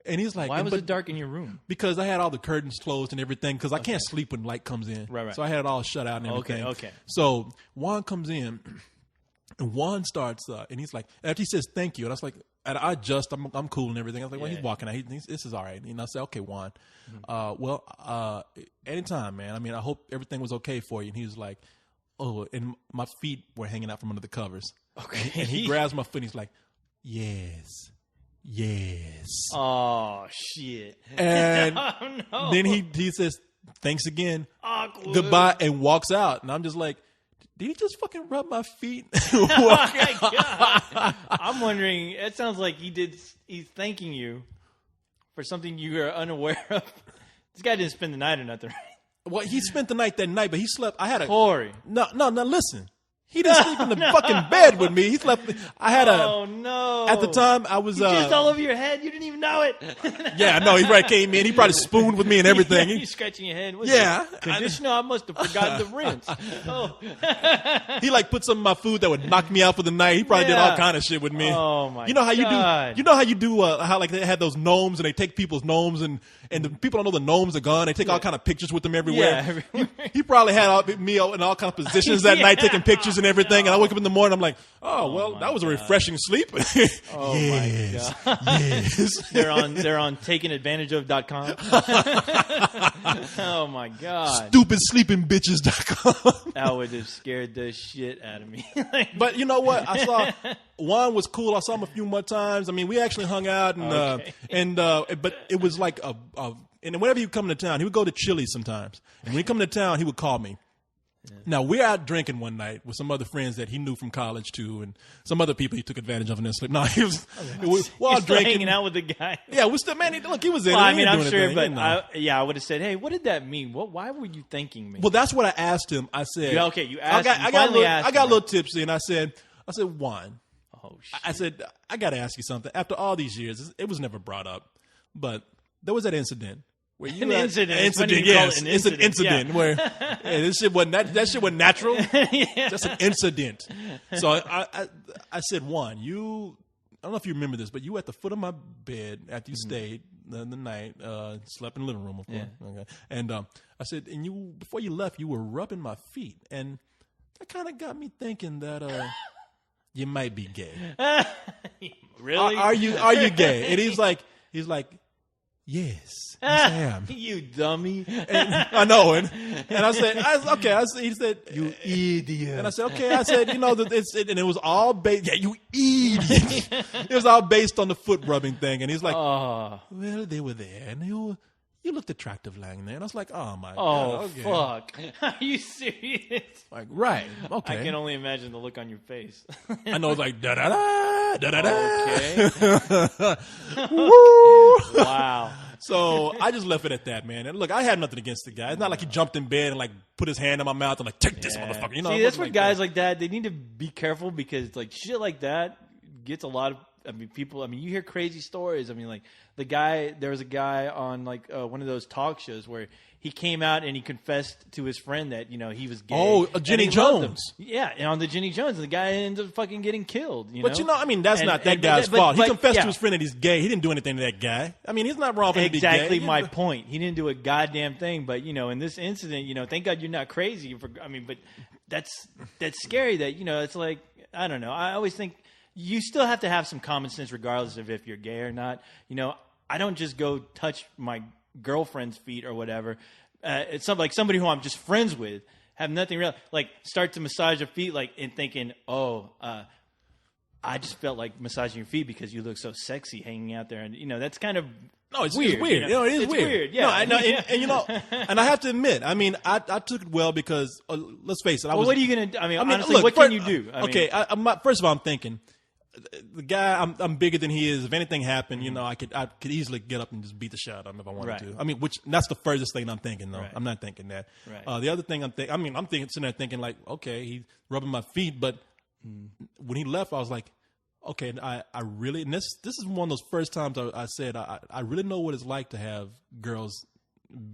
And he's like, why was it dark in your room? Because I had all the curtains closed and everything. Because I can't sleep when light comes in. Right. So I had it all shut out and everything. Okay. So Juan comes in, and Juan starts, and he's like, after he says thank you, and I was like. And I'm cool and everything. I was like, well, he's walking out. This is all right. And I said, okay, Juan. Anytime, man. I mean, I hope everything was okay for you. And he was like, oh, and my feet were hanging out from under the covers. Okay. And he grabs my foot and he's like, yes. Oh, shit. And then he says, thanks again. Awkward. Goodbye, and walks out. And I'm just like, did he just fucking rub my feet? Oh my God. I'm wondering, it sounds like he's thanking you for something you are unaware of. This guy didn't spend the night or nothing, right? Well, he spent the night that night, but he slept. Corey. No, listen. He didn't sleep in the fucking bed with me. He slept. Oh no! At the time, I was just all over your head. You didn't even know it. Yeah, no. He probably came in. He probably spooned with me and everything. You scratching your head. Conditioner. I must have forgotten to rinse. Oh. He like put some of my food that would knock me out for the night. He probably did all kind of shit with me. Oh my! You know how God. You know how you do how like they had those gnomes and they take people's gnomes and the people don't know the gnomes are gone. They take all kind of pictures with them everywhere. Yeah, he probably had me in all kind of positions that night taking pictures and everything. And I wake up in the morning, I'm like, that was a refreshing sleep. Oh yes, my God. Yes. They're on takenadvantageof.com. Oh my God. StupidSleepingBitches.com. That would have scared the shit out of me. But you know what? I saw Juan was cool. I saw him a few more times. I mean, we actually hung out but it was like and whenever he would come to town, he would go to Chili's sometimes. And when he come to town, he would call me. Yeah. Now, we're out drinking one night with some other friends that he knew from college, too, and some other people he took advantage of in their sleep. No, he was while drinking. Hanging out with the guy. Yeah, we're still, man, look, he was in. Well, I mean, I'm sure, but I would have said, hey, what did that mean? Why were you thanking me? Well, that's what I asked him. I said, you asked him. I got a little tipsy, and I said, Juan, I said, I got to ask you something. After all these years, it was never brought up, but there was that incident. Incident. It's an incident where this shit wasn't natural. Yeah. Just an incident. So I said, Juan, I don't know if you remember this, but you were at the foot of my bed after you stayed the night, slept in the living room, of course. Yeah. Okay. And I said, and before you left, you were rubbing my feet, and that kind of got me thinking that you might be gay. Really? Are you gay? And he's like. Yes, I am. You dummy. And, I know. And I said, okay. He said, you idiot. And I said, okay. I said, and it was all based. Yeah, you idiot. It was all based on the foot rubbing thing. And he's like, well, they were there, and you looked attractive lying there. And I was like, oh my God. Okay. Fuck. Are you serious? Like, right. Okay. I can only imagine the look on your face. I know. It's like da da da da da da. Okay. Wow. So I just left it at that, man. And look, I had nothing against the guy. It's not like he jumped in bed and like put his hand in my mouth and like, take this motherfucker. You know, see, that's what guys like that, they need to be careful, because like shit like that gets a lot of people. You hear crazy stories. Like there was a guy on like one of those talk shows where he came out and he confessed to his friend that, he was gay. Oh, Jenny Jones. Yeah, and on the Jenny Jones, the guy ends up fucking getting killed. But that's not that guy's fault. He confessed to his friend that he's gay. He didn't do anything to that guy. He's not wrong for him to be gay. Exactly my point. He didn't do a goddamn thing. But in this incident, thank God you're not crazy. But that's scary. That it's like, I don't know. I always think you still have to have some common sense, regardless of if you're gay or not. I don't just go touch my girlfriend's feet or whatever. It's somebody who I'm just friends with, have nothing real, like start to massage her feet, like, and thinking, I just felt like massaging your feet because you look so sexy hanging out there, and that's kind of it's weird. It's weird. It is weird. Yeah, no, and I have to admit, I mean, I took it well because let's face it. What are you gonna do? I mean, honestly, look, what can you do? First of all, I'm thinking the guy. I'm bigger than he is. If anything happened, I could easily get up and just beat the shit out of him if I wanted to. I mean, that's the furthest thing I'm thinking though. Right. I'm not thinking that. Right. The other thing I'm thinking, sitting there thinking like, okay, he's rubbing my feet, but when he left, I was like, okay, I really, and this is one of those first times I said I really know what it's like to have girls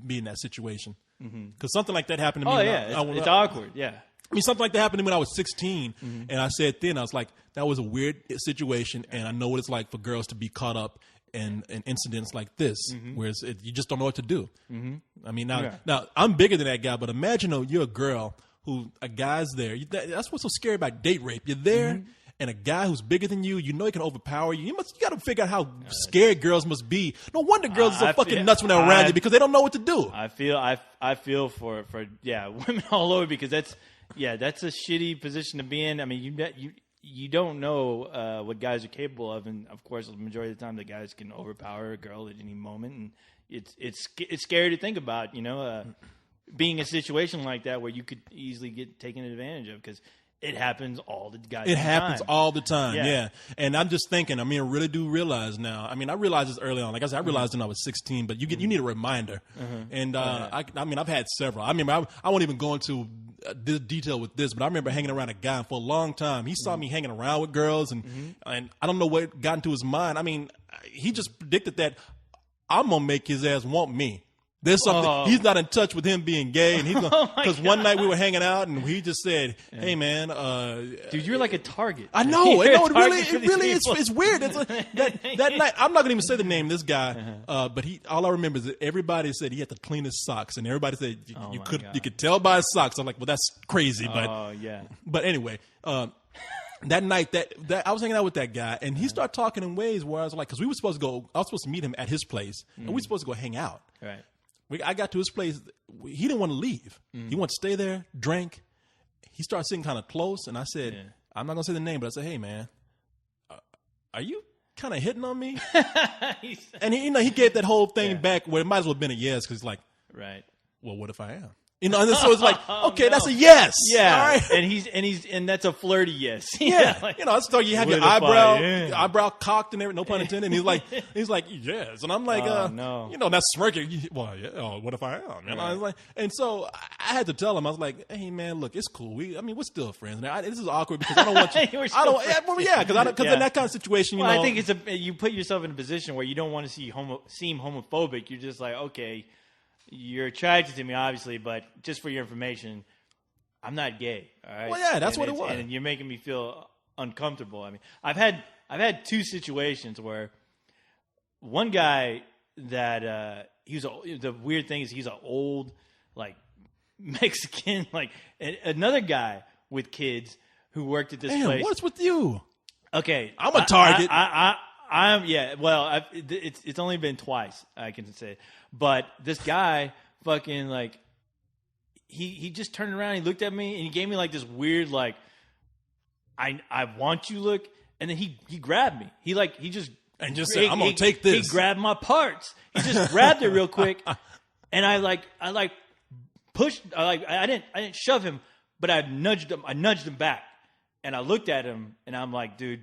be in that situation. Because something like that happened to me. Oh, yeah, it's awkward, yeah. I mean, something like that happened to me when I was 16, and I said then, I was like, that was a weird situation, and I know what it's like for girls to be caught up in incidents like this, where you just don't know what to do. I mean, now, I'm bigger than that guy, but imagine you're a girl who, a guy's there. That's what's so scary about date rape. You're there, and a guy who's bigger than you, he can overpower you. You got to figure out how scared girls must be. No wonder girls are so fucking nuts when they're around you because they don't know what to do. I feel for women all over because that's a shitty position to be in. I mean, you don't know what guys are capable of, and of course, the majority of the time, the guys can overpower a girl at any moment, and it's scary to think about. Being in a situation like that where you could easily get taken advantage of because it happens all the goddamn time. It happens all the time, yeah. And I'm just thinking, I mean, I really do realize now. I mean, I realized this early on. Like I said, I realized when I was 16, but you need a reminder. And I mean, I've had several. I remember, I won't even go into detail with this, but I remember hanging around a guy, and for a long time, he saw me hanging around with girls, and I don't know what got into his mind. I mean, he just predicted that I'm going to make his ass want me. There's something he's not in touch with him being gay, and he's because one night we were hanging out, and he just said, "Hey man, dude, you're like a target." I know, it really is. It's weird. That night, I'm not gonna even say the name of this guy, but all I remember is that everybody said he had the cleanest socks, and everybody said you could tell by his socks. I'm like, well, that's crazy, but But anyway. That night, that I was hanging out with that guy, and he started talking in ways where I was like, because I was supposed to meet him at his place, and we were supposed to go hang out. Right. I got to his place. He didn't want to leave. He wanted to stay there, drink. He started sitting kind of close, and I said, I'm not going to say the name, but I said, hey, man, are you kind of hitting on me? And he gave that whole thing back where it might as well have been a yes, because he's like, right. Well, what if I am? And so it's like, okay, that's a yes. Yeah. All right. And that's a flirty yes. Yeah. Like, I thought you have your eyebrow cocked and everything, no pun intended. And he's like, yes. And I'm like, no. That's smirking. Well, yeah. Oh, what if I am? I was like, and so I had to tell him, I was like, hey man, look, it's cool. We're still friends. Now, this is awkward because I don't want you. Because in that kind of situation, I think you put yourself in a position where you don't want to seem homophobic. You're just like, okay, you're attracted to me, obviously, but just for your information, I'm not gay. All right. Well, yeah, that's what it was. And you're making me feel uncomfortable. I mean, I've had two situations where one guy that the weird thing is he's an old like Mexican, like another guy with kids who worked at this place. What's with you? Okay, I'm a target. Well, it's only been twice I can say, but this guy fucking like he just turned around, he looked at me, and he gave me like this weird like I want you look, and then he grabbed me. He just said, I'm gonna take this. He grabbed my parts. He just grabbed it real quick, and I pushed. I didn't shove him, but I nudged him. I nudged him back, and I looked at him, and I'm like, dude.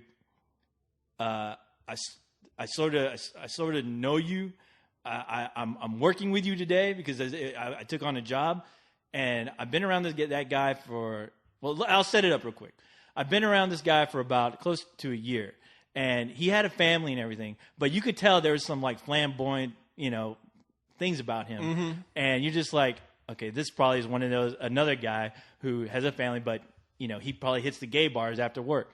I sort of know you. I'm working with you today because I took on a job, and I've been around that guy for. Well, I'll set it up real quick. I've been around this guy for about close to a year, and he had a family and everything. But you could tell there was some like flamboyant, things about him, and you're just like, okay, this probably is one of those another guy who has a family, but he probably hits the gay bars after work.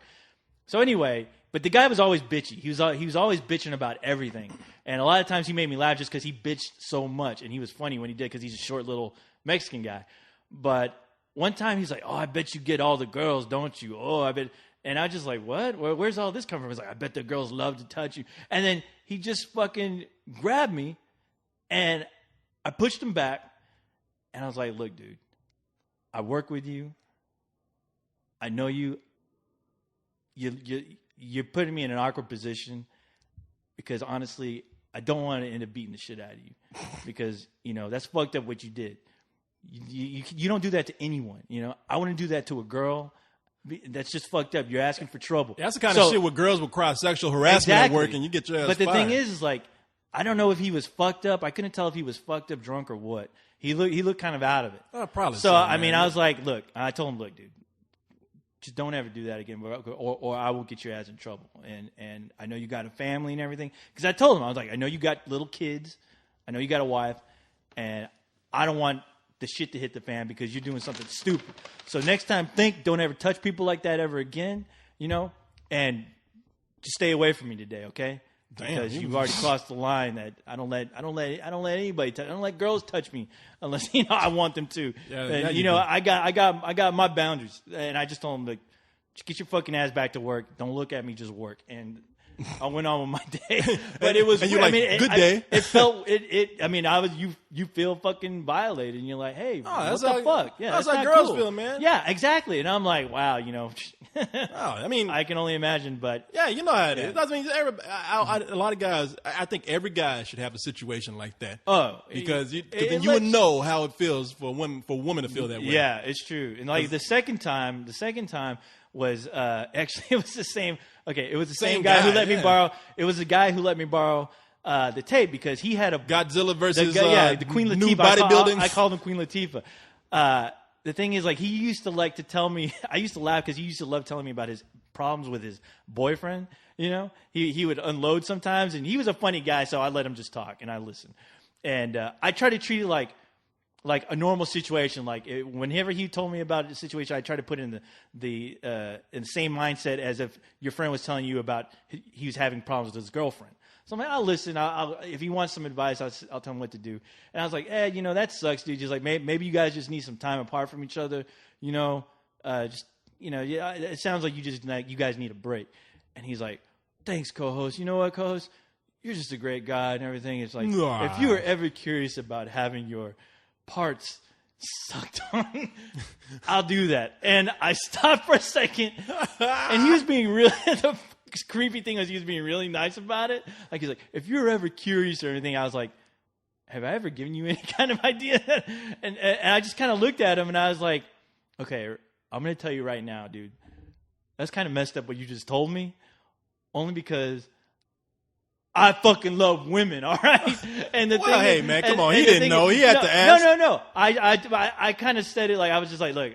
So anyway. But the guy was always bitchy. He was always bitching about everything. And a lot of times he made me laugh just because he bitched so much. And he was funny when he did because he's a short little Mexican guy. But one time he's like, oh, I bet you get all the girls, don't you? Oh, I bet. And I was just like, what? Where's all this come from? He's like, I bet the girls love to touch you. And then he just fucking grabbed me. And I pushed him back. And I was like, look, dude, I work with you. I know you. you're putting me in an awkward position because honestly, I don't want to end up beating the shit out of you because, that's fucked up what you did. You don't do that to anyone, I wouldn't do that to a girl. That's just fucked up. You're asking for trouble. That's the kind of shit where girls will cry sexual harassment at work and you get your ass But the fired. thing is like, I don't know if he was fucked up. I couldn't tell if he was fucked up, drunk, or what. He looked kind of out of it. Probably. So, I mean, I was like, look, I told him, look, dude, just don't ever do that again, or I will get your ass in trouble. And I know you got a family and everything. Because I told him, I was like, I know you got little kids. I know you got a wife. And I don't want the shit to hit the fan because you're doing something stupid. So next time, don't ever touch people like that ever again, and just stay away from me today, okay? Because you've already crossed the line that I don't let anybody touch. I don't let girls touch me unless I want them to. Yeah, and, I got my boundaries, and I just told them, like, just get your fucking ass back to work. Don't look at me, just work. And I went on with my day, but it was. And you're like, good day. It felt it. I mean, you feel fucking violated, and you're like, hey, what the fuck? Yeah, that's how how girls cool. feel, man. Yeah, exactly. And I'm like, wow, I mean, I can only imagine, but yeah, you know how it is. I mean, a lot of guys. I think every guy should have a situation like that. Because then you would know how it feels for a woman to feel that way. Yeah, it's true. And like the second time was actually it was the same. Okay, it was the same guy who let me borrow. It was the guy who let me borrow the tape because he had a Godzilla versus the Queen Latifah. new bodybuilding. I called him Queen Latifah. The thing is, like, he used to like to tell me. I used to laugh because he used to love telling me about his problems with his boyfriend. He would unload sometimes, and he was a funny guy, so I let him just talk and I listened. And I try to treat it like a normal situation. Like whenever he told me about a situation, I try to put in the same mindset as if your friend was telling you about he was having problems with his girlfriend. So I'm like, I'll listen. If he wants some advice, I'll tell him what to do. And I was like, that sucks, dude. Just like maybe you guys just need some time apart from each other. It sounds like you guys need a break. And he's like, thanks, co-host. You know what, co-host? You're just a great guy and everything. It's like, if you were ever curious about having your parts sucked on, I'll do that. And I stopped for a second, and he was being really, the creepy thing was he was being really nice about it. Like, he's like, if you're ever curious or anything, I was like, have I ever given you any kind of idea? And I just kind of looked at him, and I was like, okay, I'm going to tell you right now, dude, that's kind of messed up what you just told me, only because I fucking love women, all right? And hey, man, come on. He didn't know. He had to ask. No. I kind of said it like I was just like, look,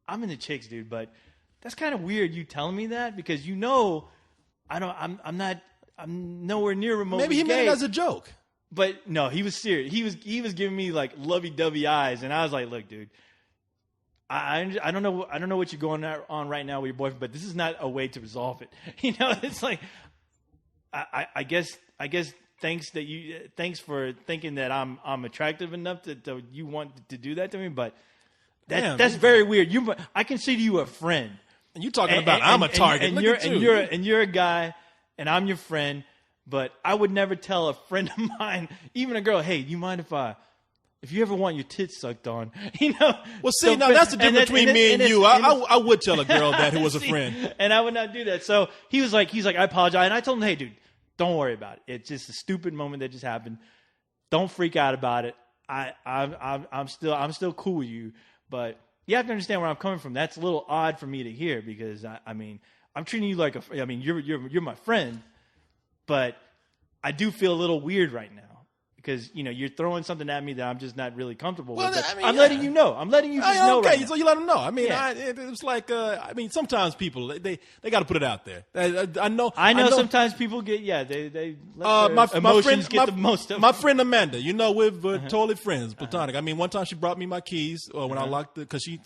I'm into chicks, dude, but that's kind of weird you telling me that because I'm nowhere near remotely Maybe he gay. meant it as a joke. But no, he was serious. He was giving me like lovey-dovey eyes, and I was like, look, dude, I don't know what you're going on right now with your boyfriend, but this is not a way to resolve it. It's like. I guess thanks for thinking that I'm attractive enough to you want to do that to me, but that's very weird. I consider you a friend. And you talking about I'm a target. And you're a guy, and I'm your friend, but I would never tell a friend of mine, even a girl, hey, do you mind if you ever want your tits sucked on, Well, see, now that's the difference between me and you. I would tell a girl that who was a friend. And I would not do that. So he's like, I apologize. And I told him, hey, dude, don't worry about it. It's just a stupid moment that just happened. Don't freak out about it. I'm still cool with you. But you have to understand where I'm coming from. That's a little odd for me to hear because, I'm treating you like you're my friend. But I do feel a little weird right now. Because, you're throwing something at me that I'm just not really comfortable with. I'm letting you know. I'm letting you just know okay, right now. So you let them know. I mean, it was like, sometimes people, they got to put it out there. I know sometimes people get, they let their emotions get the most of it. My friend Amanda, we're totally friends, platonic. I mean, one time she brought me my keys when I locked it, because she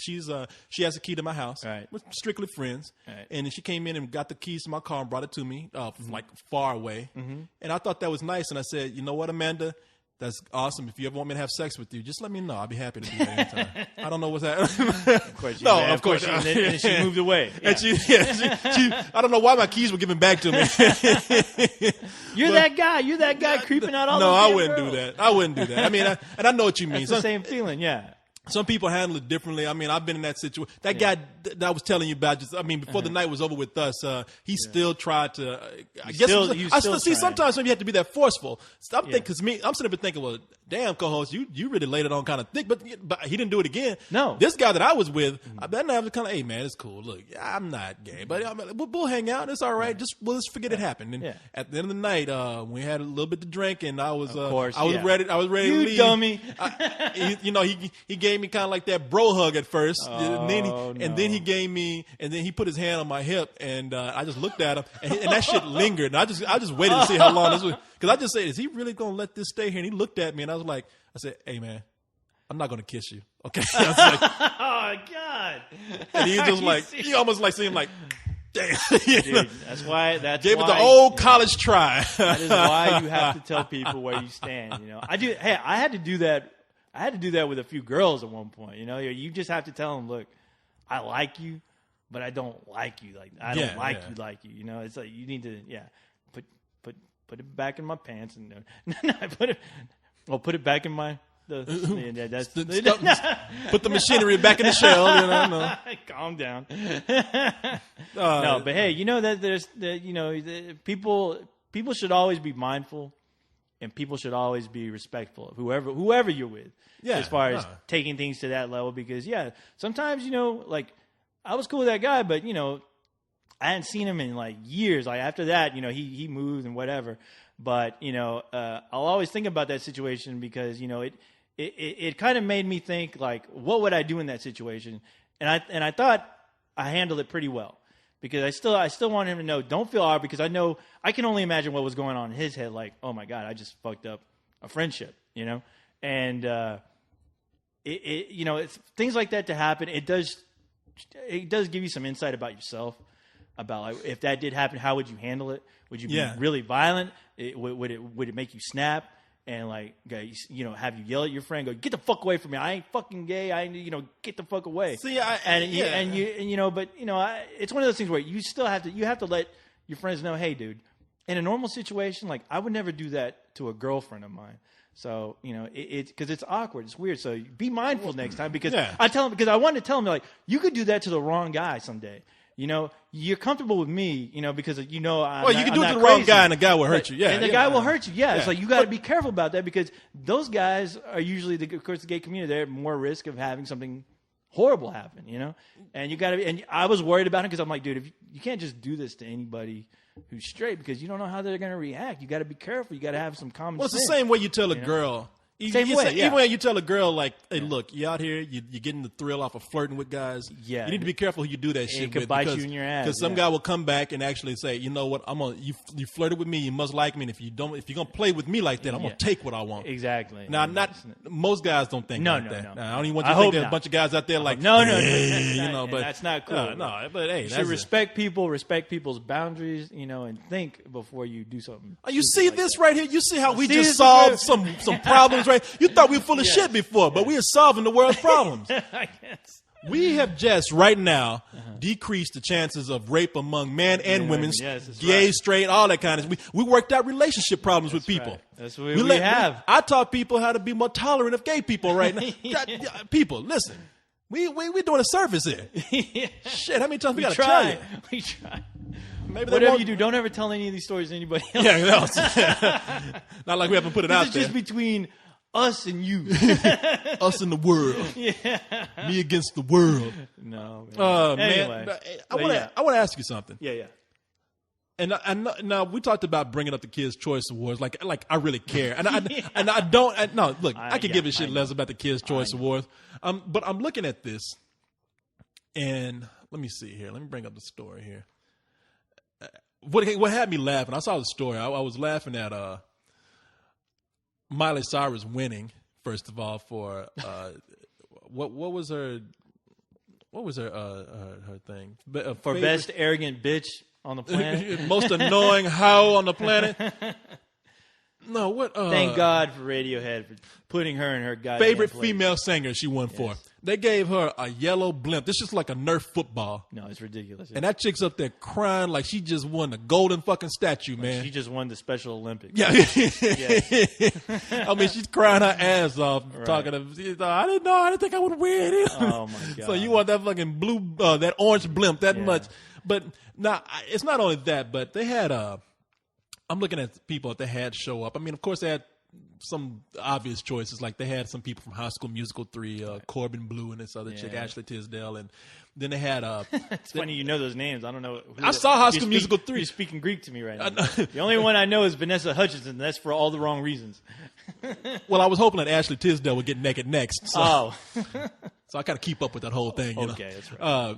has a key to my house. Right. We're strictly friends. Right. And she came in and got the keys to my car and brought it to me from like far away. Mm-hmm. And I thought that was nice. And I said, you know what, Amanda? That's awesome. If you ever want me to have sex with you, just let me know. I'll be happy to do that anytime. I don't know what's happening. Of course, of course. And then she moved away. Yeah. And she, I don't know why my keys were given back to me. You're that guy creeping out all No, those I wouldn't do that. I mean, and I know what you mean. It's the same feeling, yeah. Some people handle it differently. I mean, I've been in that situation. That guy that I was telling you about, before the night was over with us, he still tried to. I guess sometimes maybe you have to be that forceful. I'm thinking, because I'm sitting there thinking, well, damn, co-host, you really laid it on kind of thick, but he didn't do it again. No, this guy that I was with, I bet I was kind of, hey man, it's cool. Look, I'm not gay, but we'll hang out. It's all right. We'll just forget it happened. And at the end of the night, we had a little bit to drink, and I was ready. I was ready to leave. You dummy. He gave me kind of like that bro hug at first, and then he gave me, and then he put his hand on my hip, and I just looked at him, and that shit lingered. And I just waited to see how long this was, because I just said, "Is he really gonna let this stay here?" And he looked at me, and I said, "Hey man, I'm not gonna kiss you, okay?" I was like, oh God! And he just like, he almost like seemed like, damn. Dude, that's why gave it the old college try. That is why you have to tell people where you stand. I had to do that. I had to do that with a few girls at one point. You just have to tell them, look, I like you, but I don't like you. Like I don't like you like you. It's like you need to put it back in my pants and put it back in my. Put the machinery back in the shell. Calm down. No, but hey, that there's people should always be mindful. And people should always be respectful of whoever you're with, as far as taking things to that level. Because sometimes like I was cool with that guy, but I hadn't seen him in like years. Like after that, he moved and whatever. But I'll always think about that situation because it kind of made me think like, what would I do in that situation? And I thought I handled it pretty well. Because I still want him to know, don't feel odd, because I know I can only imagine what was going on in his head. Like, oh my God, I just fucked up a friendship, and it's things like that to happen. It does give you some insight about yourself, about like, if that did happen, how would you handle it? Would you be really violent? Would it make you snap? And like, have you yell at your friend, go, get the fuck away from me. I ain't fucking gay. Get the fuck away. See, but it's one of those things where you still have to let your friends know, hey, dude, in a normal situation, like I would never do that to a girlfriend of mine. So, because it's awkward. It's weird. So be mindful next time, because I wanted to tell them, like, you could do that to the wrong guy someday. You're comfortable with me, because I'm you can do it to the wrong guy, and the guy will hurt you. Yeah, and the guy will hurt you. Yeah, it's like you got to be careful about that, because those guys are usually, of course, the gay community. They're at more risk of having something horrible happen. And you got to. And I was worried about it, because I'm like, dude, if you can't just do this to anybody who's straight, because you don't know how they're going to react. You got to be careful. You got to have some common sense. Well, it's the same way you tell a girl. Even when you tell a girl, like, hey, look, you out here, you're getting the thrill off of flirting with guys. Yeah. You need to be careful who you do that shit with. It could bite you in your ass. Because some guy will come back and actually say, you know what, you flirted with me, you must like me, and if you're going to play with me like that, I'm going to take what I want. Exactly. Now, most guys don't think like that. Now, I don't even want you to think there's a bunch of guys out there like, no, but that's not cool. But hey, you should respect people's boundaries, and think before you do something. You see this right here? You see how we just solved some problems, right? You thought we were full of shit before, but we are solving the world's problems. I guess. We have just right now decreased the chances of rape among men and women, gay, straight, all that kind of stuff. We worked out relationship problems with people. Right. That's what we have. I taught people how to be more tolerant of gay people right now. People, listen. We're doing a service here. Shit, how many times we got to tell you? We try. Maybe whatever you do, don't ever tell any of these stories to anybody else. Not like we haven't put it out there. It's just between us and you. Us and the world. Yeah. Me against the world. No, man. Anyway. Man, I want to ask you something. Yeah. And now we talked about bringing up the Kids' Choice Awards. Like I really care. And I don't. No, look, I could give a shit less about the Kids' Choice Awards. But I'm looking at this, and let me see here. Let me bring up the story here. What had me laughing? I saw the story. I was laughing at Miley Cyrus winning, first of all, for what was her thing for best arrogant bitch on the planet, most annoying hoe on the planet. No, what? Thank God for Radiohead for putting her in her goddamn favorite place. female singer she won for. They gave her a yellow blimp. This is like a Nerf football. No, it's ridiculous. And that chick's up there crying like she just won the golden fucking statue, man. She just won the Special Olympics. Yeah. I mean, she's crying her ass off talking to I didn't know. I didn't think I would win it. Oh, my God. So you want that fucking blue, that orange blimp that much. But now, it's not only that, but they had I'm looking at people that they had show up. I mean, of course, they had some obvious choices. Like they had some people from High School Musical 3, Corbin Blue and this other chick, Ashley Tisdale. And then they had... it's funny you know those names. I don't know. I saw High School Musical 3. You're speaking Greek to me right now. The only one I know is Vanessa Hutchinson. And that's for all the wrong reasons. Well, I was hoping that Ashley Tisdale would get naked next. So, so I kind of keep up with that whole thing. You know? That's right.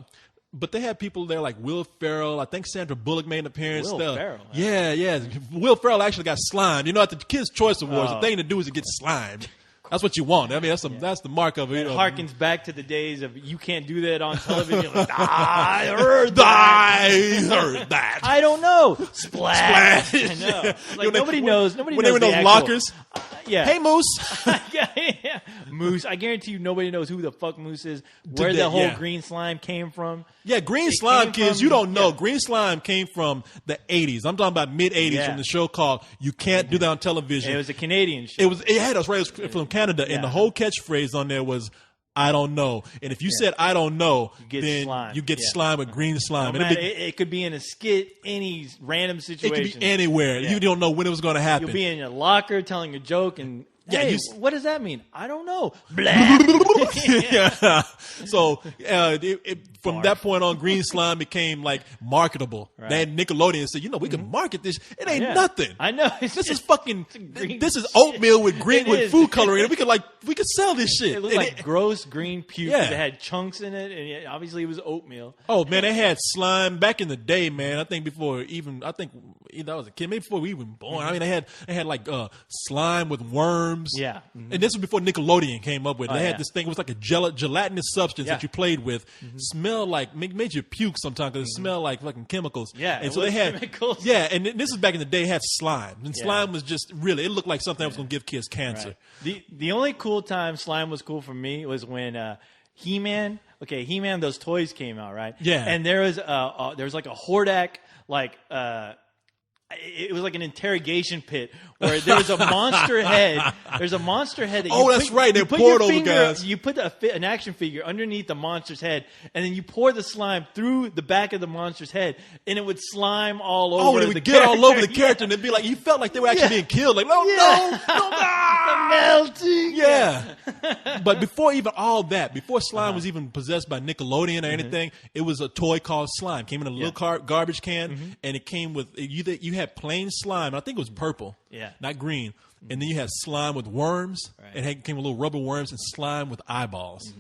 But they had people there like Will Ferrell. I think Sandra Bullock made an appearance. Will Ferrell? Huh? Yeah. Will Ferrell actually got slimed. You know, at the Kids' Choice Awards, the thing to do is to get slimed. That's what you want. I mean, that's the mark of it. It harkens back to the days of you can't do that on television. Like, I heard that. I heard that. I don't know. Splash. I know. Yeah. Like, nobody knows. Nobody when knows they were in those lockers. Yeah. Hey, Moose. yeah. Moose. I guarantee you nobody knows who the fuck Moose is, where the whole green slime came from. Yeah, green slime, kids, you don't know. Green slime came from the 80s. I'm talking about mid-80s from the show called You Can't Do That on Television. And it was a Canadian show. It had us right from Canada, and the whole catchphrase on there was, I don't know. And if you said, I don't know, then you get slime with green slime. No matter, it could be in a skit, any random situation. It could be anywhere. You don't know when it was going to happen. You'll be in your locker telling a joke and... Hey, what does that mean? I don't know. So from that point on, green slime became like marketable. Right. Then Nickelodeon said, we can market this. It ain't nothing. I know. This is oatmeal with food coloring. We could sell this shit. It looked like gross green puke. It had chunks in it, and obviously it was oatmeal. Oh man, they had slime back in the day, man. I think I was a kid, maybe before we even born. I mean, they had like slime with worms. Yeah. And this was before Nickelodeon came up with it. They had this thing. It was like a gelatinous substance that you played with. Smelled like, made you puke sometimes because it smelled like fucking chemicals. Yeah. And so they had chemicals. Yeah, and this is back in the day. They had slime. And slime was just really, it looked like something that was going to give kids cancer. Right. The only cool time slime was cool for me was when He-Man, those toys came out, right? Yeah. And there was like a Hordak, it was like an interrogation pit where there was a monster head. There's a monster head. That's right. They poured over guys. You put an action figure underneath the monster's head, and then you pour the slime through the back of the monster's head, and it would slime all over. Oh, and it would get all over the character, and it'd be like you felt like they were actually being killed. Like, no, melting. Yeah. But before even all that, before slime was even possessed by Nickelodeon or anything, it was a toy called Slime. Came in a little garbage can, and it came with you had plain slime. I think it was purple, not green. And then you had slime with worms. Right. It came with little rubber worms and slime with eyeballs.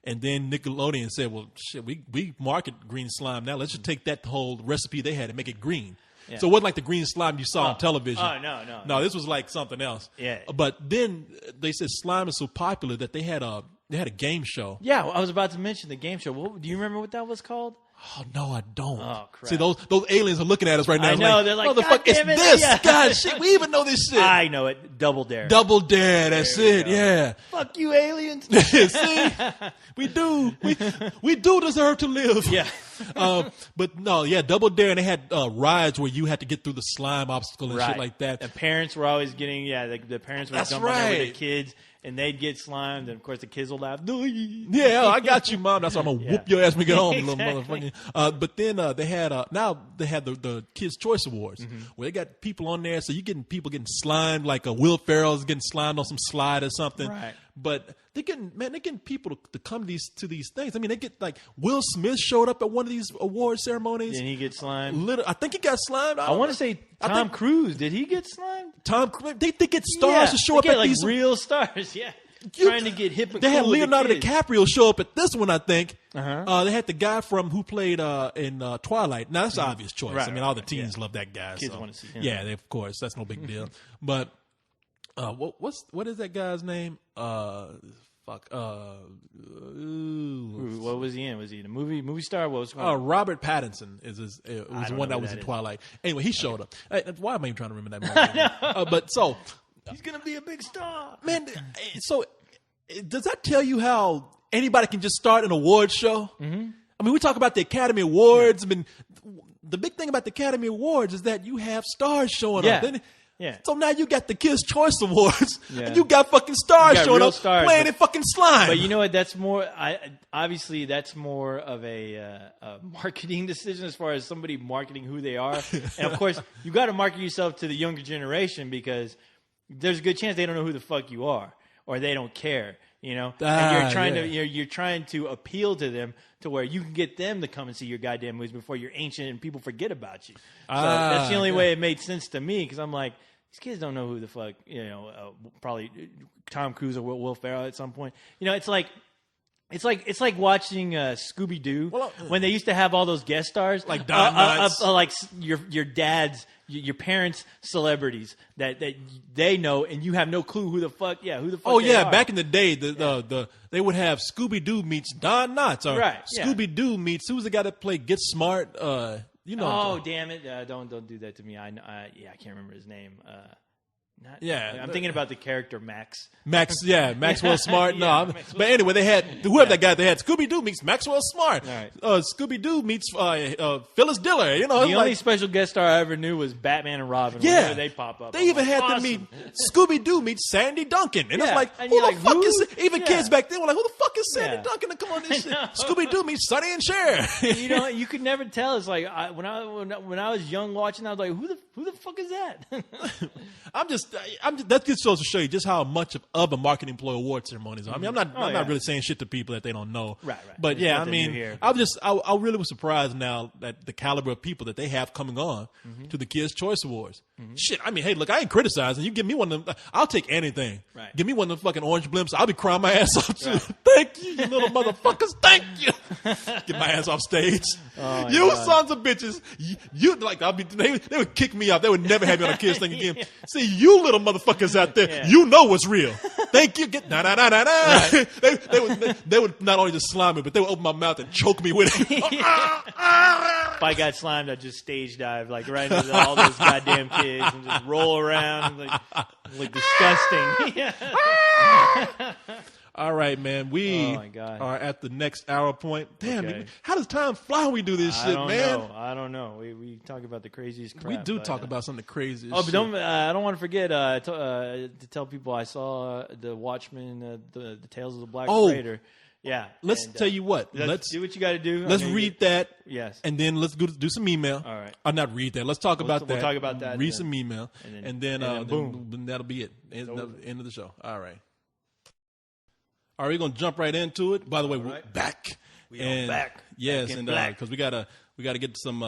And then Nickelodeon said, well, shit, we market green slime now. Let's just take that whole recipe they had and make it green. Yeah. So it wasn't like the green slime you saw on television. Oh, no. No, this was like something else. Yeah. But then they said slime is so popular that they had a game show. Yeah, I was about to mention the game show. Do you remember what that was called? Oh, no, I don't. Oh, crap. See, those aliens are looking at us right now. I know. They're like, motherfucker, it's this. Yeah. God, shit, we even know this shit. I know it. Double Dare. Double Dare, that's it, yeah. Fuck you, aliens. See? We do. We do deserve to live. Yeah. But no, Double Dare, and they had rides where you had to get through the slime obstacle and shit like that. The parents were always getting, the parents would jump on there with the kids. And they'd get slimed, and of course the kids will laugh. Yeah, I got you, Mom. That's why I'm gonna whoop your ass when we get home, little motherfucker. But then they had the Kids' Choice Awards where they got people on there. So you getting people getting slimed, like Will Ferrell's getting slimed on some slide or something. Right. But they're getting people to come to these things. I mean, they get like Will Smith showed up at one of these award ceremonies. Did he get slimed? I think he got slimed. I want to say Tom Cruise. Did he get slimed? Tom Cruise. They get stars to show up at like these real stars. Yeah. Trying to get hip and They cool had Leonardo with the kids. DiCaprio show up at this one, I think. They had the guy who played in Twilight. Now, that's an obvious choice. Right, I mean, all the teens love that guy. Kids want to see him. Yeah, of course. That's no big deal. But what is that guy's name? fuck. What was he in? Was he in a movie star? What was going on? Robert Pattinson was the one that was in Twilight. Anyway, he showed up. Why am I even trying to remember that movie? But so he's gonna be a big star, man. So does that tell you how anybody can just start an award show? Mm-hmm. I mean, we talk about the Academy Awards. I mean, the big thing about the Academy Awards is that you have stars showing up. Yeah. So now you got the Kids' Choice Awards, and you got fucking stars showing up playing in fucking slime. But you know what? That's more. Obviously that's more of a marketing decision as far as somebody marketing who they are. And of course, you got to market yourself to the younger generation because there's a good chance they don't know who the fuck you are or they don't care. You know, and you're trying to appeal to them to where you can get them to come and see your goddamn movies before you're ancient and people forget about you. So that's the only way it made sense to me because I'm like, these kids don't know who the fuck, probably Tom Cruise or Will Ferrell at some point. You know, it's like watching Scooby Doo when they used to have all those guest stars like Don Knotts. Like your dad's. Your parents' celebrities that they know, and you have no clue who the fuck. Yeah, who the fuck? Oh they are. Back in the day, they would have Scooby Doo meets Don Knotts, or Scooby Doo meets who's the guy that played Get Smart. Oh damn it! Don't do that to me. I can't remember his name. I'm thinking about the character Max. Maxwell Smart. But anyway, they had whoever that guy. They had Scooby Doo meets Maxwell Smart. Right. Scooby Doo meets Phyllis Diller. You know, the only special guest star I ever knew was Batman and Robin. Yeah, they pop up. They even had them meet Scooby Doo meets Sandy Duncan, and it's like, who the fuck is it? Even kids back then were like, who the fuck is Sandy Duncan to come on this shit? Scooby Doo meets Sonny and Cher. You know, you could never tell. It's like when I was young watching, I was like, who the fuck is that? I'm just that just goes to show you just how much of a marketing ploy award ceremonies are. I mean, I'm not really saying shit to people that they don't know. Right. But I mean, I really was surprised now that the caliber of people that they have coming on to the Kids' Choice Awards. Mm-hmm. Shit, I mean, hey, look, I ain't criticizing. You give me one of them, I'll take anything. Right. Give me one of them fucking orange blimps. I'll be crying my ass off too. Right. Thank you, you little motherfuckers. Thank you. Get my ass off stage. Oh, you God. Sons of bitches. You like they would kick me off. They would never have me on a Kids thing again. See, you little motherfuckers out there, you know what's real. Thank you. Get right. They would not only just slime me, but they would open my mouth and choke me with it. If I got slimed, I'd just stage dive like right into all those goddamn kids and just roll around like disgusting. All right, man. We are at the next hour point. Damn, how does time fly when we do this shit, man? I don't know. We talk about the craziest crap. We do talk about some of the craziest shit. But I don't want to forget to tell people I saw the Watchmen, the Tales of the Black Freighter. Yeah. Let's tell you what. Let's do what you got to do. Let's read that. Yes. And then let's go do some email. All right. Or not read that. Let's talk about that. We'll talk about that. Read some email. And then boom. Then that'll be it. End of the show. All right. All right, we're going to jump right into it. By the way, we're back. We are back. Yes, back and because we gotta get some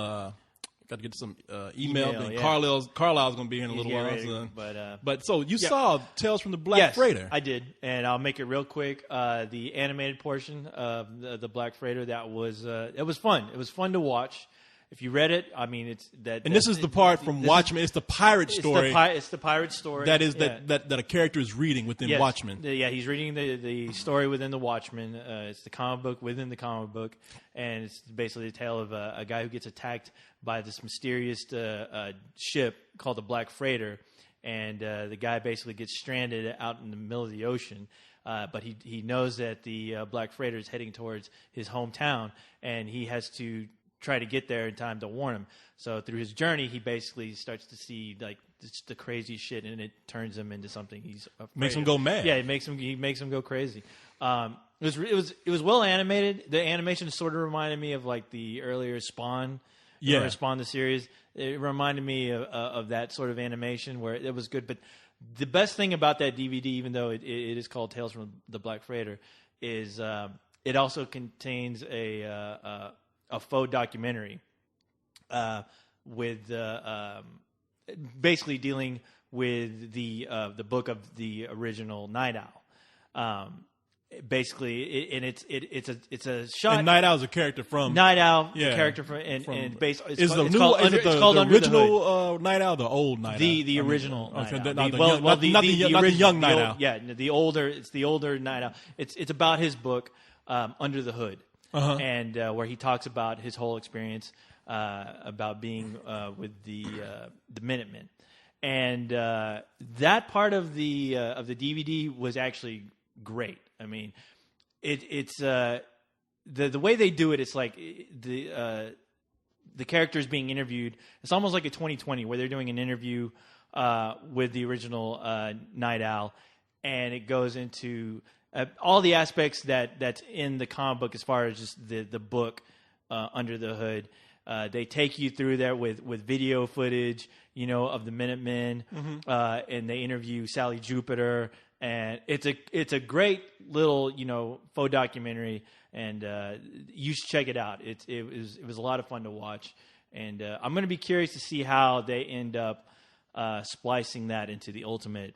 email. And Carlisle's going to be here in a little while. But so you saw Tales from the Black Freighter. I did, and I'll make it real quick. The animated portion of the Black Freighter, it was fun. It was fun to watch. If you read it, I mean, it's that. And this is the part from Watchmen. It's the pirate story. It's the pirate story. That is that a character is reading within Watchmen. Yeah, he's reading the story within the Watchmen. It's the comic book within the comic book, and it's basically a tale of a guy who gets attacked by this mysterious ship called the Black Freighter, and the guy basically gets stranded out in the middle of the ocean. But he knows that the Black Freighter is heading towards his hometown, and he has to try to get there in time to warn him. So through his journey, he basically starts to see like the crazy shit, and it turns him into something he's afraid makes him go mad. Yeah, he makes him go crazy. It was well animated. The animation sort of reminded me of like the earlier Spawn. Spawn the series. It reminded me of that sort of animation where it was good. But the best thing about that DVD, even though it is called Tales from the Black Freighter, is it also contains a faux documentary with basically dealing with the book of the original Night Owl. basically, it's a shot. And Night Owl is a character from Night Owl, the character from it's called Under the Hood. Night Owl, the old Night Owl, the original Night Owl. Not the young Night Owl. Yeah, the older Night Owl. It's about his book, Under the Hood, and where he talks about his whole experience about being with the Minutemen. And that part of the DVD was actually great. I mean, it's the way they do it. It's like the characters being interviewed. It's almost like a 2020 where they're doing an interview with the original Night Owl, and it goes into all the aspects that's in the comic book as far as just the book Under the Hood. They take you through there with video footage, of the Minutemen, and they interview Sally Jupiter, and it's a great little faux documentary, and you should check it out. It was a lot of fun to watch, and I'm going to be curious to see how they end up splicing that into the Ultimate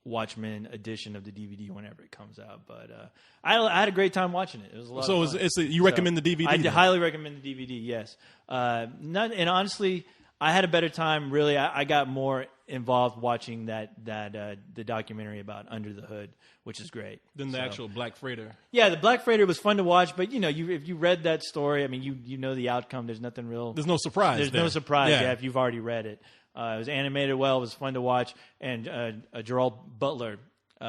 Watchmen edition of the DVD whenever it comes out. But I had a great time watching it. It was a lot of fun. You recommend the DVD? I highly recommend the DVD, yes. And honestly, I had a better time. Really, I got more involved watching the documentary about Under the Hood, which is great. Than the actual Black Freighter. Yeah, the Black Freighter was fun to watch, but if you read that story, I mean, you know the outcome. There's nothing real. There's no surprise. There's no surprise. Yeah, if you've already read it. It was animated well. It was fun to watch. And Gerald Butler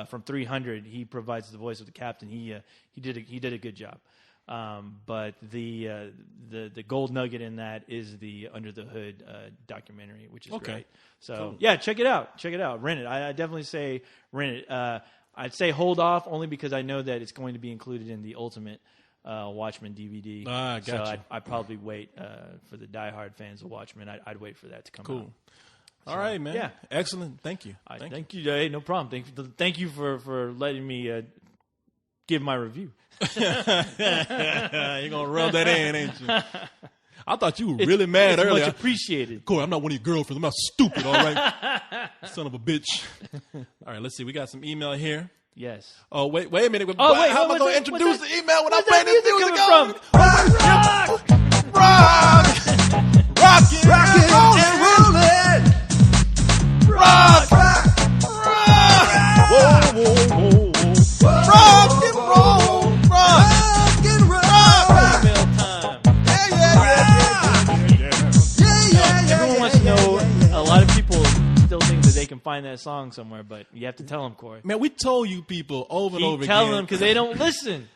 from 300, he provides the voice of the captain. He did a good job. But the gold nugget in that is the Under the Hood documentary, which is great. So cool. Yeah, check it out. Rent it. I definitely say rent it. I'd say hold off only because I know that it's going to be included in the Ultimate Watchmen DVD. Gotcha. So I'd probably wait for the diehard fans of Watchmen. I'd wait for that to come out. Cool. All right, man. Yeah. Excellent. Thank you. Thank you. Hey, no problem. Thank you for letting me give my review. You're going to rub that in, ain't you? I thought you were really mad earlier. Much appreciated. Corey, I'm not one of your girlfriends. I'm not stupid, all right? Son of a bitch. All right, let's see. We got some email here. Yes. Oh, wait a minute. How am I going to introduce the email when I play this music? Rockin' and rollin'. Rock. Whoa, whoa, whoa. Rock and roll. Rock and roll. Email time. Yeah. Everyone wants to know. A lot of people still think that they can find that song somewhere, but you have to tell them, Corey. Man, we told you people over and over again. Tell them because they don't listen.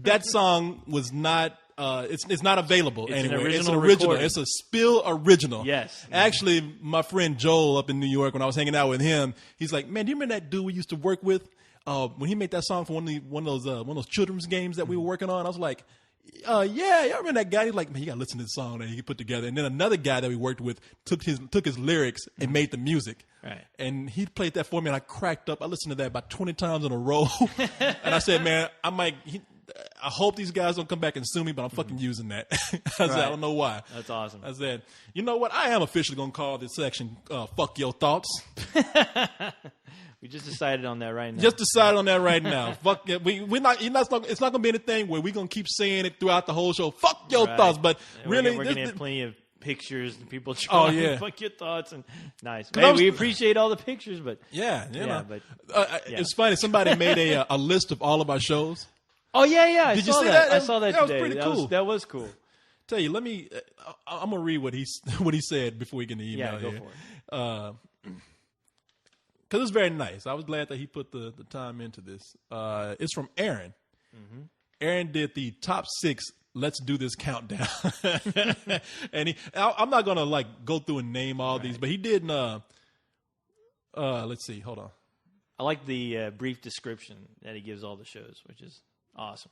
That song was not. It's not available anywhere. It's It's an an original original. recording. It's a Spill original. Yes. Actually, my friend Joel up in New York, when I was hanging out with him, he's like, "Man, do you remember that dude we used to work with when he made that song for one of those children's games that we were working on?" I was like, "Yeah, I remember that guy." He's like, "Man, you gotta listen to this song that he put together." And then another guy that we worked with took his lyrics and made the music. Right. And he played that for me, and I cracked up. I listened to that about 20 times in a row, and I said, "Man, I hope these guys don't come back and sue me, but I'm fucking using that." I said, I don't know why. That's awesome. I said, you know what? I am officially going to call this section Fuck Your Thoughts. We just decided on that right now. Just decided on that right now. Fuck it. We're not, it's not going to be anything where we're going to keep saying it throughout the whole show. Fuck your thoughts. But and really, we're going to have plenty of pictures and people trying to fuck your thoughts. And nice. Hey, we appreciate all the pictures, but but it's funny. Somebody made a list of all of our shows. Oh, yeah. Did you see that? I saw that today. Was pretty cool. That was cool. Tell you, I'm going to read what he said before we get the email. Yeah, go for it. Because it's very nice. I was glad that he put the time into this. It's from Aaron. Mm-hmm. Aaron did the top 6 Let's Do This countdown. And I'm not going to go through and name all these, but he did, let's see, hold on. I like the brief description that he gives all the shows, which is awesome.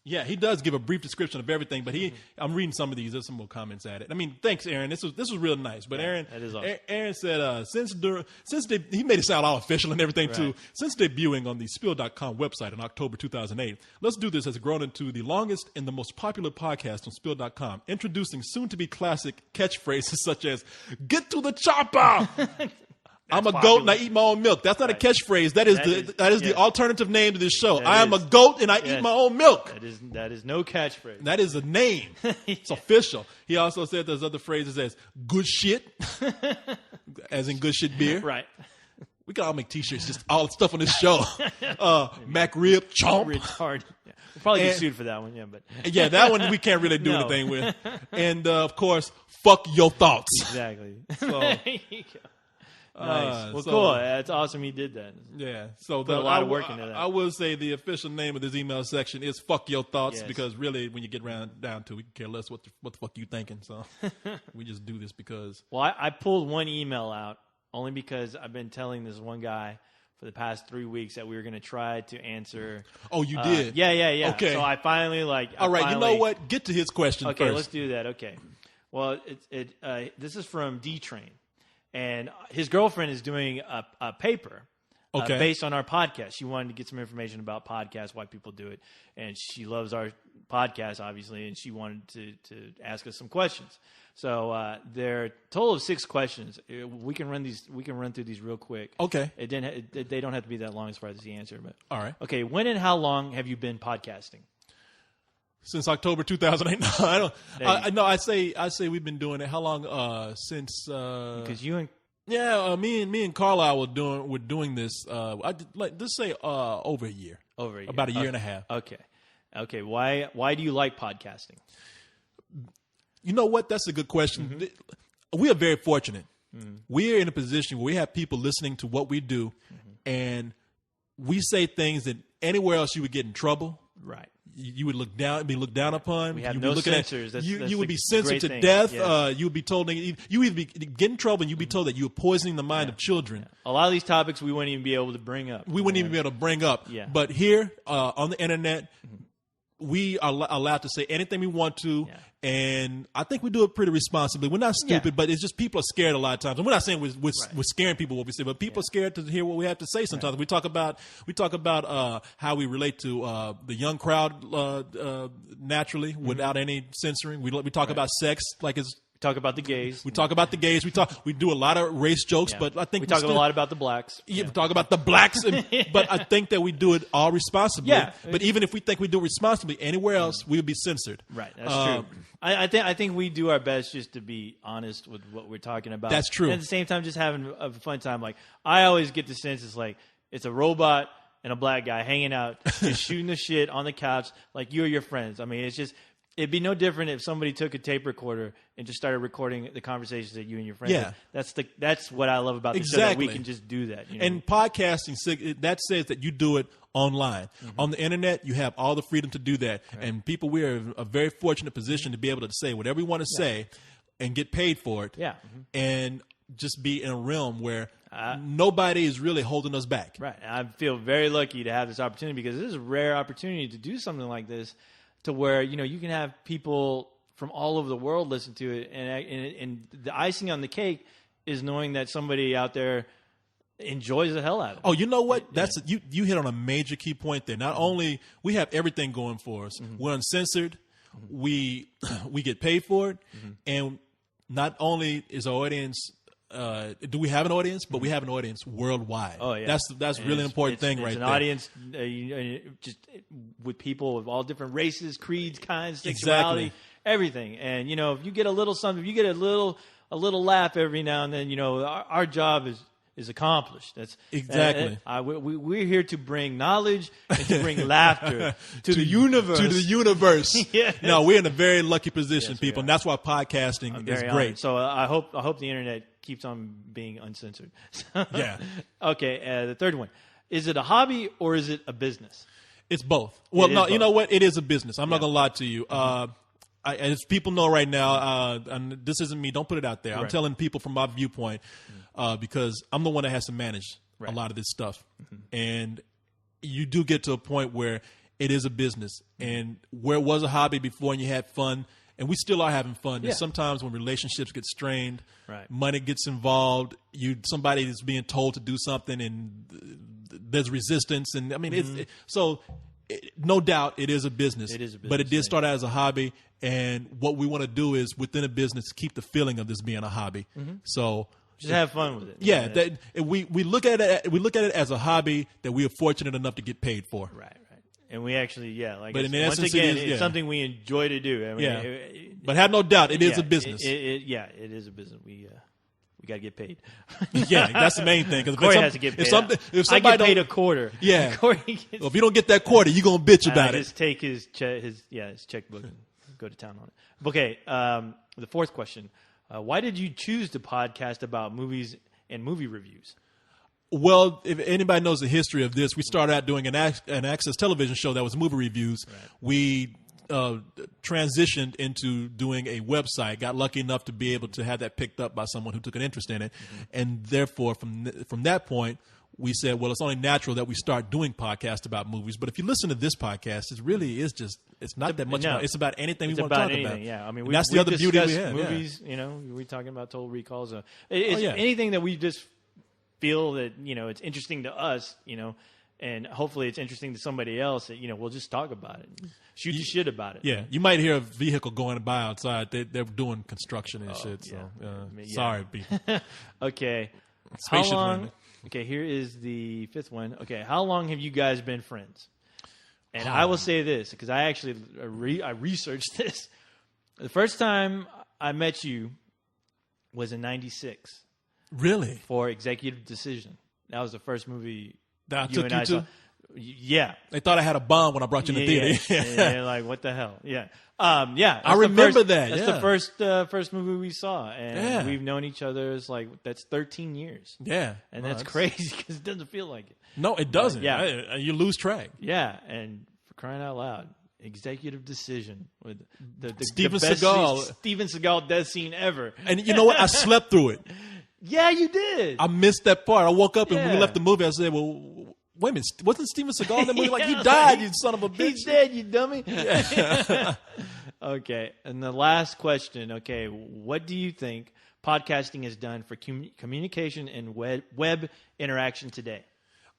Yeah, he does give a brief description of everything, but I'm reading some of these. There's some more comments at it. I mean, thanks, Aaron. This was real nice. But Aaron, that is awesome. Aaron said he made it sound all official and everything too. Since debuting on the Spill.com website in October 2008, Let's Do This has grown into the longest and the most popular podcast on Spill.com, introducing soon-to-be classic catchphrases such as "Get to the chopper." I'm a goat and I eat my own milk. That's not a catchphrase. That is the alternative name to this show. I am a goat and I eat my own milk. That is no catchphrase. That is a name. It's official. He also said there's other phrases as good shit, as in good shit beer. Right. We can all make T-shirts, just all the stuff on this show. Mac rib, chomp. Retarded. Yeah. We'll probably get sued for that one. Yeah, but yeah, that one we can't really do anything with. And of course, fuck your thoughts. Exactly. So, there you go. Nice. Well, cool. That's awesome. He did that. Yeah. So put a lot of work into that. I will say the official name of this email section is "Fuck Your Thoughts" because really, when you get down to it, we can care less what the fuck you thinking. So we just do this because. Well, I pulled one email out only because I've been telling this one guy for the past 3 weeks that we were going to try to answer. Oh, you did? Yeah. Okay. So I finally All right. You know what? Get to his question first. Okay, let's do that. Okay. Well, this is from D-Train. And his girlfriend is doing a paper based on our podcast. She wanted to get some information about podcasts, why people do it. And she loves our podcast, obviously, and she wanted to ask us some questions. So there are a total of 6 questions. We can run through these real quick. Okay. They don't have to be that long as far as the answer. But all right. Okay, when and how long have you been podcasting? Since October 2008. No, I don't. I say we've been doing it. How long? Since because you and me and Carlisle were doing this. Let's say over a year. Over a year. About a year and a half. Okay. Why do you like podcasting? You know what? That's a good question. Mm-hmm. We are very fortunate. Mm-hmm. We are in a position where we have people listening to what we do, and we say things that anywhere else you would get in trouble. Right. You would be looked down upon. We have no censors. You would be censored to death. Yes. You would be told you either get in trouble and you'd be told that you were poisoning the mind of children. Yeah. A lot of these topics we wouldn't even be able to bring up. We wouldn't even be able to bring up. Yeah. But here on the internet, we are allowed to say anything we want to, and I think we do it pretty responsibly. We're not stupid, but it's just people are scared a lot of times. And we're not saying we're scaring people what we say, but people are scared to hear what we have to say sometimes. We talk about how we relate to the young crowd naturally without any censoring. We talk about sex like it's. We talk about the gays. We talk about the gays. We do a lot of race jokes, but I think we talk a lot about the blacks. Yeah, we talk about the blacks, but I think that we do it all responsibly. Yeah. But even if we think we do it responsibly, anywhere else we would be censored. Right. That's true. I think we do our best just to be honest with what we're talking about. That's true. And at the same time, just having a fun time. Like I always get the sense it's like it's a robot and a black guy hanging out, just shooting the shit on the couch like you or your friends. I mean, it's just. It'd be no different if somebody took a tape recorder and just started recording the conversations that you and your friends had. That's what I love about the show, that we can just do that. You know? And podcasting, that says that you do it online. Mm-hmm. On the internet, you have all the freedom to do that. Right. And people, we are in a very fortunate position to be able to say whatever we want to say and get paid for it. Yeah. And just be in a realm where nobody is really holding us back. Right. I feel very lucky to have this opportunity because this is a rare opportunity to do something like this. To where you can have people from all over the world listen to it, and the icing on the cake is knowing that somebody out there enjoys the hell out of it. Oh, you know what? That's you hit on a major key point there. Not only we have everything going for us, we're uncensored, we get paid for it, and not only is our audience. Do we have an audience? But we have an audience worldwide. Oh yeah, that's really important thing right there. It's an audience just with people of all different races, creeds, kinds, sexuality, everything. And if you get a little something, if you get a little laugh every now and then, our job is accomplished. That's exactly. We're here to bring knowledge and to bring laughter to the universe. To the universe. Yes. No, we're in a very lucky position, people, and that's why podcasting is great. Honored. So I hope the internet keeps on being uncensored. Yeah. Okay. The third one: is it a hobby or is it a business? It's both. Well, no, both. You know what? It is a business. I'm not gonna lie to you. As people know right now, and this isn't me. Don't put it out there. Right. I'm telling people from my viewpoint because I'm the one that has to manage a lot of this stuff. And you do get to a point where it is a business. And where it was a hobby before and you had fun, and we still are having fun. And sometimes when relationships get strained, money gets involved, somebody is being told to do something and there's resistance. And I mean, no doubt it is a business. It is a business. But it did start out as a hobby. And what we want to do is within a business, keep the feeling of this being a hobby. So Just have fun with it. Yeah, we look at it as a hobby that we are fortunate enough to get paid for. Right. And we actually, once essence, again, it's something we enjoy to do. I mean, but have no doubt, it is a business. It is a business. We got to get paid. Yeah, that's the main thing. Corey has to get paid. If I get paid a quarter. Yeah. Corey gets, well, if you don't get that quarter, you're going to bitch about it. Just take his checkbook and go to town on it. Okay, the fourth question. Why did you choose to podcast about movies and movie reviews? Well, if anybody knows the history of this, we started out doing an access television show that was movie reviews. Right. We transitioned into doing a website, got lucky enough to be able to have that picked up by someone who took an interest in it. Mm-hmm. And therefore, from that point, we said, well, it's only natural that we start doing podcasts about movies. But if you listen to this podcast, it really is it's not that much. No, it's about anything we want to talk about. Yeah, I mean, that's the other beauty we have. Movies, we're talking about Total Recalls. Anything that we just feel that it's interesting to us, and hopefully it's interesting to somebody else. That, we'll just talk about it, shoot the shit about it. Yeah, you might hear a vehicle going by outside. They're doing construction and shit. So sorry, people. Okay, Spaceship how long? Landing. Okay, here is the fifth one. Okay, how long have you guys been friends? And I will say this because I actually I researched this. The first time I met you was in '96. Really? For Executive Decision. That was the first movie that I took you to? saw. Yeah. They thought I had a bomb when I brought you in the theater. Yeah. And they're like, what the hell? Yeah. I remember that. That's the first movie we saw. And we've known each other that's 13 years. Yeah. And that's crazy because it doesn't feel like it. No, it doesn't. You lose track. Yeah. And for crying out loud, Executive Decision with the Steven best Seagal. Steven Seagal death scene ever. And you know what? I slept through it. Yeah, you did. I missed that part. I woke up and when we left the movie, I said, well, wait a minute. Wasn't Steven Seagal in that movie? Like, he died, you son of a bitch. He's dead, you dummy. Yeah. Okay. And the last question. Okay. What do you think podcasting has done for communication and web interaction today?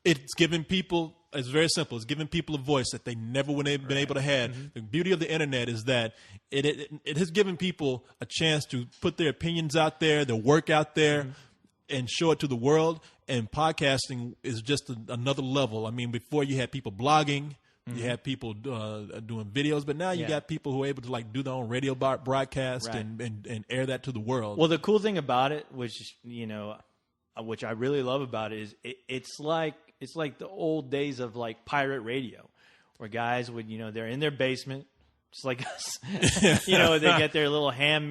It's given people, it's very simple. It's giving people a voice that they never would have been able to have. Mm-hmm. The beauty of the internet is that it has given people a chance to put their opinions out there, their work out there, and show it to the world. And podcasting is just another level. I mean, before you had people blogging, you had people doing videos, but now you got people who are able to do their own radio broadcast and air that to the world. Well, the cool thing about it, which I really love about it, is it's like the old days of pirate radio, where guys would they're in their basement, just like us. They get their little ham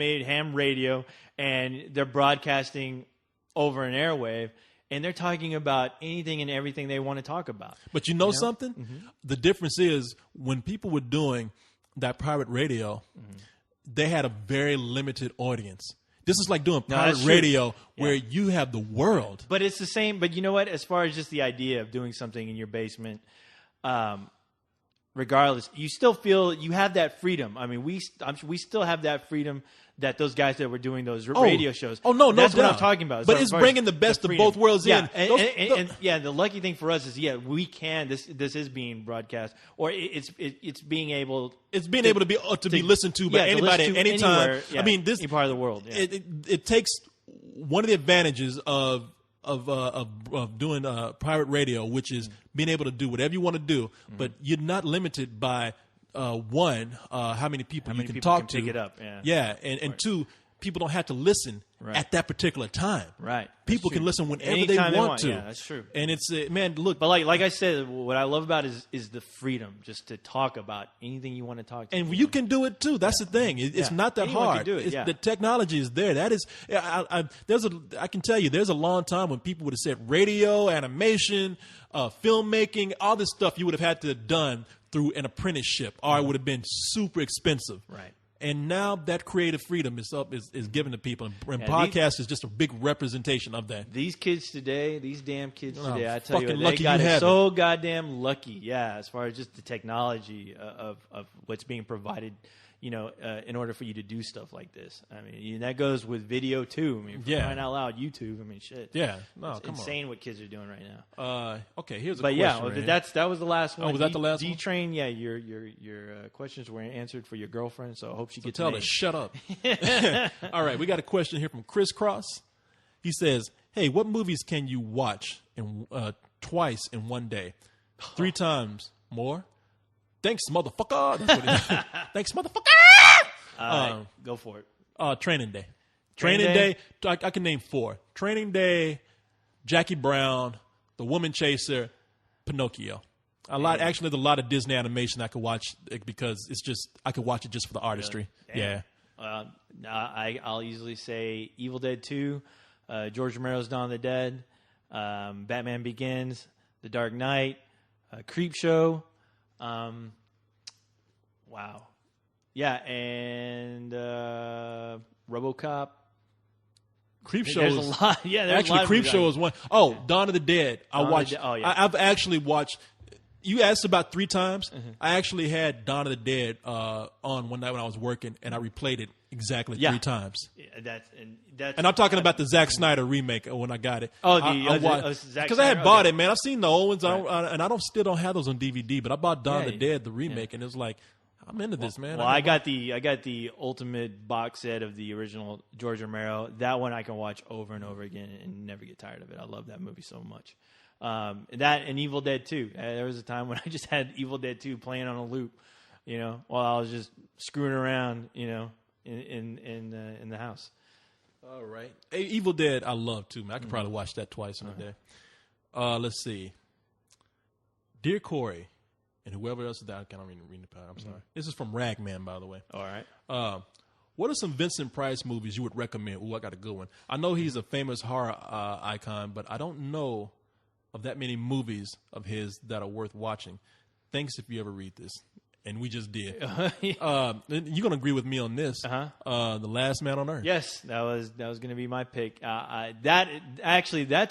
radio, and they're broadcasting over an airwave. And they're talking about anything and everything they want to talk about. But you know something? Mm-hmm. The difference is when people were doing that pirate radio, they had a very limited audience. This is like doing pirate radio where you have the world. But it's the same. But you know what? As far as just the idea of doing something in your basement, regardless, you still feel you have that freedom. I mean, we still have that freedom that those guys that were doing those radio shows. Oh, no that's doubt. what I'm talking about. But it's bringing the best of both worlds in. And the lucky thing for us is, we can. This is being broadcast, or it's being able. It's being able to be listened to by anybody at any time. I mean, this any part of the world. Yeah. It takes one of the advantages of doing pirate radio, which is being able to do whatever you want to do, but you're not limited by how many people you can talk to. Pick it up. And two, people don't have to listen at that particular time. Right. People can listen whenever Anytime they want to. Yeah, that's true. And it's look. But like I said, what I love about it is the freedom just to talk about anything you want to talk to. And you can do it too. That's the thing. It's not that Anyone hard. can do it. The technology is there. That is, I can tell you, there's a long time when people would have said radio, animation, filmmaking, all this stuff you would have had to have done through an apprenticeship, or it would have been super expensive. Right. And now that creative freedom is given to people, and podcast is just a big representation of that. These kids today, these damn kids today, I tell you, they got it so goddamn lucky. Yeah, as far as just the technology of what's being provided, in order for you to do stuff like this. I mean, that goes with video too. I mean, crying out loud, YouTube. I mean, shit. Yeah, it's insane what kids are doing right now. Okay, here's a question. But that was the last one. Oh, was that the last one? D-Train, yeah, your questions were answered for your girlfriend, so I hope she gets tell her shut up. All right, we got a question here from Chris Cross. He says, "Hey, what movies can you watch twice in one day? 3 times more? Thanks, motherfucker." That's what it is. Thanks, motherfucker. Go for it. Training Day. Training Day. I can name 4. Training Day, Jackie Brown, The Woman Chaser, Pinocchio. Actually, there's a lot of Disney animation I could watch because I could watch it just for the artistry. Really? Yeah. I'll easily say Evil Dead 2, George Romero's Dawn of the Dead, Batman Begins, The Dark Knight, Creepshow. Wow. Yeah, and RoboCop. Creepshow. There's a lot. Yeah, there's actually a lot. Creepshow is one. Oh, Dawn of the Dead. I watched. I've actually watched. You asked about 3 times. Mm-hmm. I actually had Dawn of the Dead on one night when I was working, and I replayed it exactly 3 times. Yeah, and I'm talking about the Zack Snyder remake when I got it. Oh, because I had bought it, man. I've seen the old ones, and I still don't have those on DVD. But I bought Dawn of the Dead, the remake, and it was like, I'm into this, man. Well, I got the ultimate box set of the original George Romero. That one I can watch over and over again and never get tired of it. I love that movie so much. That and Evil Dead 2. There was a time when I just had Evil Dead 2 playing on a loop, while I was just screwing around, in the house. All right. Hey, Evil Dead, I love too, man. I could probably watch that twice in a day. Let's see. Dear Corey, and whoever else is that, I can't read the power. I'm sorry. This is from Ragman, by the way. All right. What are some Vincent Price movies you would recommend? Ooh, I got a good one. I know he's a famous horror icon, but I don't know of that many movies of his that are worth watching. Thanks if you ever read this. And we just did. You're going to agree with me on this. The Last Man on Earth. Yes, that was going to be my pick. That's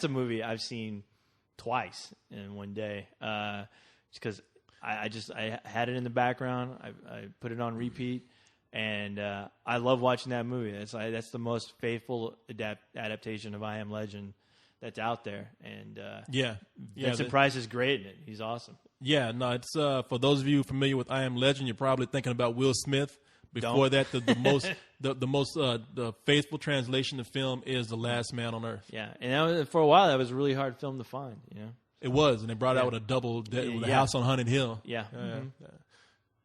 a movie I've seen twice in one day. Because I had it in the background. I put it on repeat, and I love watching that movie. That's the most faithful adaptation of I Am Legend that's out there. And Vincent Price is great in it. He's awesome. Yeah, no, it's for those of you familiar with I Am Legend, you're probably thinking about Will Smith. Before that, the most faithful translation of film is The Last Man on Earth. Yeah, and for a while that was a really hard film to find. It was, and they brought out with a double with a House on Haunted Hill. Yeah.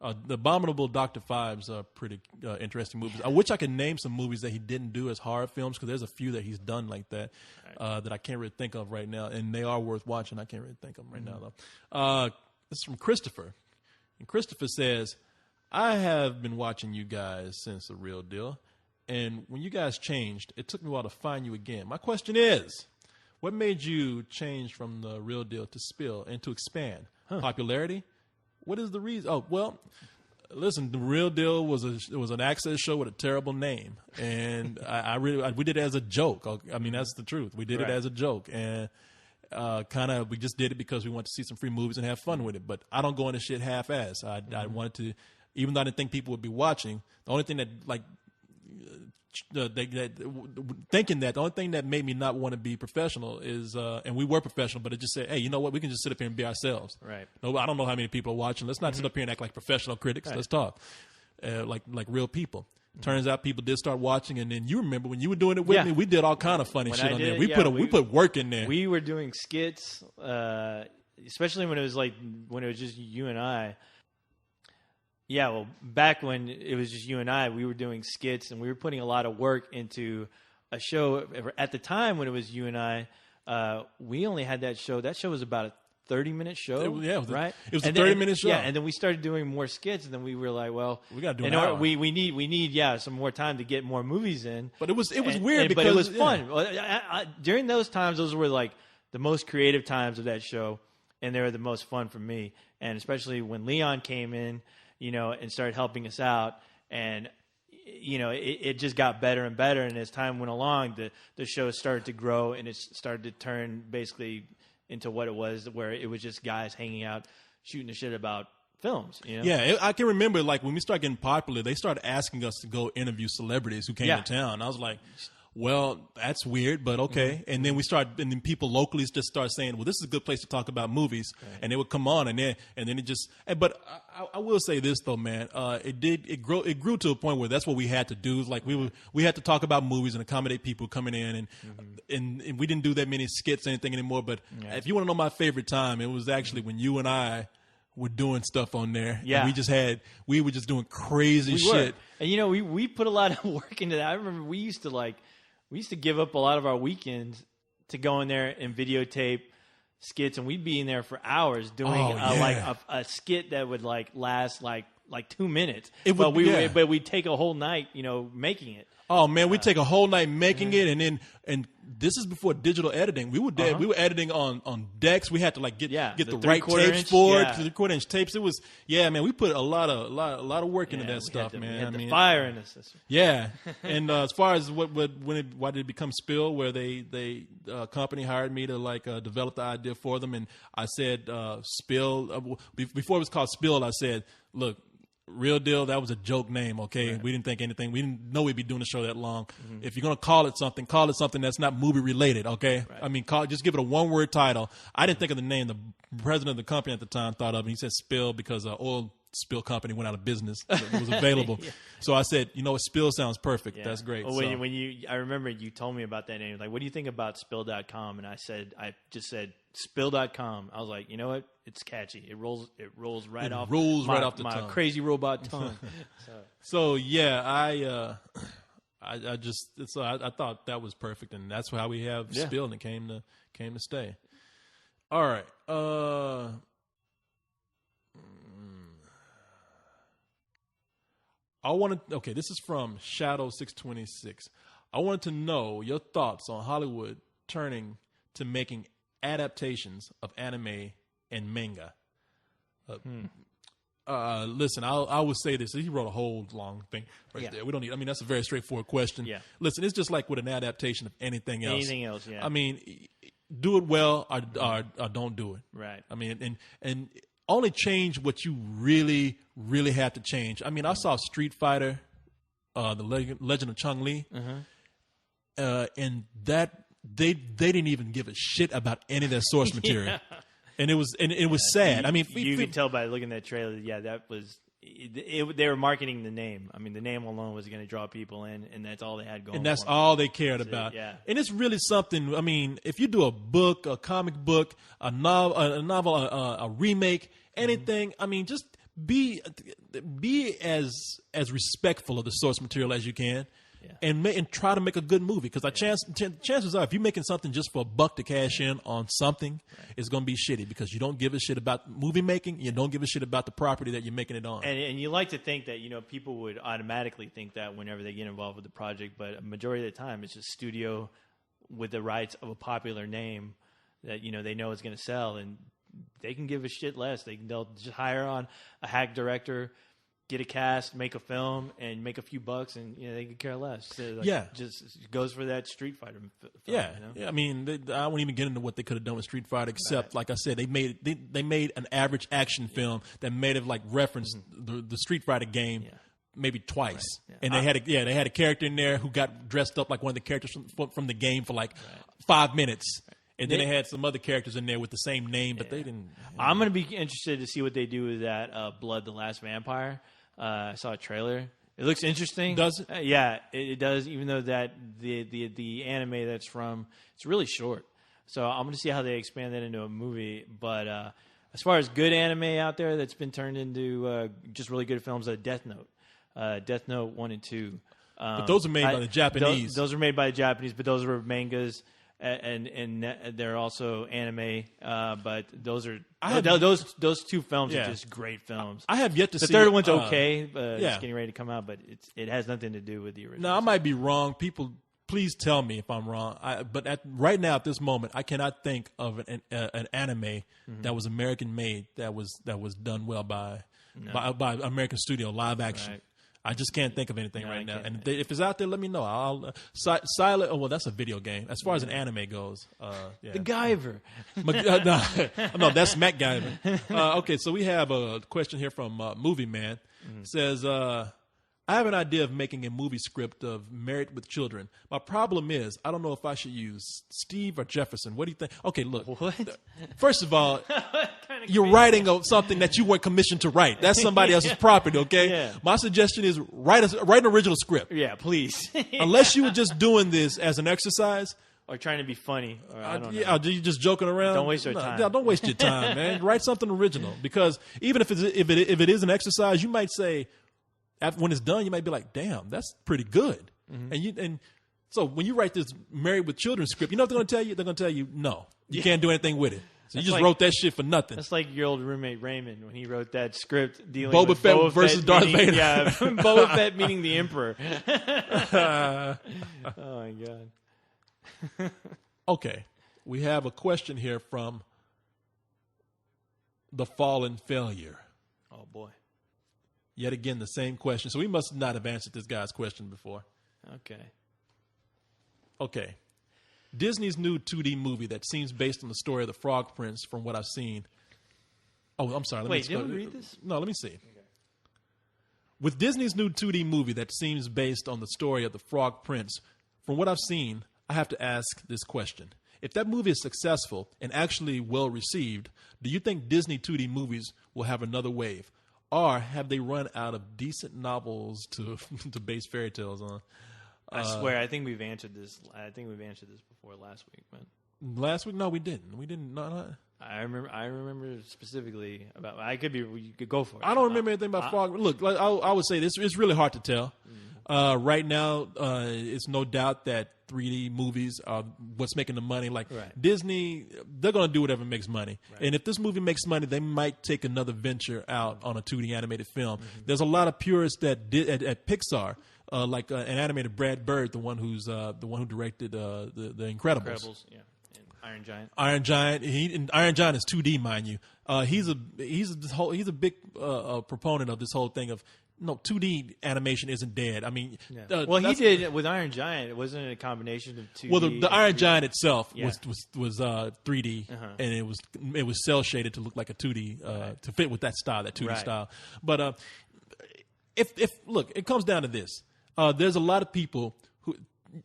The Abominable Dr. Phibes are pretty interesting movies. I wish I could name some movies that he didn't do as horror films, because there's a few that he's done like that that I can't really think of right now, and they are worth watching. I can't really think of them right now, though. This is from Christopher. And Christopher says, I have been watching you guys since The Real Deal, and when you guys changed, it took me a while to find you again. My question is, what made you change from The Real Deal to Spill and to expand? Popularity? What is the reason? Oh, well, listen, The Real Deal was an access show with a terrible name, and we did it as a joke. I mean, that's the truth. We did it as a joke, and we just did it because we wanted to see some free movies and have fun with it. But I don't go into shit half-ass. I wanted to, even though I didn't think people would be watching. The only thing that the only thing that made me not want to be professional is, and we were professional, but it just said, hey, you know what? We can just sit up here and be ourselves. Right. No, I don't know how many people are watching. Let's not sit up here and act like professional critics. Right. Let's talk like real people. Turns out people did start watching, and then you remember when you were doing it with me, we did all kind of funny shit on there. We put work in there. We were doing skits, especially when it was just you and I. Yeah, well, back when it was just you and I, we were doing skits, and we were putting a lot of work into a show. At the time when it was you and I, we only had that show. That show was about a 30-minute show, right? It was a 30-minute show. Yeah, and then we started doing more skits, and then we were like, well, we got to do an hour. We need some more time to get more movies in. But it was weird because but it was fun. During those times, those were like the most creative times of that show, and they were the most fun for me. And especially when Leon came in, and started helping us out, and it just got better and better. And as time went along, the show started to grow, and it started to turn basically into what it was, where it was just guys hanging out, shooting the shit about films. Yeah, I can remember when we started getting popular, they started asking us to go interview celebrities who came to town. I was like, well, that's weird, but okay. And then and then people locally just start saying, well, this is a good place to talk about movies. Right. And they would come on, and then it just. But I will say this though, man, it grew to a point where that's what we had to do. It's like we had to talk about movies and accommodate people coming in, and we didn't do that many skits or anything anymore. But if you want to know my favorite time, it was actually when you and I were doing stuff on there. Yeah. And we were just doing crazy shit. And we put a lot of work into that. I remember we used to give up a lot of our weekends to go in there and videotape skits, and we'd be in there for hours doing a skit that would last 2 minutes. But we'd take a whole night, making it. Oh man, we'd take a whole night making it, and this is before digital editing. We were editing on decks. We had to get the right tapes for it, the 3/4-inch tapes. It was man. We put a lot of work into that stuff, man. We had the fire in the system. Yeah, and as far as why did it become Spill, where they company hired me to develop the idea for them, and I said Spill before it was called Spill. I said, look. Real deal, that was a joke name, okay? Right. We didn't think anything. We didn't know we'd be doing the show that long. If you're going to call it something that's not movie-related, okay? Right. I mean, just give it a one-word title. I didn't think of the name. The president of the company at the time thought of it. He said Spill because oil spill company went out of business. It was available. So I said, Spill sounds perfect. Yeah. That's great. Well, I remember you told me about that name. Like, what do you think about Spill.com? And I just said Spill.com. I was like, you know what? It's catchy. It rolls right off the my tongue. Crazy robot tongue. So yeah, I thought that was perfect, and that's how we have Spill, and it came to stay. All right. This is from Shadow626. I wanted to know your thoughts on Hollywood turning to making adaptations of anime and manga. Listen, I would say this. He wrote a whole long thing there. We don't need. I mean, that's a very straightforward question. Yeah. Listen, it's just like with an adaptation of anything else. Anything else, yeah. I mean, do it well or don't do it. Right. I mean, and only change what you really, really have to change. I mean, I saw Street Fighter, the Legend of Chun-Li, and that they didn't even give a shit about any of their source material. And it was sad. I mean, you can tell by looking at that trailer. Yeah, that was. They were marketing the name. I mean, the name alone was going to draw people in, and that's all they had going. And that's all they cared about. Yeah. And it's really something. I mean, if you do a book, a comic book, a novel, a remake, anything. I mean, just be as respectful of the source material as you can. Yeah. And try to make a good movie, because chances are, if you're making something just for a buck to cash in on something, it's going to be shitty, because you don't give a shit about movie making. You don't give a shit about the property that you're making it on. And you like to think that people would automatically think that whenever they get involved with the project, but a majority of the time it's just studio with the rights of a popular name that they know is going to sell, and they can give a shit less. They'll just hire on a hack director, get a cast, make a film, and make a few bucks, and they could care less. So, just goes for that Street Fighter film. Yeah. I mean, I won't even get into what they could have done with Street Fighter, except, like I said, they made an average action film that made it reference the Street Fighter game. Yeah. Maybe twice, and they had a character in there who got dressed up like one of the characters from the game for 5 minutes. And then they had some other characters in there with the same name, but they didn't. I'm going to be interested to see what they do with that Blood the Last Vampire. I saw a trailer. It looks interesting. Does it? Yeah, it does, even though that the anime that's from, it's really short. So I'm going to see how they expand that into a movie. But as far as good anime out there that's been turned into just really good films, Death Note. Death Note 1 and 2. But those are made by the Japanese. Those are made by the Japanese, but those were mangas. And they're also anime, but those two films are just great films. I have yet to see the third one's okay. It's getting ready to come out, but it has nothing to do with the original. Now I might be wrong. People, please tell me if I'm wrong. But right now at this moment, I cannot think of an anime that was American made that was done well by American studio, live action. Right. I just can't think of anything right now. And if it's out there, let me know. I'll Silent. Oh well, that's a video game. As far as an anime goes, The Guyver. No, that's MacGyver. Okay, so we have a question here from Movie Man. It says, I I have an idea of making a movie script of Married with Children. My problem is I don't know if I should use Steve or Jefferson. What do you think? Okay, look. What? First of all, you're writing something that you weren't commissioned to write. That's somebody else's property, okay? Yeah. My suggestion is write an original script. Yeah, please. Unless you were just doing this as an exercise. Or trying to be funny. Or I don't know. Are you just joking around? Don't waste your time. Yeah, don't waste your time, man. Write something original. Because even if it is an exercise, you might say, when it's done, you might be like, damn, that's pretty good. Mm-hmm. And so when you write this Married with Children script, you know what they're going to tell you? They're going to tell you, no, you can't do anything with it. So you just wrote that shit for nothing. That's like your old roommate Raymond when he wrote that script dealing Boba with Fett Boba versus Fett Darth meeting, Vader. Yeah, Boba Fett meeting the Emperor. Oh my god. Okay, we have a question here from The Fallen Failure. Oh boy. Yet again, the same question. So we must not have answered this guy's question before. Okay. Disney's new 2D movie that seems based on the story of the Frog Prince, from what I've seen. Oh, I'm sorry. Wait, did we read this? No, let me see. Okay. With Disney's new 2D movie that seems based on the story of the Frog Prince, from what I've seen, I have to ask this question. If that movie is successful and actually well received, do you think Disney 2D movies will have another wave? Or have they run out of decent novels to base fairy tales on? I swear, I think we've answered this. I think we've answered this before last week, man. Last week? No, we didn't. We didn't. No. I remember specifically about. I could be. You could go for it. I don't remember anything about Frog. Look, I would say this. It's really hard to tell. Right now, it's no doubt that 3D movies are what's making the money. Like Disney, they're going to do whatever makes money. Right. And if this movie makes money, they might take another venture out on a 2D animated film. Mm-hmm. There's a lot of purists that did at Pixar. Like an animator, Brad Bird, the one who directed the Incredibles. Yeah, and Iron Giant. Iron Giant. Iron Giant is 2D, mind you. He's a big proponent of this whole thing of 2D animation isn't dead. I mean, well, he did with Iron Giant. It wasn't a combination of 2D. Well, the Iron Giant itself was 3D, and it was cell shaded to look like a 2D to fit with that style, that 2D style. But if look, it comes down to this. There's a lot of people who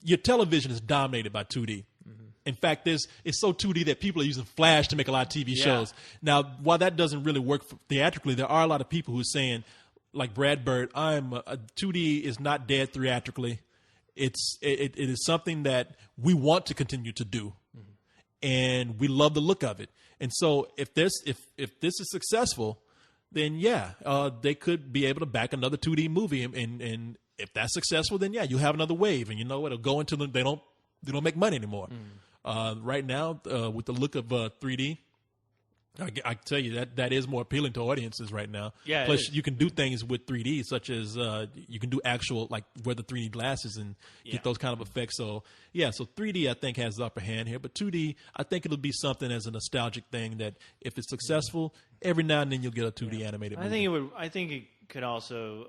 your television is dominated by 2D. Mm-hmm. In fact, it's so 2D that people are using Flash to make a lot of TV shows. Now, while that doesn't really work theatrically, there are a lot of people who are saying, like Brad Bird, 2D is not dead theatrically. It is something that we want to continue to do, and we love the look of it. And so, if this is successful, then they could be able to back another 2D movie, and if that's successful, then you have another wave, and you know it'll go into they don't make money anymore. Right now, with the look of 3D, I tell you that is more appealing to audiences right now. Yeah. Plus, you can do things with 3D, such as you can do actual wear the 3D glasses and get those kind of effects. So so 3D I think has the upper hand here, but 2D I think it'll be something as a nostalgic thing that if it's successful, every now and then you'll get a 2D animated movie. I think it could also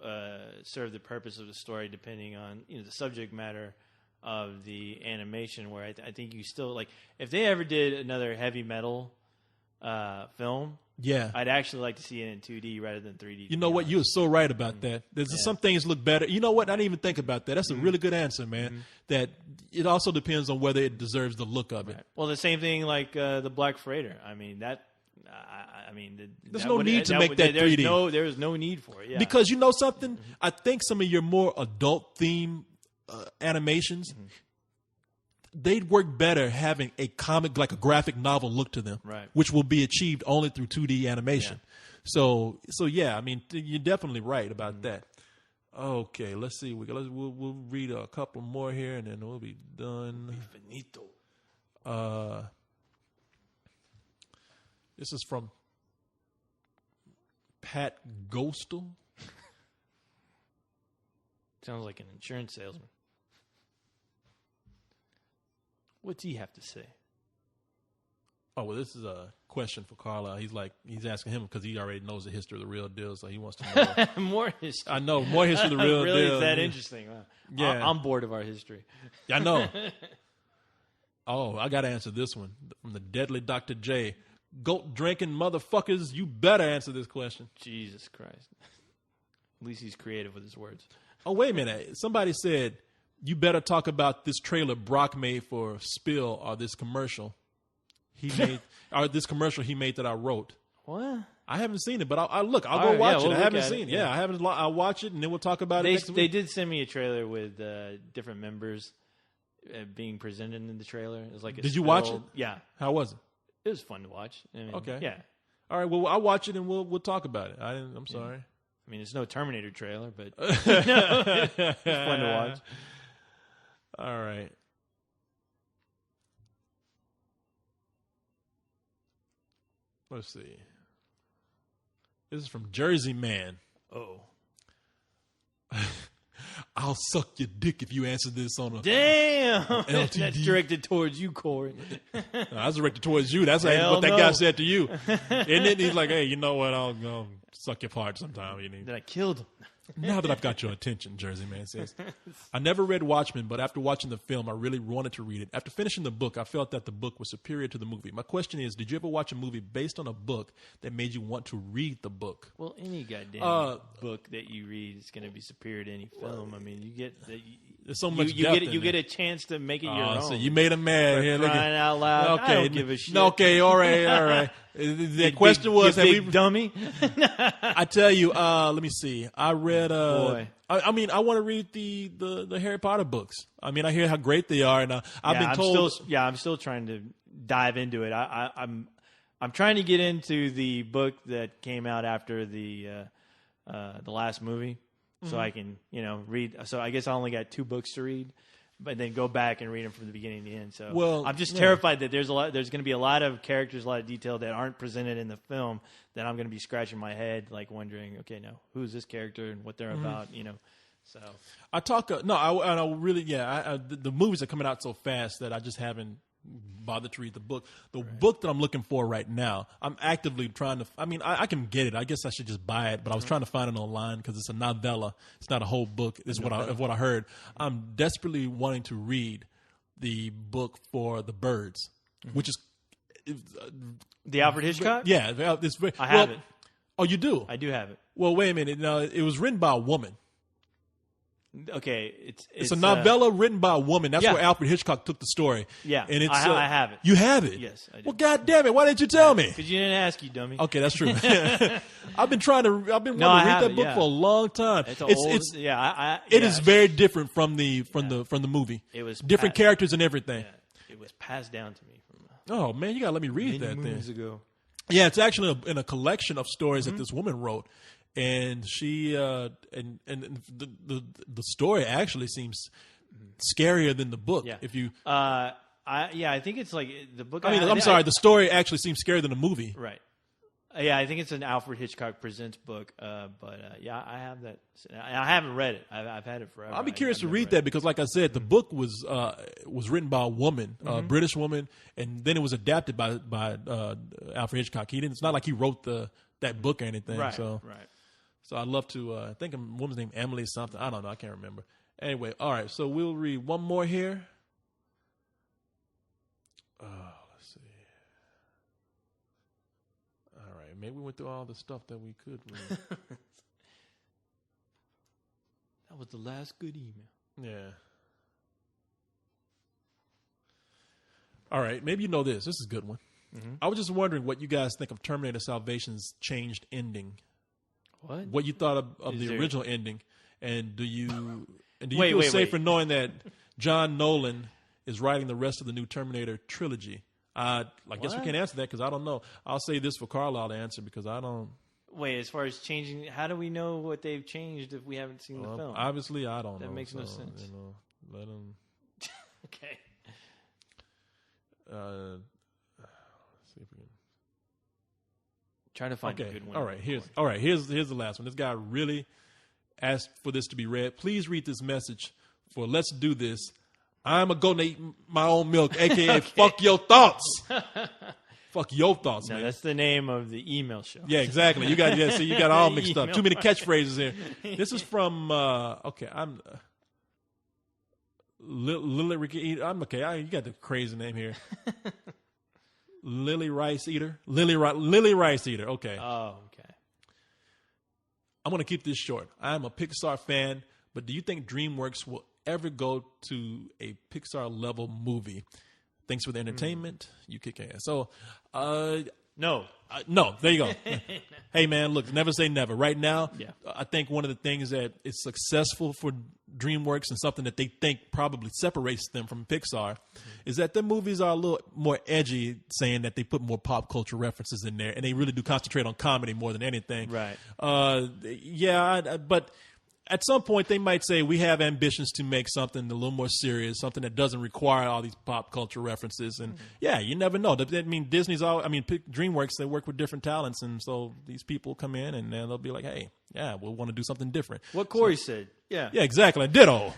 serve the purpose of the story, depending on the subject matter of the animation. Where I think you still if they ever did another heavy metal film, I'd actually like to see it in 2D rather than 3D. You know what? You're so right about that. There's some things look better. You know what? I didn't even think about that. That's a really good answer, man. That it also depends on whether it deserves the look of it. Well, the same thing like the Black Freighter. I mean that. There's no need to make that 3D. There's no need for it. Yeah. Because you know something? I think some of your more adult theme animations, they'd work better having a comic, like a graphic novel look to them, which will be achieved only through 2D animation. Yeah. So I mean, you're definitely right about that. Okay, let's see. We'll read a couple more here, and then we'll be done. Finito. This is from Pat Ghostal. Sounds like an insurance salesman. What's he have to say? Oh, well, this is a question for Carlisle. He's asking him because he already knows the history of the real deal, so he wants to know. More history. I know, more history of the real really, deal. Is that interesting? Wow. Yeah. I'm bored of our history. I know. Oh, I got to answer this one from the deadly Dr. J. Goat drinking motherfuckers, you better answer this question. Jesus Christ. At least he's creative with his words. Oh, wait a minute. Somebody said, you better talk about this trailer Brock made for Spill or this commercial he made, or this commercial he made that I wrote. What? I haven't seen it, but I'll go watch it. I haven't seen it. Yeah, I haven't. I'll watch it, and then we'll talk about it next week. They did send me a trailer with different members being presented in the trailer. It was like Did you watch it? Yeah. How was it? It was fun to watch. I mean, okay. Yeah. All right. Well, I'll watch it, and we'll talk about it. I'm sorry. I mean, it's no Terminator trailer, but it's fun to watch. All right. Let's see. This is from Jersey Man. Oh. I'll suck your dick if you answer this on a damn. LTD. That's directed towards you, Corey. No, that's directed towards you. That's what that guy said to you. And then he's like, hey, you know what? I'll go suck your part sometime. Then I killed him. Now that I've got your attention, Jersey Man says. I never read Watchmen, but after watching the film, I really wanted to read it. After finishing the book, I felt that the book was superior to the movie. My question is, did you ever watch a movie based on a book that made you want to read the book? Well, any goddamn book that you read is going to be superior to any film. I mean, you get there's so much you get a chance to make it your own. So you made him mad. Here, look crying out loud. Okay, I don't give a shit. Okay, all right. The question was, have we dummy? I tell you, let me see. I read. Boy. I mean, I want to read the Harry Potter books. I mean, I hear how great they are, and I've been told. I'm still trying to dive into it. I'm trying to get into the book that came out after the last movie, so I can read. So I guess I only got 2 books to read, but then go back and read them from the beginning to the end. So I'm just terrified that there's going to be a lot of characters, a lot of detail that aren't presented in the film. That I'm going to be scratching my head, like wondering, okay, now who's this character and what they're about, So I talk. I really, the movies are coming out so fast that I just haven't bothered to read the book. The book that I'm looking for right now, I'm actively trying to. I mean, I can get it. I guess I should just buy it, but I was trying to find it online because it's a novella. It's not a whole book. Is what I heard. I'm desperately wanting to read the book for The Birds, which is. The Alfred Hitchcock? Yeah. I have it. Oh, you do? I do have it. Well, wait a minute. No, it was written by a woman. Okay. It's a novella written by a woman. That's where Alfred Hitchcock took the story. Yeah. And it's, I have it. You have it? Yes, I do. Well, God damn it. Why didn't you tell me? Because you didn't ask, you dummy. Okay, that's true. I've been wanting to read that book for a long time. It is very different from the movie. It was different characters and everything. Yeah, it was passed down to me. Oh man, you gotta let me read that then. Ago. Yeah, it's actually in a collection of stories that this woman wrote, and she and the story actually seems scarier than the book. Yeah. If you, I think it's like the book. I'm sorry, the story actually seems scarier than the movie. Right. Yeah, I think it's an Alfred Hitchcock Presents book, but I have that. I haven't read it. I've had it forever. I'll be curious to read that because, like I said, the book was written by a woman, a British woman, and then it was adapted by Alfred Hitchcock. It's not like he wrote that book or anything. Right. So I'd love to. I think a woman's named Emily something. I don't know. I can't remember. Anyway, all right. So we'll read one more here. Let's see. All right. Maybe we went through all the stuff that we could read. That was the last good email. Yeah. All right. Maybe you know this. This is a good one. Mm-hmm. I was just wondering what you guys think of Terminator Salvation's changed ending. What? What you thought of the original ending, and do you feel safer knowing that John Nolan is writing the rest of the new Terminator trilogy? I guess we can't answer that because I don't know. I'll say this for Carlisle to answer because I don't. Wait, as far as changing, how do we know what they've changed if we haven't seen the film? Obviously, I don't know. That makes no sense. Let them. Okay. Let's see if we can. Try to find a good one. All right. Here's the last one. This guy really asked for this to be read. Please read this message for Let's Do This. I'm going to eat my own milk, a.k.a. Fuck your thoughts. Fuck your thoughts, man. That's the name of the email show. Yeah, exactly. You got all mixed up. Too many catchphrases here. This is from, I'm Lily, I'm okay. You got the crazy name here. Lily Rice Eater? Lily Rice Eater. Okay. Oh, okay. I'm going to keep this short. I'm a Pixar fan, but do you think DreamWorks will ever go to a Pixar level movie? Thanks for the entertainment. You kick ass. So, no. No, there you go. Hey, man, look, never say never. Right now, Yeah. I think one of the things that is successful for DreamWorks and something that they think probably separates them from Pixar is that their movies are a little more edgy, saying that they put more pop culture references in there, and they really do concentrate on comedy more than anything. Right. But at some point they might say we have ambitions to make something a little more serious, something that doesn't require all these pop culture references. And yeah, you never know. I mean, DreamWorks, they work with different talents, and so these people come in and they'll be like, hey, yeah, we'll want to do something different. What Corey said. Yeah. Yeah, exactly. Ditto.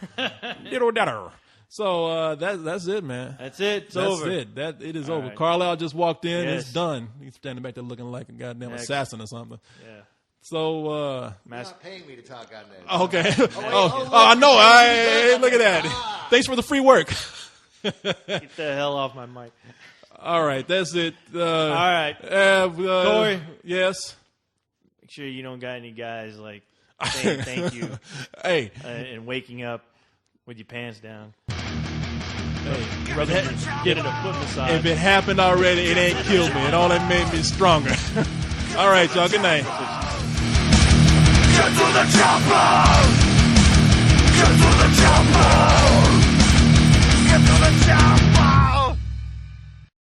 Ditto. So that's it, man. That's it. It's over. That's it. It is All over. right. Carlisle just walked in. Yes. It's done. He's standing back there looking like a goddamn assassin or something. Yeah. So, You're not paying me to talk on that. okay. I know. Hey, look at that. Thanks for the free work. Get the hell off my mic. All right, that's it. All right. Corey? Yes? Make sure you don't got any guys like saying thank you Hey. And waking up with your pants down. Hey. Rather than getting a foot massage. If it happened already, it ain't killed me. It only made me stronger. All right, y'all. Good night. Get to the chopper! Get to the chopper! Get to the chopper!